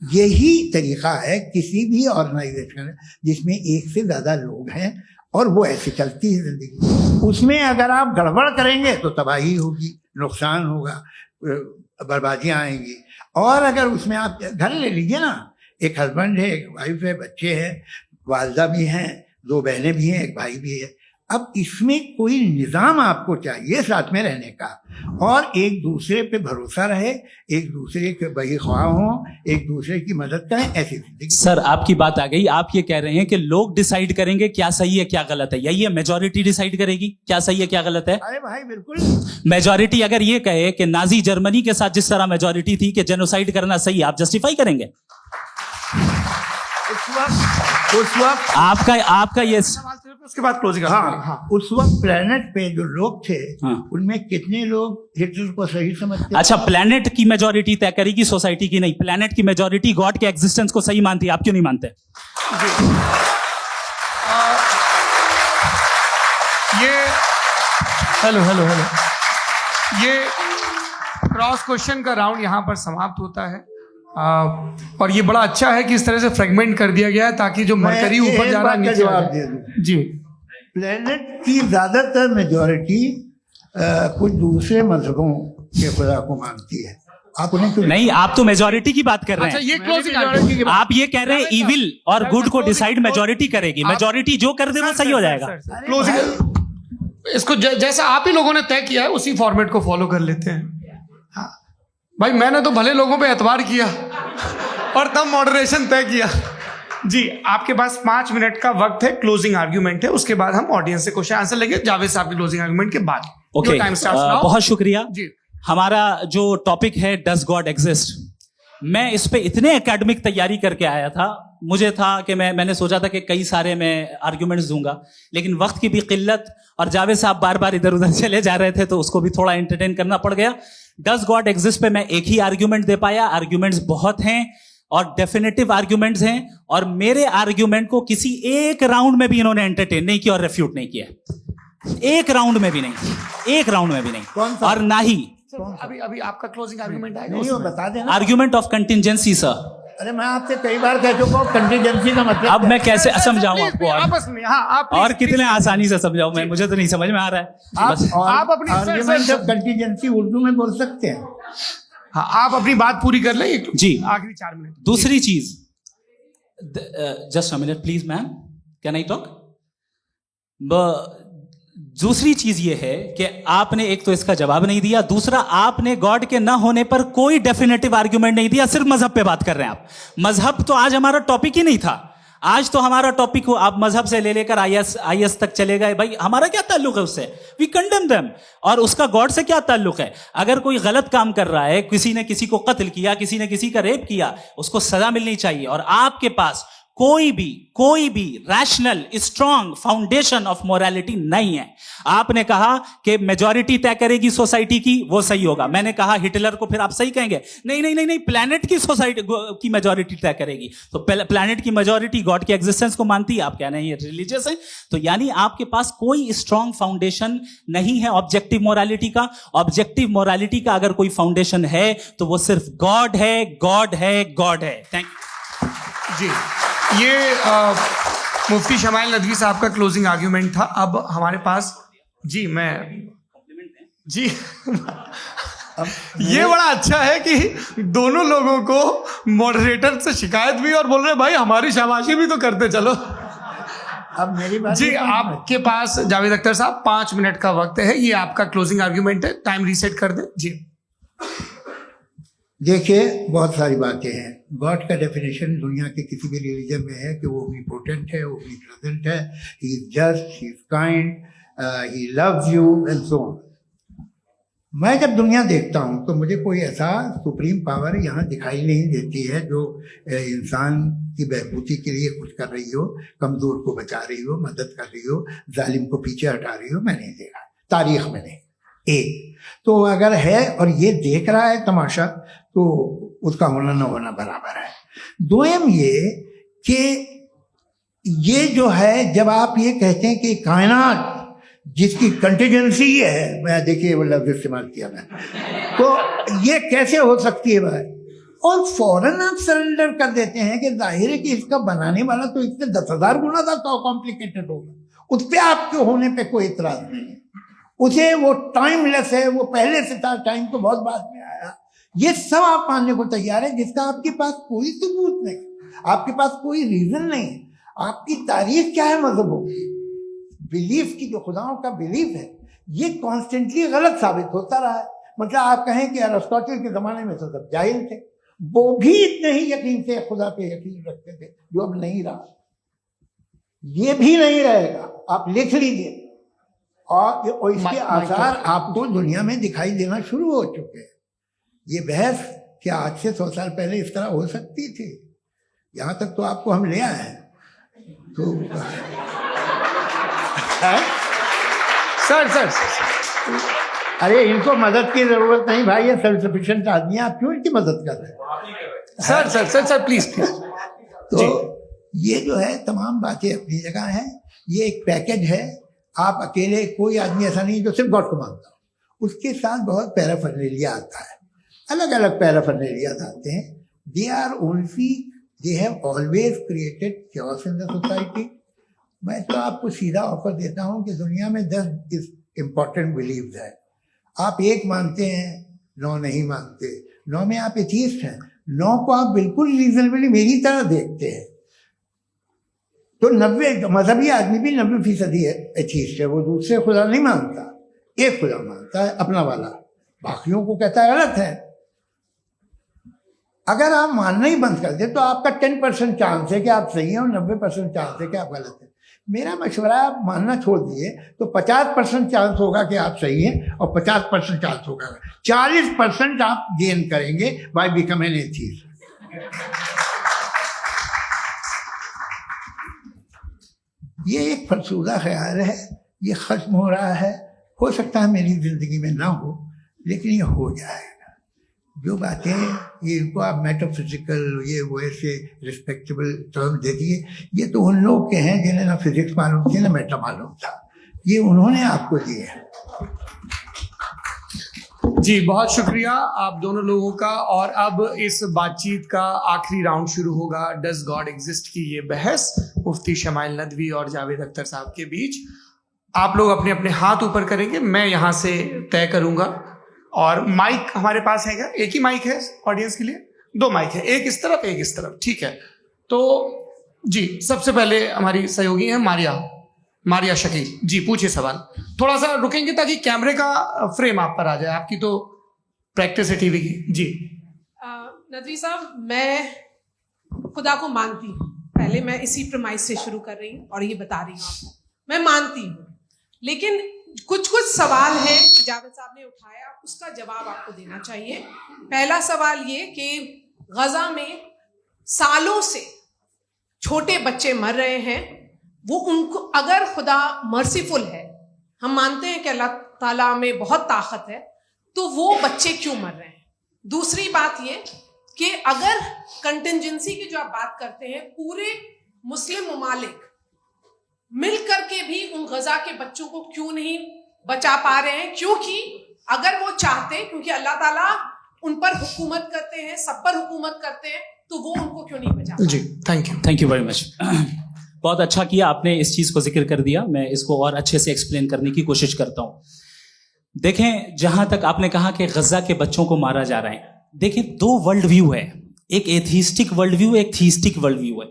यही तरीका है किसी भी ऑर्गेनाइजेशन जिसमें एक से ज़्यादा लोग हैं। और वो ऐसे चलती है जिंदगी। उसमें अगर आप गड़बड़ करेंगे तो तबाही होगी, नुकसान होगा, बर्बादियां आएंगी। और अगर उसमें आप घर ले लीजिए ना, एक हस्बैंड है, एक वाइफ है, बच्चे हैं, वालदा भी हैं, 2 बहनें भी हैं, एक भाई भी है। अब इसमें कोई निज़ाम आपको चाहिए साथ में रहने का, और एक दूसरे पे भरोसा रहे, एक दूसरे के बहीख्वाह हों, एक दूसरे की मदद करें, ऐसी जिंदगी। सर आपकी बात आ गई, आप ये कह रहे हैं कि लोग डिसाइड करेंगे क्या सही है क्या गलत है, यही है मेजॉरिटी डिसाइड करेगी क्या सही है क्या गलत है? अरे भाई बिल्कुल। मेजॉरिटी अगर ये कहे कि नाजी जर्मनी के साथ जिस तरह मेजॉरिटी थी कि जेनोसाइड करना सही है, आप जस्टिफाई करेंगे? उस वक्त आपका ये उसके बाद क्लोजिंग। हाँ, उस वक्त प्लेनेट पे जो लोग थे, हाँ। उनमें कितने लोग हिटलर को सही समझते? अच्छा, प्लेनेट की मेजॉरिटी तय करेगी, सोसाइटी की नहीं। प्लेनेट की मेजॉरिटी गॉड के एग्जिस्टेंस को सही मानती है, आप क्यों नहीं मानते? ये हेलो ये क्रॉस क्वेश्चन का राउंड यहाँ पर समाप्त होता है। और ये बड़ा अच्छा है कि इस तरह से फ्रेगमेंट कर दिया गया है ताकि जो मरकरी ऊपर जा रहा है नीचे जवाब दे दूं। जी, प्लेनेट की ज्यादातर मेजॉरिटी कुछ दूसरे मजहबों के खुदा को मानती है। आप उन्हें क्यों नहीं, आप तो मेजॉरिटी की बात कर रहे अच्छा हैं। ये क्लोजिंग आप ये कह रहे हैं इविल और गुड को डिसाइड मेजॉरिटी करेगी, मेजॉरिटी जो कर दे वो सही हो जाएगा। क्लोजिंग इसको जैसा आप ही लोगों ने तय किया है उसी फॉर्मेट को फॉलो कर लेते हैं। हाँ भाई, मैंने तो भले लोगों पे एतबार किया और तब मॉडरेशन तय किया। जी, आपके पास 5 मिनट का वक्त है, क्लोजिंग आर्ग्यूमेंट है, उसके बाद हम ऑडियंस से क्वेश्चन आंसर लेंगे जावेद साहब की क्लोजिंग आर्ग्यूमेंट के बाद। ओके, बहुत शुक्रिया जी। हमारा जो टॉपिक है डज गॉड एग्जिस्ट, मैं इस पे इतने एकेडमिक तैयारी करके आया था, मुझे था कि मैंने सोचा था कि कई सारे मैं आर्ग्यूमेंट्स दूंगा, लेकिन वक्त की भी किल्लत और जावेद साहब बार बार इधर उधर चले जा रहे थे तो उसको भी थोड़ा एंटरटेन करना पड़ गया। डज गॉड एग्जिस्ट पे मैं एक ही आर्ग्यूमेंट दे पाया, आर्ग्यूमेंट्स बहुत हैं और डेफिनेटिव आर्ग्यूमेंट्स हैं, और मेरे आर्ग्यूमेंट को किसी एक राउंड में भी इन्होंने एंटरटेन नहीं किया और रेफ्यूट नहीं किया, एक राउंड में भी नहीं, एक राउंड में भी नहीं, और ना ही अभी आपका क्लोजिंग आर्ग्यूमेंट आएगा, नहीं, वो बता देना। Argument of contingency. सर अरे मैं आपसे कई बार कह चुका हूँ कंटीजेंसी का मतलब अब मैं कैसे समझाऊं आपको आपस में? हाँ, आप और कितने आसानी से समझाऊं मैं, मुझे तो नहीं समझ में आ रहा है। आप अपनी आर्ग्यूमेंट ऑफ कंटीजेंसी उर्दू में बोल सकते हैं। हाँ, आप अपनी बात पूरी कर लें जी, आखिरी 4 मिनट। दूसरी चीज, just a minute please ma'am, can I talk? दूसरी चीज ये है कि आपने एक तो इसका जवाब नहीं दिया, दूसरा आपने गॉड के ना होने पर कोई डेफिनेटिव आर्ग्यूमेंट नहीं दिया, सिर्फ मजहब पे बात कर रहे हैं आप। मजहब तो आज हमारा टॉपिक ही नहीं था, आज तो हमारा टॉपिक हो, आप मजहब से ले लेकर आईएस तक चले गए। भाई हमारा क्या ताल्लुक है उससे? We condemn them. और उसका गॉड से क्या ताल्लुक है? अगर कोई गलत काम कर रहा है, किसी ने किसी को कत्ल किया, किसी ने किसी का रेप किया, उसको सजा मिलनी चाहिए। और आपके पास कोई भी rational strong foundation of morality नहीं है। आपने कहा कि मेजॉरिटी तय करेगी सोसाइटी की, वो सही होगा। मैंने कहा हिटलर को फिर आप सही कहेंगे, नहीं, प्लैनेट की सोसाइटी की मेजॉरिटी तय करेगी। तो प्लैनेट की मेजॉरिटी गॉड के एग्जिस्टेंस को मानती है, आप कह रहे हैं ये रिलीजियस है। तो यानी आपके पास कोई स्ट्रॉन्ग फाउंडेशन नहीं है ऑब्जेक्टिव मोरालिटी का। ऑब्जेक्टिव मोरालिटी का अगर कोई फाउंडेशन है तो वो सिर्फ गॉड है, गॉड है, गॉड है। थैंक यू जी। ये मुफ्ती शमाइल नदवी साहब का क्लोजिंग आर्ग्यूमेंट था। अब हमारे पास जी ये बड़ा अच्छा है कि दोनों लोगों को मॉडरेटर से शिकायत भी और बोल रहे भाई हमारी शाबाशी भी तो करते चलो। अब मेरी बात जी, आपके पास जावेद अख्तर साहब 5 मिनट का वक्त है, ये आपका क्लोजिंग आर्ग्यूमेंट है, टाइम रीसेट कर दें। जी देखिए, बहुत सारी बातें हैं। गॉड का डेफिनेशन दुनिया के किसी भी रिलीजन में है कि वो ओमनीपोटेंट है, ओमनीप्रेजेंट है, he is just, he is kind, he loves you and so on. मैं जब दुनिया देखता हूँ तो मुझे कोई ऐसा सुप्रीम पावर यहाँ दिखाई नहीं देती है जो इंसान की बहबूदी के लिए कुछ कर रही हो, कमज़ोर को बचा रही हो, मदद कर रही हो, जालिम को पीछे हटा रही हो। मैं नहीं देखा, तारीख में नहीं। एक तो अगर है और ये देख रहा है तमाशा, तो उसका होना न होना बराबर है। दोयम ये कि ये जो है, जब आप ये कहते हैं कि कायनात जिसकी कंटीजेंसी है, मैं देखिए वो लफ्ज इस्तेमाल किया मैं, तो ये कैसे हो सकती है भाई? और फौरन आप सरेंडर कर देते हैं कि जाहिर है कि इसका बनाने वाला तो इससे 10,000 गुना था तो कॉम्प्लिकेटेड होगा, उस पर आपके होने पे कोई इतराज नहीं है। उसे वो टाइमलेस है, वो पहले से था, टाइम तो बहुत बाद में आया, ये सब आप मानने को तैयार है, जिसका आपके पास कोई सबूत नहीं, आपके पास कोई रीजन नहीं है। आपकी तारीख क्या है मजहबों की, बिलीफ की, जो खुदाओं का बिलीफ है, ये कॉन्स्टेंटली गलत साबित होता रहा है। मतलब आप कहें कि अरिस्टोटल के ज़माने में तो सब जाहिल थे, वो भी इतने ही यकीन से खुदा पे यकीन रखते थे, जो अब नहीं रहा, ये भी नहीं रहेगा, आप लिख लीजिए। और इसके आसार आपको दुनिया में दिखाई देना शुरू हो चुके हैं। ये बहस क्या आज से 100 साल पहले इस तरह हो सकती थी? यहाँ तक तो आपको हम ले आए हैं। तो सर अरे इनको मदद की जरूरत नहीं भाई, ये सेल्फ सफिशिएंट आदमी है, आप क्यों इनकी मदद कर रहे हैं? Sir please. तो ये जो है तमाम बातें अपनी जगह हैं, ये एक पैकेज है। आप अकेले, कोई आदमी ऐसा नहीं जो सिर्फ गॉड को मानता हो, उसके साथ बहुत पैराफर्नेलिया आता है, अलग अलग पैराफर्नेलिया आते हैं। They have always created chaos in the society. मैं तो आपको सीधा ऑफर देता हूँ कि दुनिया में 10 इम्पोर्टेंट बिलीव्स है, आप एक मानते हैं, 9 नहीं मानते, 9 में आप एथीस्ट हैं, 9 को आप बिल्कुल रीजनेबली मेरी तरह देखते हैं। तो 90 मजहबी आदमी भी 90% एथीस्ट है, वो दूसरे खुदा नहीं मानता, एक खुदा मानता है, अपना वाला, बाकियों को कहता है गलत है। अगर आप मानना ही बंद कर दे तो आपका 10% चांस है कि आप सही हैं और 90% चांस है कि आप गलत हैं। मेरा मशवरा है, आप मानना छोड़ दिए तो 50% चांस होगा कि आप सही हैं और 50% चांस होगा, 40% आप गेन करेंगे बाय बिकमिंग एथीस्ट। ये एक फरसूदा ख्याल है, ये खत्म हो रहा है, हो सकता है मेरी जिंदगी में ना हो, लेकिन ये हो जाएगा। जो बातें ये इनको आप मेटाफिजिकल, ये वो ऐसे रिस्पेक्टेबल टर्म दे दिए, ये तो उन लोग के हैं जिन्हें ना फिजिक्स मालूम थी ना मेटा मालूम था, ये उन्होंने आपको दिए हैं। जी बहुत शुक्रिया आप दोनों लोगों का। और अब इस बातचीत का आखिरी राउंड शुरू होगा, डज गॉड एग्जिस्ट की ये बहस मुफ्ती शमाइल नदवी और जावेद अख्तर साहब के बीच। आप लोग अपने अपने हाथ ऊपर करेंगे, मैं यहाँ से तय करूंगा। और माइक हमारे पास है क्या? एक ही माइक है ऑडियंस के लिए? 2 माइक है, एक इस तरफ एक इस तरफ, ठीक है। तो जी सबसे पहले हमारी सहयोगी है मारिया शकील जी, पूछिए सवाल। थोड़ा सा रुकेंगे ताकि कैमरे का फ्रेम आप पर आ जाए, आपकी तो प्रैक्टिस है टीवी की। जी नदवी साहब, मैं खुदा को मानती हूँ, पहले मैं इसी प्रमाइस से शुरू कर रही हूँ और ये बता रही हूँ आपको, मैं मानती हूँ, लेकिन कुछ सवाल हैं जो जावेद साहब ने उठाया, उसका जवाब आपको देना चाहिए। पहला सवाल ये कि गजा में सालों से छोटे बच्चे मर रहे हैं, वो उनको, अगर खुदा मर्सीफुल है, हम मानते हैं कि अल्लाह ताला में बहुत ताकत है, तो वो बच्चे क्यों मर रहे हैं? दूसरी बात ये कि अगर कंटिजेंसी की जो आप बात करते हैं, पूरे मुस्लिम ममालिक मिल करके भी उन गजा के बच्चों को क्यों नहीं बचा पा रहे हैं? क्योंकि अगर वो चाहते, क्योंकि अल्लाह ताला उन पर हुकूमत करते हैं, सब पर हुकूमत करते हैं, तो वो उनको क्यों नहीं बचा? जी थैंक यू वेरी मच। बहुत अच्छा किया आपने इस चीज को जिक्र कर दिया, मैं इसको और अच्छे से एक्सप्लेन करने की कोशिश करता हूं। देखें, जहां तक आपने कहा कि गजा के बच्चों को मारा जा रहा है, देखें 2 वर्ल्ड व्यू है, एक एथीस्टिक वर्ल्ड व्यू, एक थीस्टिक वर्ल्ड व्यू है।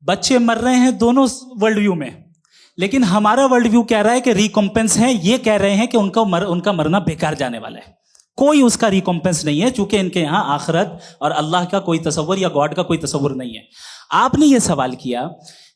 बच्चे मर रहे हैं दोनों वर्ल्ड व्यू में, लेकिन हमारा वर्ल्ड व्यू कह रहा है कि रिकॉम्पेंस है, ये कह रहे हैं कि उनका मरना बेकार जाने वाला है, कोई उसका रिकॉम्पेंस नहीं है, चूंकि इनके यहाँ आखिरत और अल्लाह का कोई तसव्वुर या गॉड का कोई तसव्वुर नहीं है। आपने ये सवाल किया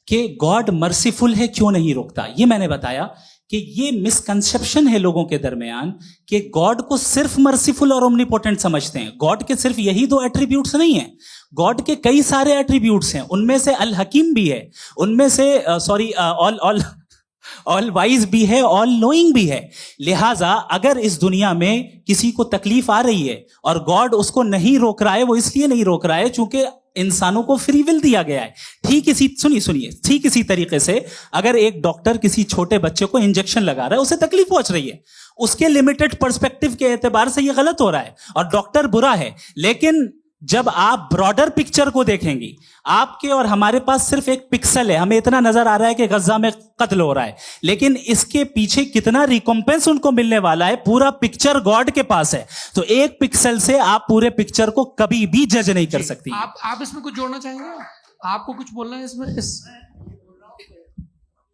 कि गॉड मर्सीफुल है, क्यों नहीं रोकता? ये मैंने बताया कि ये मिसकंसेप्शन है लोगों के दरमियान कि गॉड को सिर्फ मर्सीफुल और ओमनीपोटेंट समझते हैं। गॉड के सिर्फ यही 2 एट्रीब्यूट्स नहीं हैं, गॉड के कई सारे एट्रीब्यूट्स हैं, उनमें से अल हकीम भी है, उनमें से ऑल वाइज भी है, ऑल नोइंग भी है। लिहाजा अगर इस दुनिया में किसी को तकलीफ आ रही है और गॉड उसको नहीं रोक रहा है, वो इसलिए नहीं रोक रहा है चूंकि इंसानों को फ्री विल दिया गया है। ठीक इसी तरीके से अगर एक डॉक्टर किसी छोटे बच्चे को इंजेक्शन लगा रहा है, उसे तकलीफ पहुंच रही है, उसके लिमिटेड पर्सपेक्टिव के एतबार से ये गलत हो रहा है और डॉक्टर बुरा है, लेकिन जब आप ब्रॉडर पिक्चर को देखेंगी, आपके और हमारे पास सिर्फ एक पिक्सल है, हमें इतना नजर आ रहा है कि गजा में कत्ल हो रहा है, लेकिन इसके पीछे कितना रिकॉम्पेंस उनको मिलने वाला है, पूरा पिक्चर गॉड के पास है। तो एक पिक्सल से आप पूरे पिक्चर को कभी भी जज नहीं कर सकती। आप इसमें कुछ जोड़ना चाहेंगे? आपको कुछ बोलना है इसमें?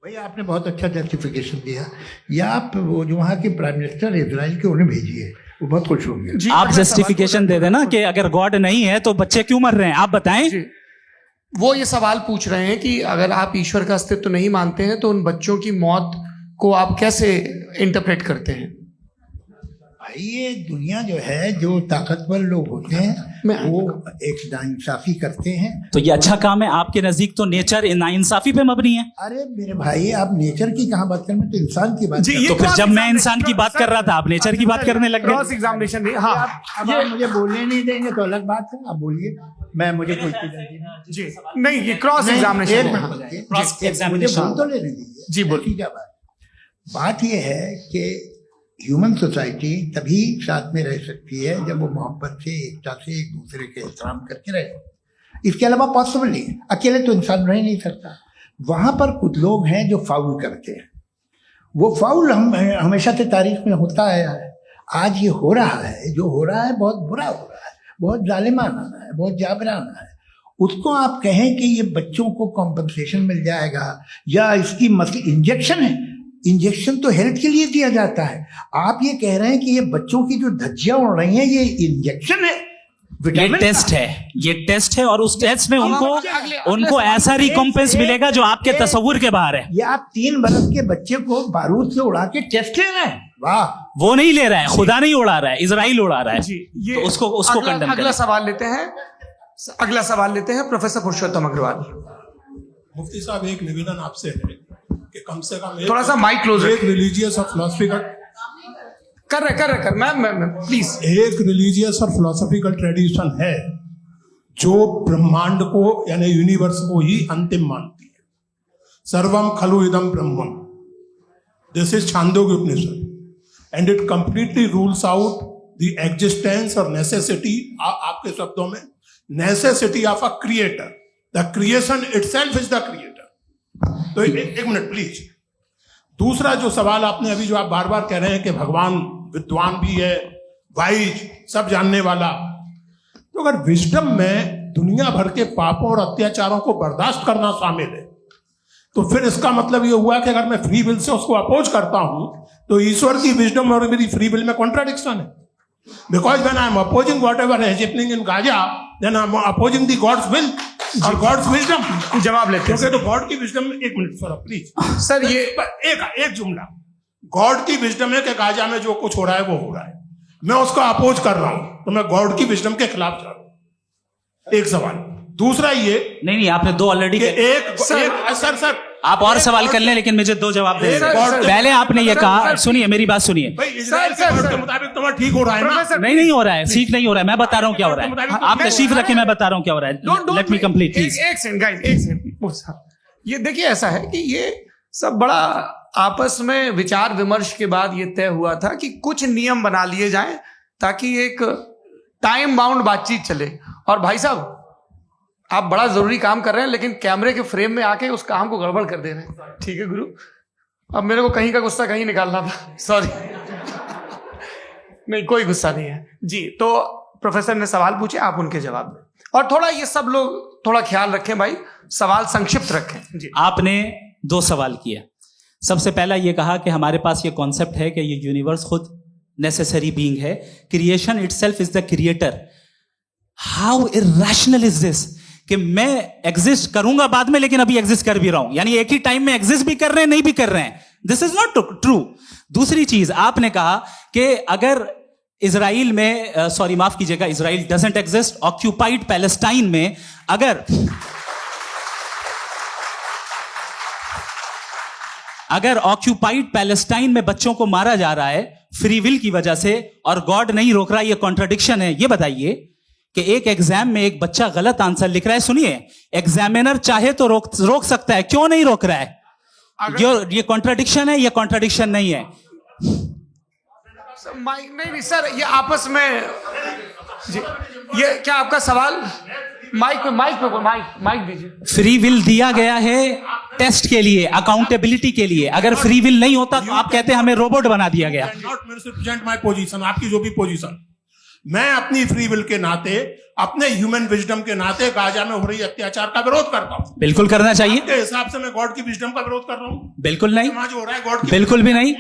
भैया आपने बहुत अच्छा जस्टिफिकेशन दिया। या आप वो जो वहाँ के प्राइम मिनिस्टर इजराइल के उन्हें भेजिए, वो बहुत खुश होंगे। आप जस्टिफिकेशन दे देना कि अगर गॉड नहीं है तो बच्चे क्यों मर रहे हैं, आप बताएं। वो ये सवाल पूछ रहे हैं कि अगर आप ईश्वर का अस्तित्व नहीं मानते हैं तो उन बच्चों की मौत को आप कैसे इंटरप्रेट करते हैं? भाई ये दुनिया जो है, जो ताकतवर लोग होते हैं वो एक नाइंसाफी करते हैं। तो ये अच्छा काम है आपके नजदीक, तो नेचर नाइंसाफी पे मबनी है। अरे मेरे भाई, आप नेचर की कहाँ बात कर रहे हैं, तो इंसान की बात कर रहे हैं। तो फिर जब मैं इंसान की बात कर रहा था, आप नेचर की बात करने लग क्रॉस गए। एग्जामिनेशन नहीं। हाँ, अब आप मुझे बोलने नहीं देंगे तो अलग बात है, आप बोलिए, मैं मुझे कोई जी नहीं, ये क्रॉस एग्जामिनेशन है। मुझे बोल तो लेने दीजिए। जी बोलिए। ठीक है। बात ये है कि ह्यूमन सोसाइटी तभी साथ में रह सकती है जब वो मोहब्बत से, एकता से, एक दूसरे के एहतराम करके रहे। इसके अलावा पॉसिबल नहीं है, अकेले तो इंसान रह नहीं सकता। वहाँ पर कुछ लोग हैं जो फाउल करते हैं। वो फाउल हम हमेशा से तारीख में होता आया है। आज ये हो रहा है, जो हो रहा है बहुत बुरा हो रहा है, बहुत जालिमाना है, बहुत जाबराना है। उसको आप कहें कि ये बच्चों को कॉम्पनसेशन मिल जाएगा या इसकी इंजेक्शन है, इंजेक्शन तो हेल्थ के लिए दिया जाता है। आप ये कह रहे हैं कि ये बच्चों की जो धज्जियां उड़ रही हैं ये इंजेक्शन है, ये टेस्ट है, ये टेस्ट है, और उस टेस्ट में उनको ऐसा रिकॉम्पेंस मिलेगा जो आपके तस्वुर के बाहर है। ये आप 3 बरस के बच्चे को बारूद से उड़ा के टेस्ट ले रहे हैं। वाह, वो नहीं ले रहा है, खुदा नहीं उड़ा रहा है, इजराइल उड़ा रहा है। जी, ये तो उसको कंडेम करें। अगला सवाल लेते हैं प्रोफेसर पुरुषोत्तम अग्रवाल। मुफ्ती साहब, एक निवेदन आपसे है कि कम से कम थोड़ा सा माइक क्लोज एक रिलीजियस और फिलोसफिकल कर मैं प्लीज। एक रिलीजियस और फिलोसफिकल ट्रेडिशन है जो ब्रह्मांड को यानी यूनिवर्स को ही अंतिम मानती है। सर्वम खलु इदम ब्रह्मम, this is Chandogya Upanishad, and it completely rules out the existence और नेसेसिटी, आपके शब्दों में necessity of a creator. The creation itself is the creator. तो एक मिनट प्लीज। दूसरा जो सवाल आपने अभी, जो आप बार बार कह रहे हैं कि भगवान विद्वान भी है, वाइज, सब जानने वाला, तो अगर विजडम में दुनिया भर के पापों और अत्याचारों को बर्दाश्त करना शामिल है, तो फिर इसका मतलब यह हुआ कि अगर मैं फ्री विल से उसको अपोज करता हूं तो ईश्वर की विजडम और मेरी फ्री विल में कॉन्ट्राडिक्शन है। Because when I am opposing whatever is happening in Gaza, then I am opposing the God's will और गॉड्स विजडम। जवाब लेते हैं तो गॉड की विजडम, एक मिनट सर प्लीज सर, ये एक जुमला। गॉड की विजडम है कि गाजा में जो कुछ हो रहा है वो हो रहा है, मैं उसको अपोज कर रहा हूं, तो मैं गॉड की विजडम के खिलाफ जा रहा हूं। एक सवाल। दूसरा ये नहीं, आपने 2 ऑलरेडी। सर आप और सवाल कर लें, लेकिन मुझे 2 जवाब दे। पहले आपने ये कहा, सुनिए मेरी बात सुनिए। इजराइल के गॉड के मुताबिक तुम्हारा ठीक हो रहा है ना? नहीं हो रहा है, ठीक नहीं हो रहा है। मैं बता रहा हूँ क्या हो रहा है, आप तशरीफ रखें, मैं बता रहा हूँ क्या हो रहा है। Let me complete please. एक सेकंड। ये देखिए, ऐसा है कि ये सब बड़ा आपस में विचार विमर्श के बाद ये तय हुआ था कि कुछ नियम बना लिए जाएं ताकि एक टाइम बाउंड बातचीत चले। और भाई साहब, आप बड़ा जरूरी काम कर रहे हैं लेकिन कैमरे के फ्रेम में आके उस काम को गड़बड़ कर दे रहे हैं। ठीक है गुरु, अब मेरे को कहीं का गुस्सा कहीं निकालना था, सॉरी। नहीं, कोई गुस्सा नहीं है जी। तो प्रोफेसर ने सवाल पूछे, आप उनके जवाब दें। और थोड़ा ये सब लोग थोड़ा ख्याल रखें भाई, सवाल संक्षिप्त रखें जी। आपने 2 सवाल किया। सबसे पहला ये कहा कि हमारे पास ये कॉन्सेप्ट है कि ये यूनिवर्स खुद नेसेसरी बीइंग है, creation itself is the creator. How irrational is this कि मैं एग्जिस्ट करूंगा बाद में, लेकिन अभी एग्जिस्ट कर भी रहा हूं, यानी एक ही टाइम में एग्जिस्ट भी कर रहे हैं, नहीं भी कर रहे हैं। This is not true. दूसरी चीज आपने कहा कि अगर इजराइल में, सॉरी माफ कीजिएगा, Israel doesn't exist, occupied Palestine में अगर ऑक्यूपाइड पैलेस्टाइन में बच्चों को मारा जा रहा है फ्री विल की वजह से और गॉड नहीं रोक रहा, ये कॉन्ट्रडिक्शन है। ये बताइए कि एक एग्जाम में एक बच्चा गलत आंसर लिख रहा है, सुनिए, एग्जामिनर चाहे तो रोक सकता है, क्यों नहीं रोक रहा है? ये कॉन्ट्रडिक्शन है, ये कॉन्ट्रडिक्शन नहीं है। नहीं सर, ये आपस में जी, ये क्या आपका सवाल? माइक दीजिए। फ्री विल दिया गया है टेस्ट के लिए, अकाउंटेबिलिटी के लिए। अगर फ्री विल नहीं होता तो आप कहते हैं हमें रोबोट बना दिया गया। नॉट मिसरिप्रेजेंट माय पोजीशन, आपकी जो भी पोजीशन, मैं अपनी फ्री विल के नाते, अपने ह्यूमन विजडम के नाते गाजा में हो रही अत्याचार का विरोध करता हूं। बिल्कुल करना चाहिए। के हिसाब से मैं गॉड की विजडम का विरोध कर रहा हूं? बिल्कुल नहीं, समाज हो रहा है गॉड की, बिल्कुल भी नहीं,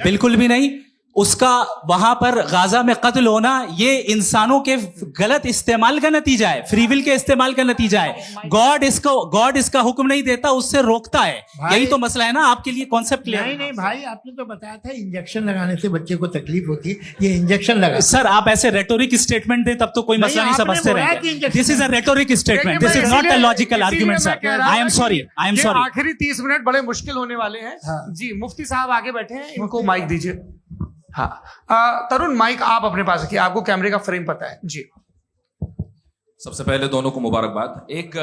बिल्कुल भी नहीं। उसका वहां पर गाजा में कत्ल होना ये इंसानों के गलत इस्तेमाल का नतीजा है, फ्री विल के इस्तेमाल का नतीजा है। गॉड इसका हुक्म नहीं देता, उससे रोकता है। यही तो मसला है ना। आपके लिए कॉन्सेप्ट क्लियर? नहीं भाई, आपने तो बताया था इंजेक्शन लगाने से बच्चे को तकलीफ होती है, ये इंजेक्शन लगा। सर आप ऐसे रेटोरिक स्टेटमेंट दें तब तो कोई मसला नहीं समझते रहेंगे। This is a rhetoric statement, this is not a logical argument sir. I am sorry. आखिरी 30 मिनट बड़े मुश्किल होने वाले हैं। जी, मुफ्ती साहब आगे बैठे हैं, इनको माइक दीजिए। हाँ, तरुण माइक आप अपने पास रखिए, आपको कैमरे का फ्रेम पता है। जी, सबसे पहले दोनों को मुबारकबाद। एक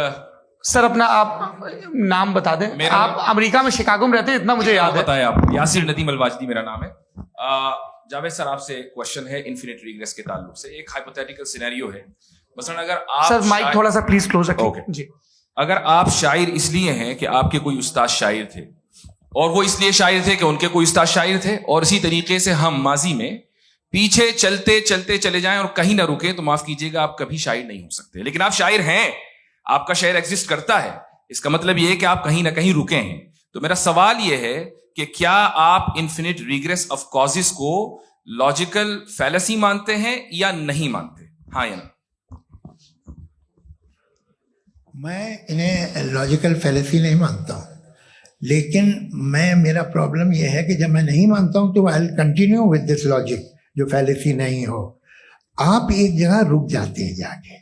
सर अपना आप नाम बता दें। आप अमेरिका में शिकागो में रहते हैं, इतना मुझे याद है। बताया आप, यासिर नदीम अलवाजदी मेरा नाम है। जावेद सर, आपसे क्वेश्चन है इन्फिनिट रिग्रेस के ताल्लुक से। एक हाइपोथेटिकल सिनेरियो है, मसलन अगर आप सर माइक थोड़ा सा प्लीज क्लोज रखिए। ओके। जी, अगर आप शायर इसलिए हैं कि आपके कोई उस्ताद शायर थे, और वो इसलिए शायर थे कि उनके कोई उस्ताद शायर थे, और इसी तरीके से हम माजी में पीछे चलते चलते चले जाएं और कहीं ना रुके, तो माफ कीजिएगा आप कभी शायर नहीं हो सकते। लेकिन आप शायर हैं, आपका शायर एग्जिस्ट करता है, इसका मतलब यह है कि आप कहीं ना कहीं रुके हैं। तो मेरा सवाल यह है कि क्या आप इन्फिनिट रिग्रेस ऑफ कॉजेस को लॉजिकल फैलेसी मानते हैं या नहीं मानते? हाँ या ना? मैं इन्हें लॉजिकल फैलेसी नहीं मानता हूँ, लेकिन मेरा प्रॉब्लम यह है कि जब मैं नहीं मानता हूँ तो I will continue with this logic जो फैलेसी नहीं हो। आप एक जगह रुक जाते हैं जाके,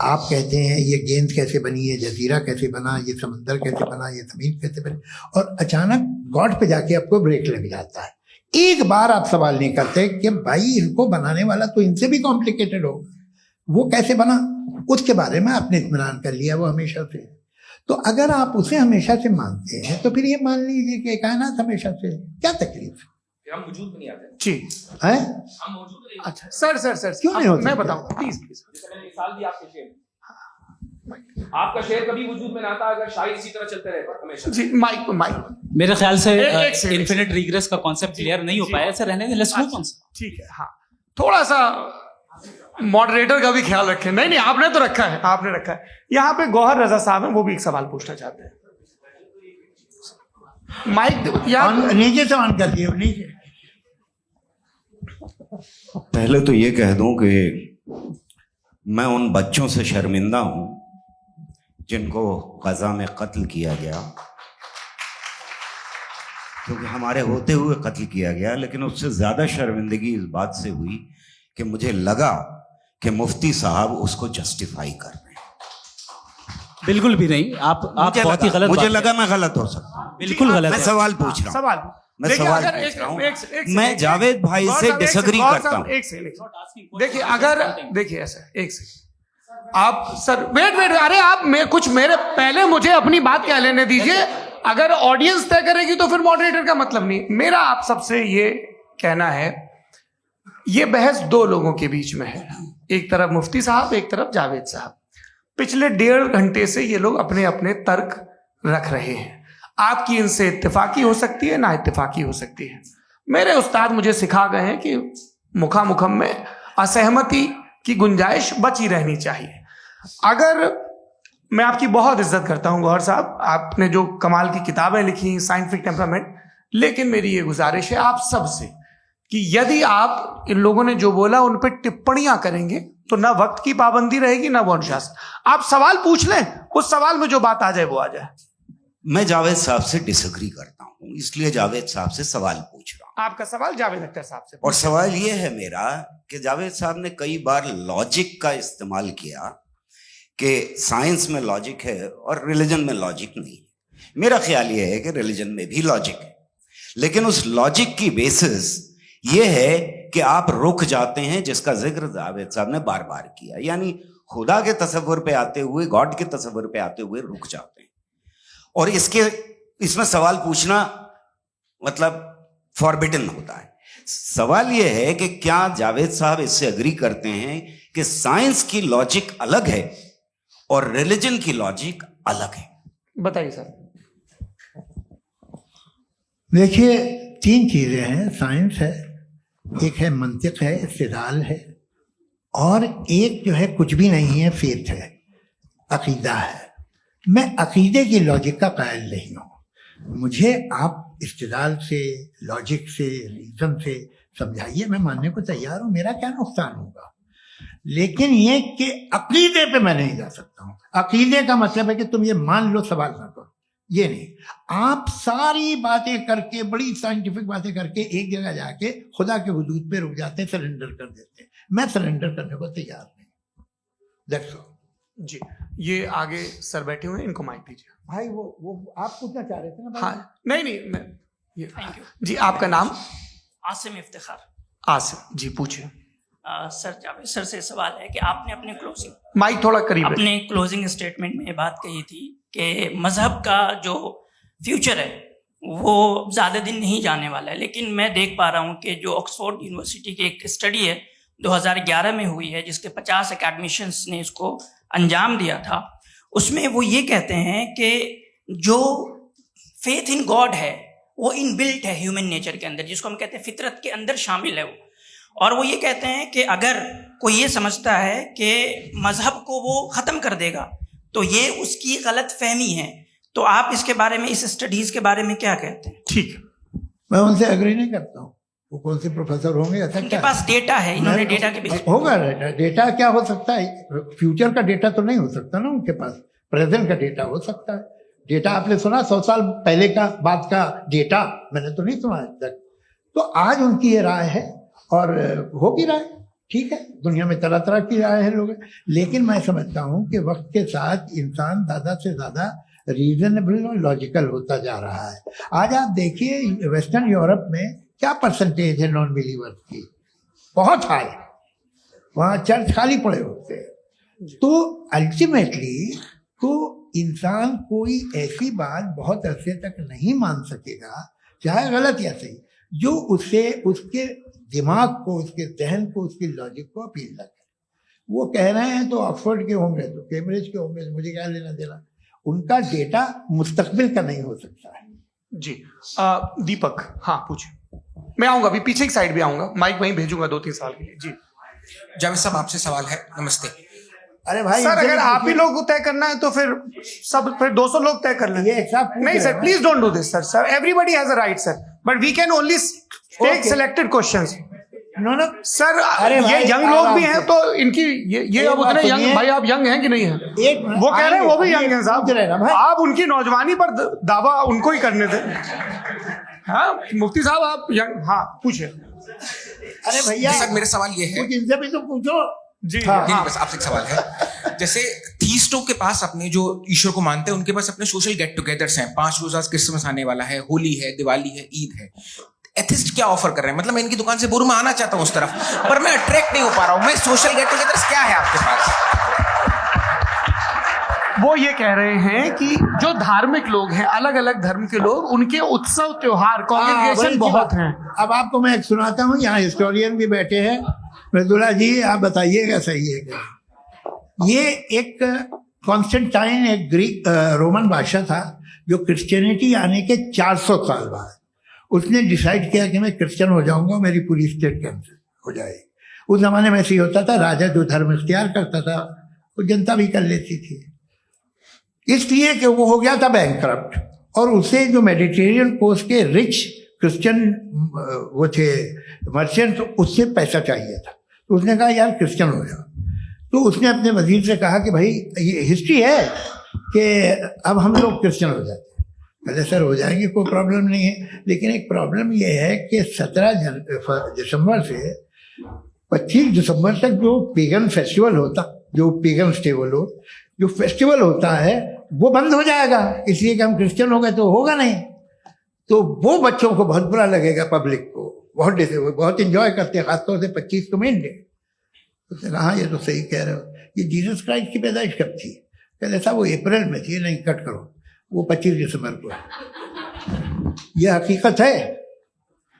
आप कहते हैं ये गेंद कैसे बनी, ये जजीरा कैसे बना, ये समंदर कैसे बना, ये जमीन कैसे बनी, और अचानक गॉड पे जाके आपको ब्रेक लग जाता है। एक बार आप सवाल नहीं करते कि भाई इनको बनाने वाला तो इनसे भी कॉम्प्लिकेटेड होगा, वो कैसे बना, उसके बारे में आपने इत्मीनान कर लिया वो हमेशा से। तो अगर आप उसे हमेशा से मानते हैं तो फिर ये मान लीजिए कि कायनात हमेशा से, क्या तकलीफ हम वजूद में नहीं आते जी है? हम मौजूद नहीं। अच्छा सर क्यों नहीं हो मैं सकते? बताऊं प्लीज। मैंने मिसाल दी आपके शेर, आपका शेर कभी वजूद में ना आता अगर शायर इसी तरह चलते रहते हमेशा। जी, माइक मेरे ख्याल से एक सेकंड। इन्फिनिट रिग्रेस का कॉन्सेप्ट क्लियर नहीं हो पाया। सर रहने दें, लेट्स मूव ऑन। ठीक है। हाँ, थोड़ा सा मॉडरेटर का भी ख्याल रखें। नहीं आपने तो रखा है, आपने रखा है। यहाँ पे गौहर रजा साहब हैं, वो भी एक सवाल पूछना चाहते हैं। माइक नीचे से ऑन कर दिए, नीचे। पहले तो ये कह दूं कि मैं उन बच्चों से शर्मिंदा हूं जिनको गजा में कत्ल किया गया, क्योंकि हमारे होते हुए कत्ल किया गया। लेकिन उससे ज्यादा शर्मिंदगी इस बात से हुई कि मुझे लगा कि मुफ्ती साहब उसको जस्टिफाई कर रहे हैं। बिल्कुल भी नहीं। आप बहुत ही गलत। मुझे लगा मैं गलत हो सकता हूं। बिल्कुल गलत मैं है। सवाल पूछ रहा हूं। सवाल मैं देखिए, सवाल अगर पूछ रहा हूं। एक मैं जावेद भाई से डिसएग्री करता हूं। एक सेकंड देखिए, अगर देखिए ऐसा एक सेकंड आप सर वेट अरे आप कुछ मेरे पहले मुझे अपनी बात कह लेने दीजिए। अगर ऑडियंस तय करेगी तो फिर मॉडरेटर का मतलब नहीं। मेरा आप सबसे ये कहना है, ये बहस दो लोगों के बीच में है, एक तरफ मुफ्ती साहब, एक तरफ जावेद साहब। पिछले 1.5 घंटे से ये लोग अपने अपने तर्क रख रहे हैं। आपकी इनसे इत्तेफाकी हो सकती है, ना इत्तेफाकी हो सकती है। मेरे उस्ताद मुझे सिखा गए हैं कि मुखामुखम में असहमति की गुंजाइश बची रहनी चाहिए। अगर मैं आपकी बहुत इज्जत करता हूं गौहर साहब, आपने जो कमाल की किताबें लिखी, साइंटिफिक टेम्परामेंट, लेकिन मेरी ये गुजारिश है आप सबसे कि यदि आप इन लोगों ने जो बोला उन पर टिप्पणियां करेंगे तो ना वक्त की पाबंदी रहेगी ना वो अनुशासन। आप सवाल पूछ लें, उस सवाल में जो बात आ जाए वो आ जाए। मैं जावेद साहब से डिसएग्री करता हूं, इसलिए जावेद साहब से सवाल पूछ रहा हूं। आपका सवाल जावेद अख्तर साहब से। और सवाल यह है मेरा कि जावेद साहब ने कई बार लॉजिक का इस्तेमाल किया कि साइंस में लॉजिक है और रिलीजन में लॉजिक नहीं है। मेरा ख्याल यह है कि रिलीजन में भी लॉजिक है, लेकिन उस लॉजिक की बेसिस ये है कि आप रुक जाते हैं, जिसका जिक्र जावेद साहब ने बार बार किया, यानी खुदा के तसव्वुर पे आते हुए, गॉड के तसव्वुर पे आते हुए रुक जाते हैं। और इसमें सवाल पूछना मतलब फॉरबिडन होता है। सवाल यह है कि क्या जावेद साहब इससे अग्री करते हैं कि साइंस की लॉजिक अलग है और रिलीजन की लॉजिक अलग है। बताइए सर। देखिए, 3 चीजें हैं, साइंस है, एक है मंतिक है, इस्तिदलाल है, और एक जो है कुछ भी नहीं है, फेथ है, अकीदा है। मैं अकीदे की लॉजिक का कायल नहीं हूँ। मुझे आप इस्तिदलाल से, लॉजिक से, रीजन से समझाइए, मैं मानने को तैयार हूँ, मेरा क्या नुकसान होगा। लेकिन ये कि अकीदे पे मैं नहीं जा सकता हूँ। अकीदे का मतलब है कि तुम ये मान लो, सवाल ना करो, ये नहीं। आप सारी बातें करके, बड़ी साइंटिफिक बातें करके एक जगह जाके खुदा के हुदूद पे रुक जाते हैं, सरेंडर कर देते हैं। मैं सरेंडर करने को तैयार नहीं। That's all. जी, ये आगे सर बैठे हुए हैं, इनको माइक दीजिए। भाई वो आप पूछना चाह रहे थे ना भाई? हाँ, नहीं मैं ये थैंक यू जी। आपका नाम? आसिम इफ्तिखार। आसिफ जी, पूछिए। सर, जावेद सर से सवाल है कि आपने माइक थोड़ा करीब है। अपने क्लोजिंग स्टेटमेंट में ये बात कही थी कि मजहब का जो फ्यूचर है वो ज़्यादा दिन नहीं जाने वाला है, लेकिन मैं देख पा रहा हूँ कि जो ऑक्सफोर्ड यूनिवर्सिटी की एक स्टडी है 2011 में हुई है, जिसके 50 एकेडमिशियंस ने इसको अंजाम दिया था, उसमें वो ये कहते हैं कि जो फेथ इन गॉड है वो इनबिल्ट है ह्यूमन नेचर के अंदर, जिसको हम कहते हैं फितरत के अंदर शामिल है वो। और वो ये कहते हैं कि अगर कोई ये समझता है कि मजहब को वो ख़त्म कर देगा तो ये उसकी गलत फहमी है। तो आप इसके बारे में, इस स्टडीज़ के बारे में क्या कहते हैं? ठीक है, मैं उनसे एग्री नहीं करता हूँ। वो कौन से प्रोफेसर होंगे? ऐसा उनके क्या पास डेटा है, इन्होंने डेटा के बेसिस होगा। डेटा क्या हो सकता है? फ्यूचर का डेटा तो नहीं हो सकता ना उनके पास, प्रेजेंट का डेटा हो सकता है। डेटा आपने सुना 100 साल पहले का बाद का डेटा? मैंने तो नहीं सुना आज तक। तो आज उनकी ये राय है और हो भी रहा है, ठीक है। दुनिया में तरह तरह की राय है लोग, लेकिन मैं समझता हूँ कि वक्त के साथ इंसान ज़्यादा से ज़्यादा रीजनेबल और लॉजिकल होता जा रहा है। आज आप देखिए वेस्टर्न यूरोप में क्या परसेंटेज है नॉन बिलीवर्स की, बहुत हाई। वहाँ चर्च खाली पड़े होते हैं। तो अल्टीमेटली तो इंसान कोई ऐसी बात बहुत अरसे तक नहीं मान सकेगा, चाहे गलत या सही, जो उसे, उसके दिमाग को, उसके जहन को, उसकी लॉजिक को अपील न करे। वो कह रहे हैं तो ऑक्सफोर्ड के होंगे, तो कैम्ब्रिज के होंगे, मुझे क्या लेना देना। उनका डेटा मुस्तकबिल का नहीं हो सकता है। जी। दीपक, हाँ पूछिए। मैं आऊंगा, अभी पीछे की साइड भी आऊंगा, माइक वहीं भेजूंगा 2-3 साल के लिए। जी जावेद साहब, आपसे सवाल है। नमस्ते। अरे भाई सर, अगर आप ही लोग को तय करना है तो फिर 200 लोग तय कर लें। नहीं sir, please don't do this sir. Everybody has a right sir, but we can only take selected questions. No sir, अरे ये भाई, यंग लोग भी हैं तो इनकी ये अब उतने यंग, भाई आप यंग हैं कि नहीं हैं? वो कह रहे हैं वो भी यंग हैं साहब, आप उनकी नौजवानी पर दावा उनको ही करने थे। हाँ मुफ्ती साहब, आप यंग, हाँ पूछे। अरे भैया सर, मेरा सवाल ये है। कुछ इनसे भी तो पूछो। जी नहीं, बस आपसे एक सवाल है। जैसे थीस्टों के पास, अपने जो ईश्वर को मानते हैं, उनके पास अपने सोशल गेट टुगेदर्स हैं। 5 रोजा क्रिसमस आने वाला है, होली है, दिवाली है, ईद है। एथिस्ट क्या ऑफर कर रहे हैं? मतलब मैं इनकी दुकान से बोलूं, मैं आना चाहता हूं उस तरफ, पर मैं अट्रैक्ट नहीं हो पा रहा हूं। मैं सोशल गेट टुगेदर्स क्या है आपके पास? वो ये कह रहे हैं कि जो धार्मिक लोग हैं, अलग अलग धर्म के लोग, उनके उत्सव त्योहार, कॉन्ग्रेगेशन बहुत हैं। अब आपको मैं एक सुनाता हूँ, यहाँ हिस्टोरियन भी बैठे हैं। मृदुला जी, आप बताइएगा सही है क्या? ये एक कॉन्स्टेंटाइन, एक ग्रीक रोमन बादशाह था, जो क्रिश्चियनिटी आने के 400 साल बाद उसने डिसाइड किया कि मैं क्रिश्चियन हो जाऊंगा, मेरी पूरी स्टेट कैंसिल हो जाएगी। उस जमाने में ऐसे ही होता था, राजा जो धर्म इख्तियार करता था वो जनता भी कर लेती थी। इसलिए कि वो हो गया था बैंकरप्ट, और उसे जो मेडिटेरियन कोस्ट के रिच क्रिश्चियन वो थे मर्चेंट, उससे पैसा चाहिए था। तो उसने कहा यार क्रिश्चियन हो जाओ। तो उसने अपने वजीर से कहा कि भाई ये हिस्ट्री है कि अब हम लोग क्रिश्चियन हो जाते हैं। पहले सर हो जाएंगे, कोई प्रॉब्लम नहीं है, लेकिन एक प्रॉब्लम ये है कि 17 दिसंबर से 25 दिसंबर तक जो पेगन फेस्टिवल होता, जो पेगन जो फेस्टिवल होता है वो बंद हो जाएगा, इसलिए कि हम क्रिश्चियन हो गए तो होगा नहीं। तो वो बच्चों को बहुत बुरा लगेगा, पब्लिक को बहुत इंजॉय करते हैं, खासतौर से 25 को मेन डे। उसने कहा हाँ ये तो सही कह रहे हो। ये जीसस क्राइस्ट की पैदाइश कब थी? कहते साहब वो अप्रैल में थी। नहीं, कट करो, वो 25 दिसंबर को है। ये हकीकत है।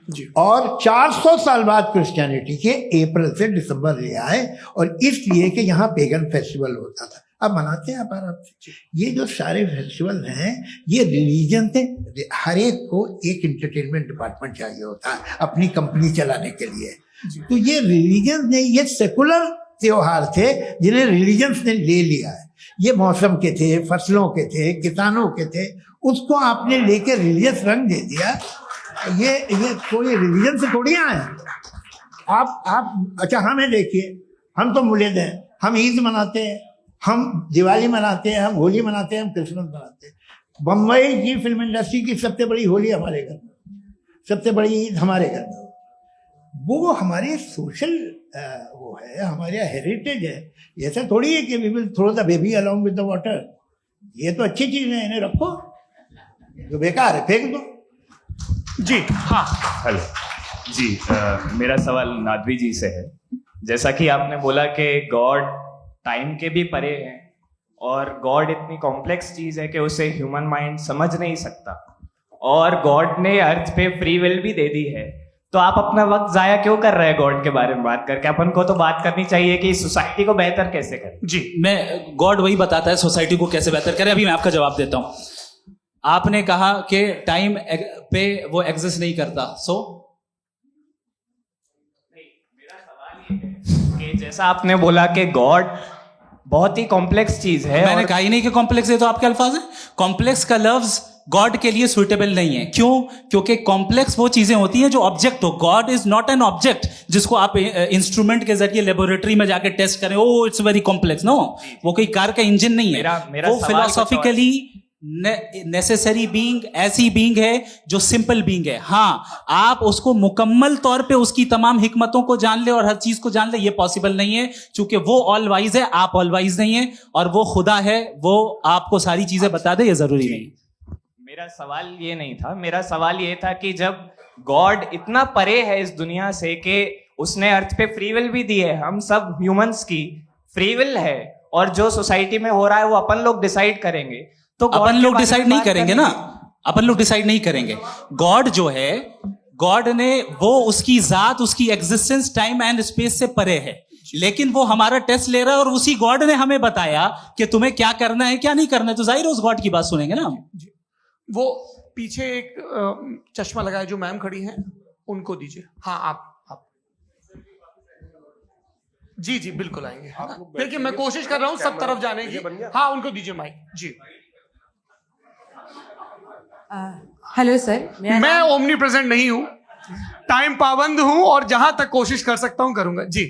जी। और 400 साल बाद क्रिश्चियनिटी के अप्रैल से दिसंबर ले आए, और इसलिए कि यहाँ पेगन फेस्टिवल होता था। अब मनाते हैं आप आराम से। ये जो सारे फेस्टिवल हैं ये रिलीजन से, हर एक को एक इंटरटेनमेंट डिपार्टमेंट चाहिए होता है अपनी कंपनी चलाने के लिए। तो ये रिलीजन ने, ये सेकुलर त्योहार थे जिन्हें रिलीजन ने ले लिया है। ये मौसम के थे, फसलों के थे, किसानों के थे, उसको आपने लेके रिलीजियस रंग दे दिया। ये कोई रिलीजन से थोड़ी आए आप। अच्छा हमें देखिए, हम तो मुल्द हैं, हम ईद मनाते हैं, हम दिवाली मनाते हैं, हम होली मनाते हैं, हम क्रिसमस मनाते हैं। बम्बई की फिल्म इंडस्ट्री की सबसे बड़ी होली हमारे घर में, सबसे बड़ी ईद हमारे घर में। वो हमारे सोशल वो है, हमारे हेरिटेज है। ऐसा थोड़ी है कि we will throw the baby along with the water. ये तो अच्छी चीज है, इन्हें रखो, जो बेकार है फेंक दो। जी हाँ। हेलो जी, मेरा सवाल नादवी जी से है। जैसा कि आपने बोला कि गॉड टाइम के भी परे है और गॉड इतनी कॉम्प्लेक्स चीज है कि उसे ह्यूमन माइंड समझ नहीं सकता, और गॉड ने अर्थ पे फ्री विल भी दे दी है, तो आप अपना वक्त जाया क्यों कर रहे हैं गॉड के बारे में बात करके? अपन को तो बात करनी चाहिए कि सोसाइटी को बेहतर कैसे करें। जी, मैं गॉड वही बताता है सोसाइटी को कैसे बेहतर करे। अभी मैं आपका जवाब देता हूं। आपने कहा कि टाइम पे वो एग्जिस्ट नहीं करता, सो मेरा सवाल ये है कि जैसा आपने बोला कि गॉड बहुत ही कॉम्प्लेक्स चीज है, मैंने कहा ही नहीं कि कॉम्प्लेक्स है, तो आपके अल्फाज हैं। कॉम्प्लेक्स का लफ्ज गॉड के लिए सुइटेबल नहीं है। क्यों? क्योंकि कॉम्प्लेक्स वो चीजें होती हैं जो ऑब्जेक्ट हो। God is not an object जिसको आप इंस्ट्रूमेंट के जरिए लेबोरेटरी में जाके टेस्ट करें, oh it's very complex. No, वो कोई कार का इंजन नहीं है। मेरा वो फिलोसॉफिकली नेसेसरी बीइंग ऐसी बीइंग है जो सिंपल बीइंग है। हाँ, आप उसको मुकम्मल तौर पे उसकी तमाम हिकमतों को जान ले और हर चीज को जान ले, ये पॉसिबल नहीं है, क्योंकि वो ऑल वाइज है, आप ऑल वाइज नहीं है, और वो खुदा है, वो आपको सारी चीजें बता दे, ये जरूरी नहीं। मेरा सवाल ये नहीं था, मेरा सवाल ये था कि जब गॉड इतना परे है इस दुनिया से कि उसने अर्थ पे फ्री विल भी दी है, हम सब ह्यूमंस की फ्री विल है, और जो सोसाइटी में हो रहा है वो अपन लोग डिसाइड करेंगे, तो अपन लोग डिसाइड नहीं करेंगे ना, अपन लोग डिसाइड नहीं करेंगे। गॉड जो है, गॉड ने वो उसकी जात, उसकी एग्जिस्टेंस टाइम एंड स्पेस से परे है, लेकिन वो हमारा टेस्ट ले रहा है और उसी गॉड ने हमें बताया कि तुम्हें क्या करना है क्या नहीं करना है, तो जाहिर है उस गॉड की बात सुनेंगे ना। वो पीछे एक चश्मा लगाए जो मैम खड़ी हैं, उनको दीजिए। हाँ आप जी जी बिल्कुल आएंगे। देखिए मैं कोशिश कर रहा हूँ सब तरफ जाने की। हाँ उनको दीजिए माइक जी। हेलो सर, मैं ओमनी प्रेजेंट नहीं हूँ, टाइम पाबंद हूँ, और जहां तक कोशिश कर सकता हूँ करूंगा। जी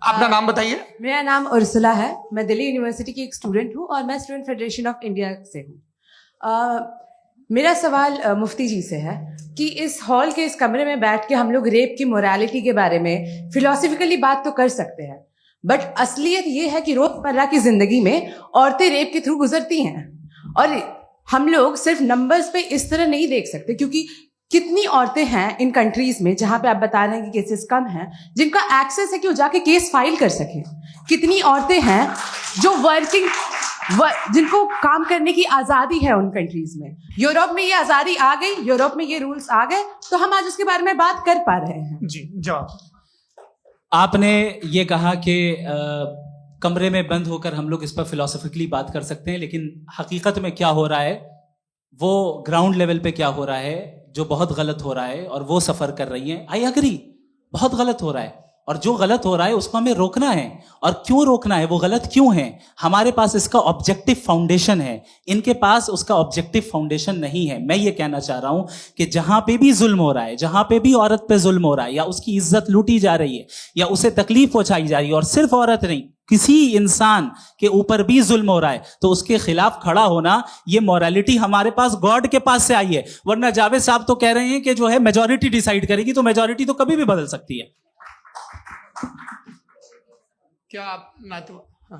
अपना नाम बताइए। मेरा नाम उर्सुला है, मैं दिल्ली यूनिवर्सिटी की एक स्टूडेंट हूँ और मैं स्टूडेंट फेडरेशन ऑफ इंडिया से हूँ। मेरा सवाल मुफ्ती जी से है कि इस हॉल के इस कमरे में बैठ के हम लोग रेप की मोरालिटी के बारे में फिलोसफिकली बात तो कर सकते हैं, बट असलियत ये है कि रोजमर्रा की जिंदगी में औरतें रेप के थ्रू गुजरती हैं, और हम लोग सिर्फ नंबर्स पे इस तरह नहीं देख सकते, क्योंकि कितनी औरतें हैं इन कंट्रीज में जहां पे आप बता रहे हैं कि केसेस कम हैं, जिनका एक्सेस है कि वो जाके केस फाइल कर सकें। कितनी औरतें हैं जो जिनको काम करने की आजादी है उन कंट्रीज में। यूरोप में ये आजादी आ गई, यूरोप में ये रूल्स आ गए, तो हम आज उसके बारे में बात कर पा रहे हैं। जी जवाब। आपने ये कहा कि कमरे में बंद होकर हम लोग इस पर फिलोसफिकली बात कर सकते हैं, लेकिन हकीकत में क्या हो रहा है, वो ग्राउंड लेवल पे क्या हो रहा है, जो बहुत गलत हो रहा है, और वो सफर कर रही हैं। आई एग्री, बहुत गलत हो रहा है, और जो गलत हो रहा है उसको हमें रोकना है। और क्यों रोकना है, वो गलत क्यों है? हमारे पास इसका ऑब्जेक्टिव फाउंडेशन है, इनके पास उसका ऑब्जेक्टिव फाउंडेशन नहीं है। मैं ये कहना चाह रहा हूं कि जहां पे भी जुल्म हो रहा है, जहां पे भी औरत पे जुल्म हो रहा है, या उसकी इज्जत लूटी जा रही है, या उसे तकलीफ पहुंचाई जा रही है, और सिर्फ औरत नहीं, किसी इंसान के ऊपर भी जुल्म हो रहा है, तो उसके खिलाफ खड़ा होना, ये मोरालिटी हमारे पास गॉड के पास से आई है। वरना जावेद साहब तो कह रहे हैं कि जो है मेजॉरिटी डिसाइड करेगी, तो मेजॉरिटी तो कभी भी बदल सकती है। क्या आप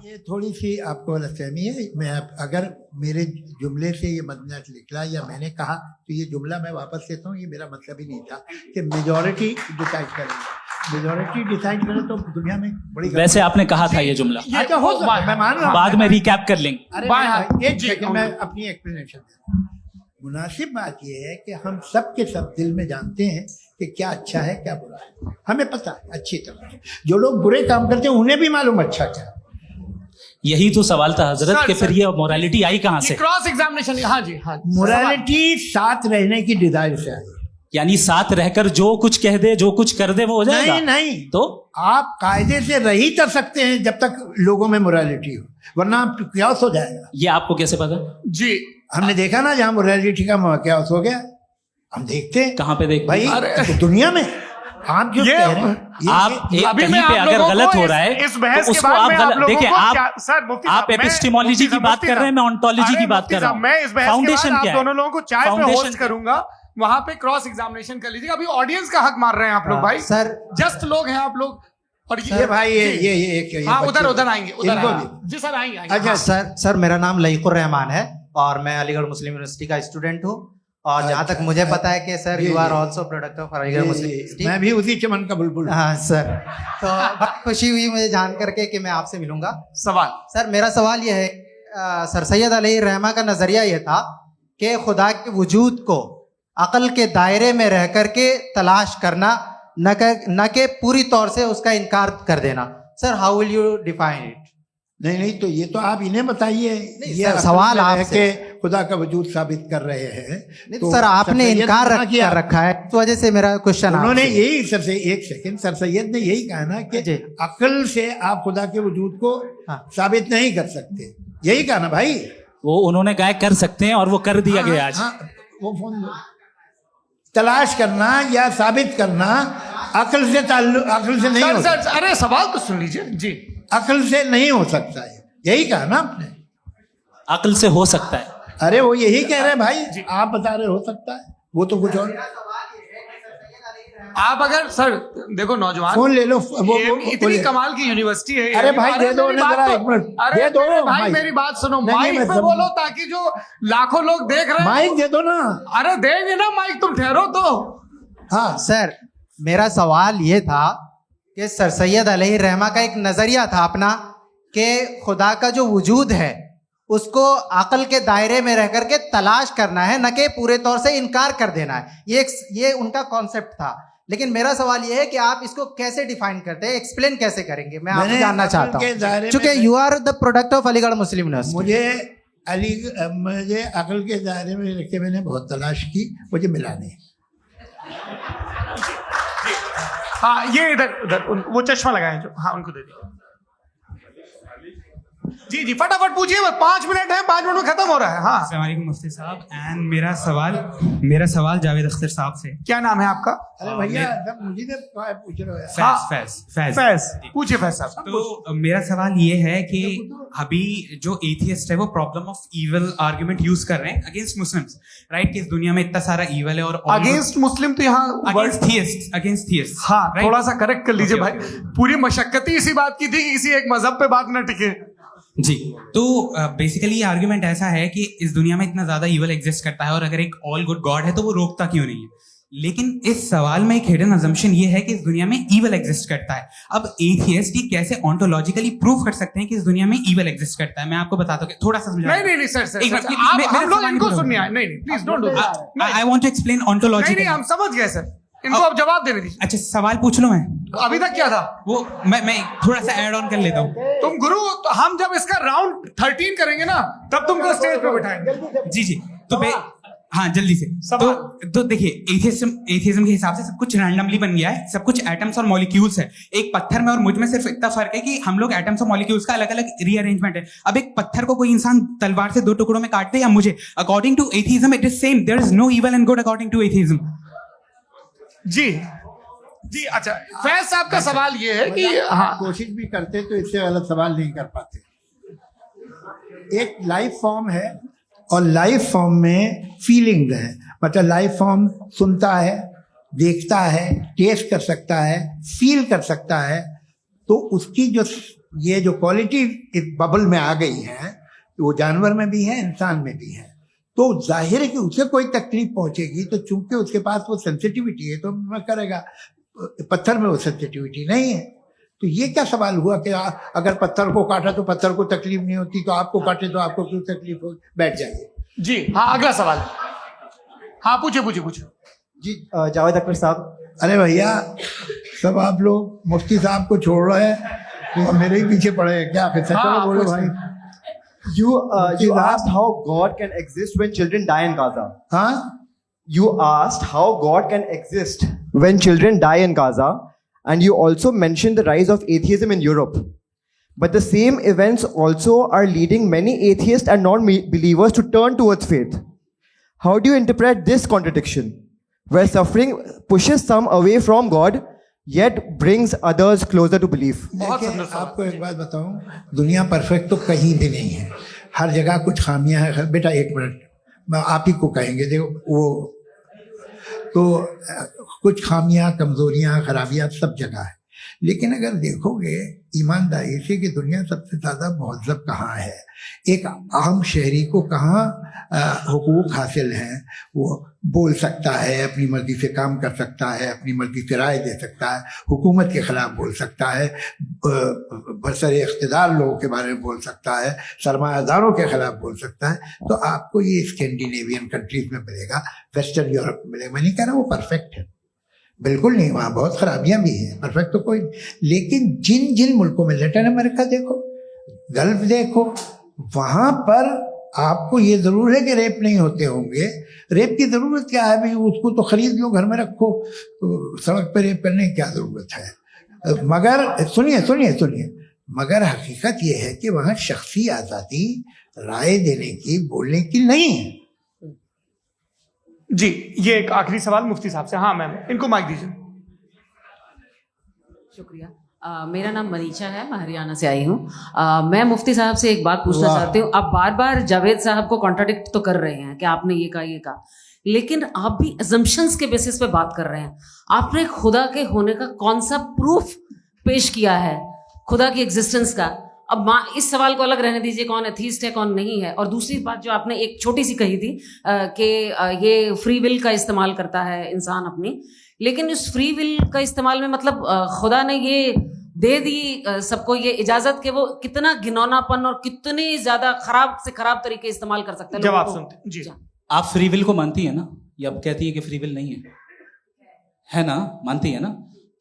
ये थोड़ी सी आपको गलतफहमी है। मैं अगर मेरे जुमले से ये मदनत निकला या मैंने कहा, तो ये जुमला मैं वापस लेता हूँ, ये मेरा मतलब ही नहीं था कि मेजॉरिटी डिसाइड करेंगे। मेजॉरिटी डिसाइड करे तो दुनिया में बड़ी, वैसे आपने कहा था ये जुमला। अच्छा हो सकता है, मैं मान रहा हूँ, बाद में रिकैप कर लेंगे। एक मैं अपनी एक्सप्लेनेशन मुनासिब बात यह है कि हम सब के सब दिल में जानते हैं कि क्या अच्छा है क्या बुरा है, हमें पता है अच्छी तरह से। जो लोग बुरे काम करते हैं उन्हें भी मालूम अच्छा क्या है। यही तो सवाल था हजरत सर, कि फिर सर। ये मोरालिटी आई कहाँ से? क्रॉस एग्जामिनेशन, हाँ जी हाँ जी। मोरालिटी साथ रहने की डिजायर से आई। यानी साथ रहकर जो कुछ कह दे जो कुछ कर दे वो हो जाएगा? नहीं नहीं, तो आप कायदे से रह ही कर सकते हैं जब तक लोगों में मोरालिटी हो, वरना आप क्यास हो जाएगा। ये आपको कैसे पता? जी हमने देखा ना जहाँ मोरालिटी का क्यास हो गया, हम देखते हैं कहाँ पे देख भाई तो दुनिया में। आप जो ये- कह रहे हैं आप एक अभी कहीं मैं पे आप अगर लोगों गलत को हो इस- रहा है इस बहस तो के उसको बाद आप में आप गलत लोगों देखिए। को आप क्या- सर, मुफ्ती आप साहब, मैं- एपिस्टेमोलॉजी की मुफ्ती बात साहब, कर रहे हैं, मैं ऑन्टोलॉजी अरे की बात मुफ्ती कर रहा साहब, हूँ। मैं इस बहस के फाउंडेशन बाद क्या आप है? दोनों लोगों को चाय पे फाउंडेशन होस्ट करूंगा, वहां पे क्रॉस एग्जामिनेशन कर लीजिएगा। अभी ऑडियंस का हक मार रहे हैं आप लोग भाई, सर जस्ट लोग हैं आप लोग। और ये भाई ये जी। ये हाँ बच्चे- उधर आएंगे, उधर इनको आएंगे। भी। जी सर आएंगे अच्छा सर मेरा नाम लईकुर रहमान है और मैं अलीगढ़ मुस्लिम यूनिवर्सिटी का स्टूडेंट हूँ। और जहाँ तक मुझे पता है कि sir you are also product of Aligarh Muslim University. मैं भी उसी चमन का बुलबुल हूँ। हाँ सर, तो बहुत खुशी हुई मुझे जान करके कि मैं आपसे मिलूंगा। सवाल सर मेरा सवाल यह है, सर सैयद अलैहि रहमा का नजरिया यह था कि खुदा के वजूद को अकल के दायरे में रह करके तलाश करना, न कि पूरी तौर से उसका इनकार कर देना। Sir how will you define it? नहीं तो ये तो आप इन्हें बताइए। ये सर, असल सवाल में रह आपसे। के खुदा का वजूद साबित कर रहे हैं। नहीं तो सर आपने सर सैयद इनकार ने मना किया। कर रखा है, इस वजह से मेरा क्वेश्चन उन्होंने यही सर से एक सेकंड, सर सैयद ने यही कहा ना कि जी। अकल से आप खुदा के वजूद को हाँ। साबित नहीं कर सकते, यही कहा ना भाई। वो उन्होंने कहा कर सकते हैं और वो कर दिया गया आज। हाँ, वो फोन दो। तलाश करना या साबित करना अकल से अकल से नहीं सर हो सर अरे सवाल तो सुन लीजिए जी। अकल से नहीं हो सकता है, यही कहा ना आपने। अकल से हो सकता है। अरे वो यही कह रहे हैं भाई, आप बता रहे हो सकता है, वो तो कुछ और। आप अगर सर देखो नौजवान, फोन ले लो, इतनी कमाल की यूनिवर्सिटी है। अरे भाई दे दो मेरी ना बात जरा तो- एक मिनट, अरे दे दो मेरे भाई माइक। मेरी बात सुनो, नहीं, माइक मैं पे समझ- बोलो ताकि जो लाखों लोग देख रहे हैं। माइक दे दो ना। अरे देंगे ना माइक, तुम ठहरो तो। हाँ सर मेरा सवाल ये था कि सर सैयद अलैहि रहमा का एक नजरिया था अपना कि खुदा का जो वजूद है उसको अकल के दायरे में रह करके तलाश करना है, न कि पूरे तौर से इनकार कर देना है। ये उनका कॉन्सेप्ट था। लेकिन मेरा सवाल ये है कि आप इसको कैसे डिफाइन करते हैं, एक्सप्लेन कैसे करेंगे? मैं आपसे जानना चाहता हूँ, क्योंकि you are the product of Aligarh Muslim University. मुझे अकल के दायरे में रख के मैंने बहुत तलाश की, मुझे मिला नहीं। हाँ ये इधर उधर वो चश्मा लगाए जो, हाँ उनको दे दिया। जी जी फटाफट पूछिए, बस 5 मिनट है, 5 मिनट में खत्म हो रहा है। हाँ अस्सलाम वालेकुम मुफ्ती साहब। एंड मेरा सवाल जावेद अख्तर साहब से। क्या नाम है आपका? अरे भैया सब मुझे तो पूछ रहे हो यार। फैज फैज पूछिए फैज साहब। तो मेरा सवाल ये है कि अभी जो एथियस्ट है वो problem of evil argument use कर रहे हैं अगेंस्ट मुस्लिम्स, राइट? कि इस दुनिया में इतना सारा इविल है और अगेंस्ट मुस्लिम तो यहाँ अगेंस्ट थियस्ट। हाँ थोड़ा सा करेक्ट कर लीजिए भाई, पूरी मशक्कत ही इसी बात की थी कि किसी एक मजहब पे बात न टिके। जी, तो बेसिकली ये आर्गुमेंट ऐसा है कि इस दुनिया में इतना ज्यादा इविल एग्जिस्ट करता है और अगर एक ऑल गुड गॉड है तो वो रोकता क्यों नहीं है? लेकिन इस सवाल में एक हिडन अजम्पशन ये है कि इस दुनिया में इविल एग्जिस्ट करता है। अब एथियस्ट ये कैसे ऑन्टोलॉजिकली प्रूव कर सकते हैं कि इस दुनिया में इविल एग्जिस्ट करता है? मैं आपको बताता हूँ, थोड़ा सा समझा। नहीं सर आप हम लोग इनको सुनने आए। नहीं please don't do that. I want to explain ontologically. नहीं हम समझ गए सर, इनको अब जवाब देने दीजिए। अच्छा सवाल पूछ लो। मैं अभी तक क्या था वो मैं थोड़ा सा ऐड ऑन कर लेता हूँ। तुम गुरु, तो हम जब इसका राउंड 13 करेंगे ना तब तुमको स्टेज पे बिठाएंगे। जी तो हाँ जल्दी से। तो देखिए एथियज्म के हिसाब से सब कुछ रैंडमली बन गया है, सब कुछ एटम्स और मॉलिक्यूल्स है। एक पत्थर में और मुझ में सिर्फ इतना फर्क है कि हम लोग एटम्स और मॉलिक्यूल्स का अलग अलग रीअरेंजमेंट है। अब एक पत्थर को कोई इंसान तलवार से 2 टुकड़ों में काट दे या मुझे, according to atheism it is same. There is no evil and good according to atheism. जी अच्छा फैज साहब का सवाल ये है कि हाँ कोशिश भी करते तो इससे गलत सवाल नहीं कर पाते। एक लाइफ फॉर्म है और लाइफ फॉर्म में फीलिंग है, मतलब लाइफ फॉर्म सुनता है, देखता है, टेस्ट कर सकता है, फील कर सकता है। तो उसकी जो ये जो क्वालिटी इस बबल में आ गई है वो जानवर में भी है, इंसान में भी है। तो जाहिर है कि उसे कोई तकलीफ पहुंचेगी, तो चूंकि उसके पास वो सेंसिटिविटी है तो मैं करेगा। पत्थर में वो सेंसिटिविटी नहीं है। तो ये क्या सवाल हुआ कि अगर पत्थर को काटा तो पत्थर को तकलीफ नहीं होती, तो आपको काटे तो आपको क्यों तकलीफ हो? बैठ जाइए। जी हाँ अगला सवाल। हाँ पूछे पूछे पूछे। जी जावेद अख्तर साहब, अरे भैया, सब आप लोग मुफ्ती साहब को छोड़ रहे हैं तो मेरे ही पीछे पड़े हैं क्या? फिर चलो बोलो भाई। you asked how God can exist when children die in Gaza. हाँ, You asked how God can exist when children die in Gaza, and you also mentioned the rise of atheism in Europe. But the same events also are leading many atheists and non-believers to turn towards faith. How do you interpret this contradiction, where suffering pushes some away from God, yet brings others closer to belief? देखिए, आपको एक बात बताऊं, दुनिया perfect तो कहीं भी नहीं है, हर जगह कुछ खामियां हैं। बेटा एक मिनट, मैं आप ही को कहेंगे, देखो वो तो कुछ खामियां, कमजोरियां, खराबियां सब जगह है। लेकिन अगर देखोगे ईमानदारी से कि दुनिया सबसे ज़्यादा महज़ब कहाँ है, एक आम शहरी को कहाँ हुकूक हासिल हैं, वो बोल सकता है, अपनी मर्जी से काम कर सकता है, अपनी मर्जी से राय दे सकता है, हुकूमत के ख़िलाफ़ बोल सकता है, बरसरे इख्तिदार लोगों के बारे में बोल सकता है, सरमायादारों के ख़िलाफ़ बोल सकता है। तो आपको ये स्कैंडिनेवियन कंट्रीज़ में मिलेगा, वेस्टर्न यूरोप में मिलेगा। मैं नहीं कह रहा वो परफेक्ट है, बिल्कुल नहीं, वहाँ बहुत खराबियां भी हैं, परफेक्ट तो कोई। लेकिन जिन जिन मुल्कों में, लैटिन अमेरिका देखो, गल्फ देखो, वहाँ पर आपको ये ज़रूर है कि रेप नहीं होते होंगे। रेप की ज़रूरत क्या है भाई? उसको तो ख़रीद लो, घर में रखो, तो सड़क पर रेप करने की क्या ज़रूरत है? मगर सुनिए सुनिए सुनिए, मगर हकीकत ये है कि वहाँ शख्सी आज़ादी राय देने की, बोलने की नहीं है। जी, ये एक आखिरी सवाल मुफ्ती साहब से। हाँ मैम, इनको माइक दीजिए। शुक्रिया। मेरा नाम मनीषा है, मैं हरियाणा से आई हूँ। मैं मुफ्ती साहब से एक बात पूछना चाहती हूँ। आप बार बार जावेद साहब को कॉन्ट्राडिक्ट तो कर रहे हैं कि आपने ये कहा, लेकिन आप भी assumptions के बेसिस पे बात कर रहे हैं। आपने खुदा के होने का कौन सा प्रूफ पेश किया है, खुदा की एग्जिस्टेंस का? अब इस सवाल को अलग रहने दीजिए, कौन एथीस्ट है कौन नहीं है। और दूसरी बात जो आपने एक छोटी सी कही थी कि ये फ्री विल का इस्तेमाल करता है इंसान अपनी, लेकिन इस फ्री विल का इस्तेमाल में मतलब खुदा ने ये दे दी सबको ये इजाजत कि वो कितना घिनौनापन और कितनी ज्यादा खराब से खराब तरीके इस्तेमाल कर सकते हैं। जवाब सुनते जी। आप फ्री विल को मानती है ना, या अब कहती है कि फ्री विल नहीं है ना? मानती है ना?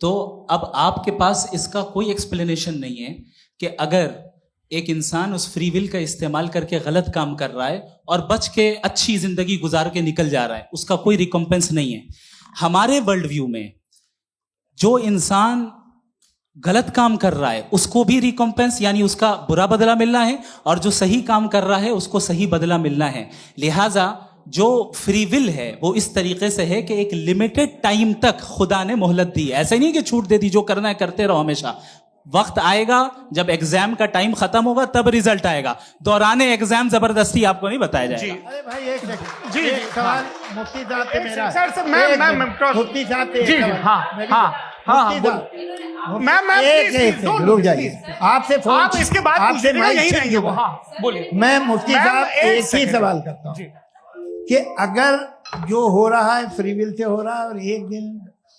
तो अब आपके पास इसका कोई एक्सप्लेनेशन नहीं है कि अगर एक इंसान उस फ्री विल का इस्तेमाल करके गलत काम कर रहा है और बच के अच्छी जिंदगी गुजार के निकल जा रहा है, उसका कोई रिकम्पेंस नहीं है। हमारे वर्ल्ड व्यू में जो इंसान गलत काम कर रहा है उसको भी रिकम्पेंस यानी उसका बुरा बदला मिलना है, और जो सही काम कर रहा है उसको सही बदला मिलना है। लिहाजा जो फ्री विल है वो इस तरीके से है कि एक लिमिटेड टाइम तक खुदा ने मोहलत दी। ऐसे नहीं कि छूट दे दी, जो करना है करते रहो हमेशा। वक्त आएगा जब एग्जाम का टाइम खत्म होगा तब रिजल्ट आएगा, दौराने एग्जाम जबरदस्ती आपको नहीं बताया जाएगा। अरे भाई एक सेकंड, जी, एक सवाल मुफ्ती साहब से मेरा। सर मैम मुफ्ती साहब से जी एक जी, सवाल। हाँ, मैम रुक जाइए, आपसे फोन, आप इसके बाद आपसे यही रहेंगे वो। हाँ बोलिए। मैं मुफ्ती साहब एक ही सवाल करता हूँ कि अगर जो हो रहा है फ्री विल से हो रहा है और एक दिन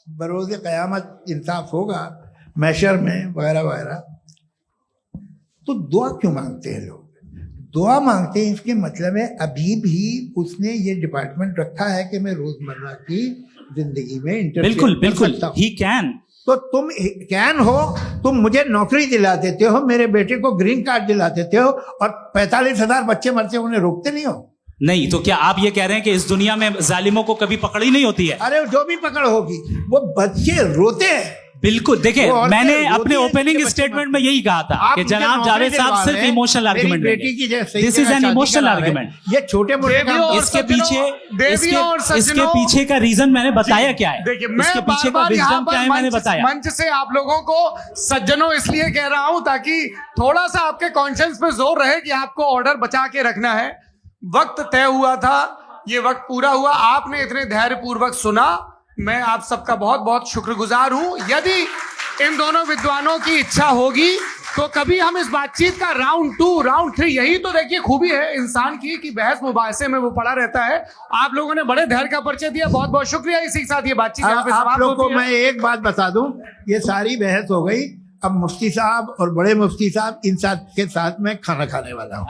बरोज़ क़यामत इंसाफ होगा मैशर में वगैरह वगैरह, तो दुआ क्यों मांगते हैं लोग? दुआ मांगते हैं इसके मतलब है अभी भी उसने ये डिपार्टमेंट रखा है कि मैं रोजमर्रा की जिंदगी में बिल्कुल बिल्कुल ही कैन। तो तुम कैन हो, तुम मुझे नौकरी दिला देते हो, मेरे बेटे को ग्रीन कार्ड दिला देते हो, और 45,000 बच्चे मरते हो, उन्हें रोकते नहीं हो। नहीं तो क्या आप ये कह रहे हैं कि इस दुनिया में जालिमों को कभी पकड़ ही नहीं होती है? अरे जो भी पकड़ होगी, वो बच्चे रोते हैं। बिल्कुल, देखिए मैंने अपने ओपनिंग स्टेटमेंट में यही कहा था कि जनाब जावेद साहब सिर्फ इमोशनल आर्गुमेंट देंगे। This is an emotional argument. ये छोटे मोटे इसके पीछे का रीजन मैंने बताया क्या है, देखिए इसके पीछे का विजडम क्या है मैंने बताया। मंच से आप लोगों को सज्जनों इसलिए कह रहा हूं ताकि थोड़ा सा आपके कॉन्शियंस पे जोर रहे कि आपको ऑर्डर बचा के रखना है। वक्त तय हुआ था, ये वक्त पूरा हुआ, आपने इतने धैर्यपूर्वक सुना, मैं आप सबका बहुत बहुत शुक्रगुजार हूं। यदि इन दोनों विद्वानों की इच्छा होगी तो कभी हम इस बातचीत का राउंड 2, राउंड 3, यही तो देखिए खूबी है इंसान की कि बहस मुबाहसे में वो पड़ा रहता है। आप लोगों ने बड़े धैर्य का परिचय दिया, बहुत बहुत शुक्रिया। इसी के साथ ये बातचीत आप लोग को मैं एक बात बता दूं, ये सारी बहस हो गई, अब मुफ्ती साहब और बड़े मुफ्ती साहब इन साथ के साथ मैं खाना खाने वाला हूँ।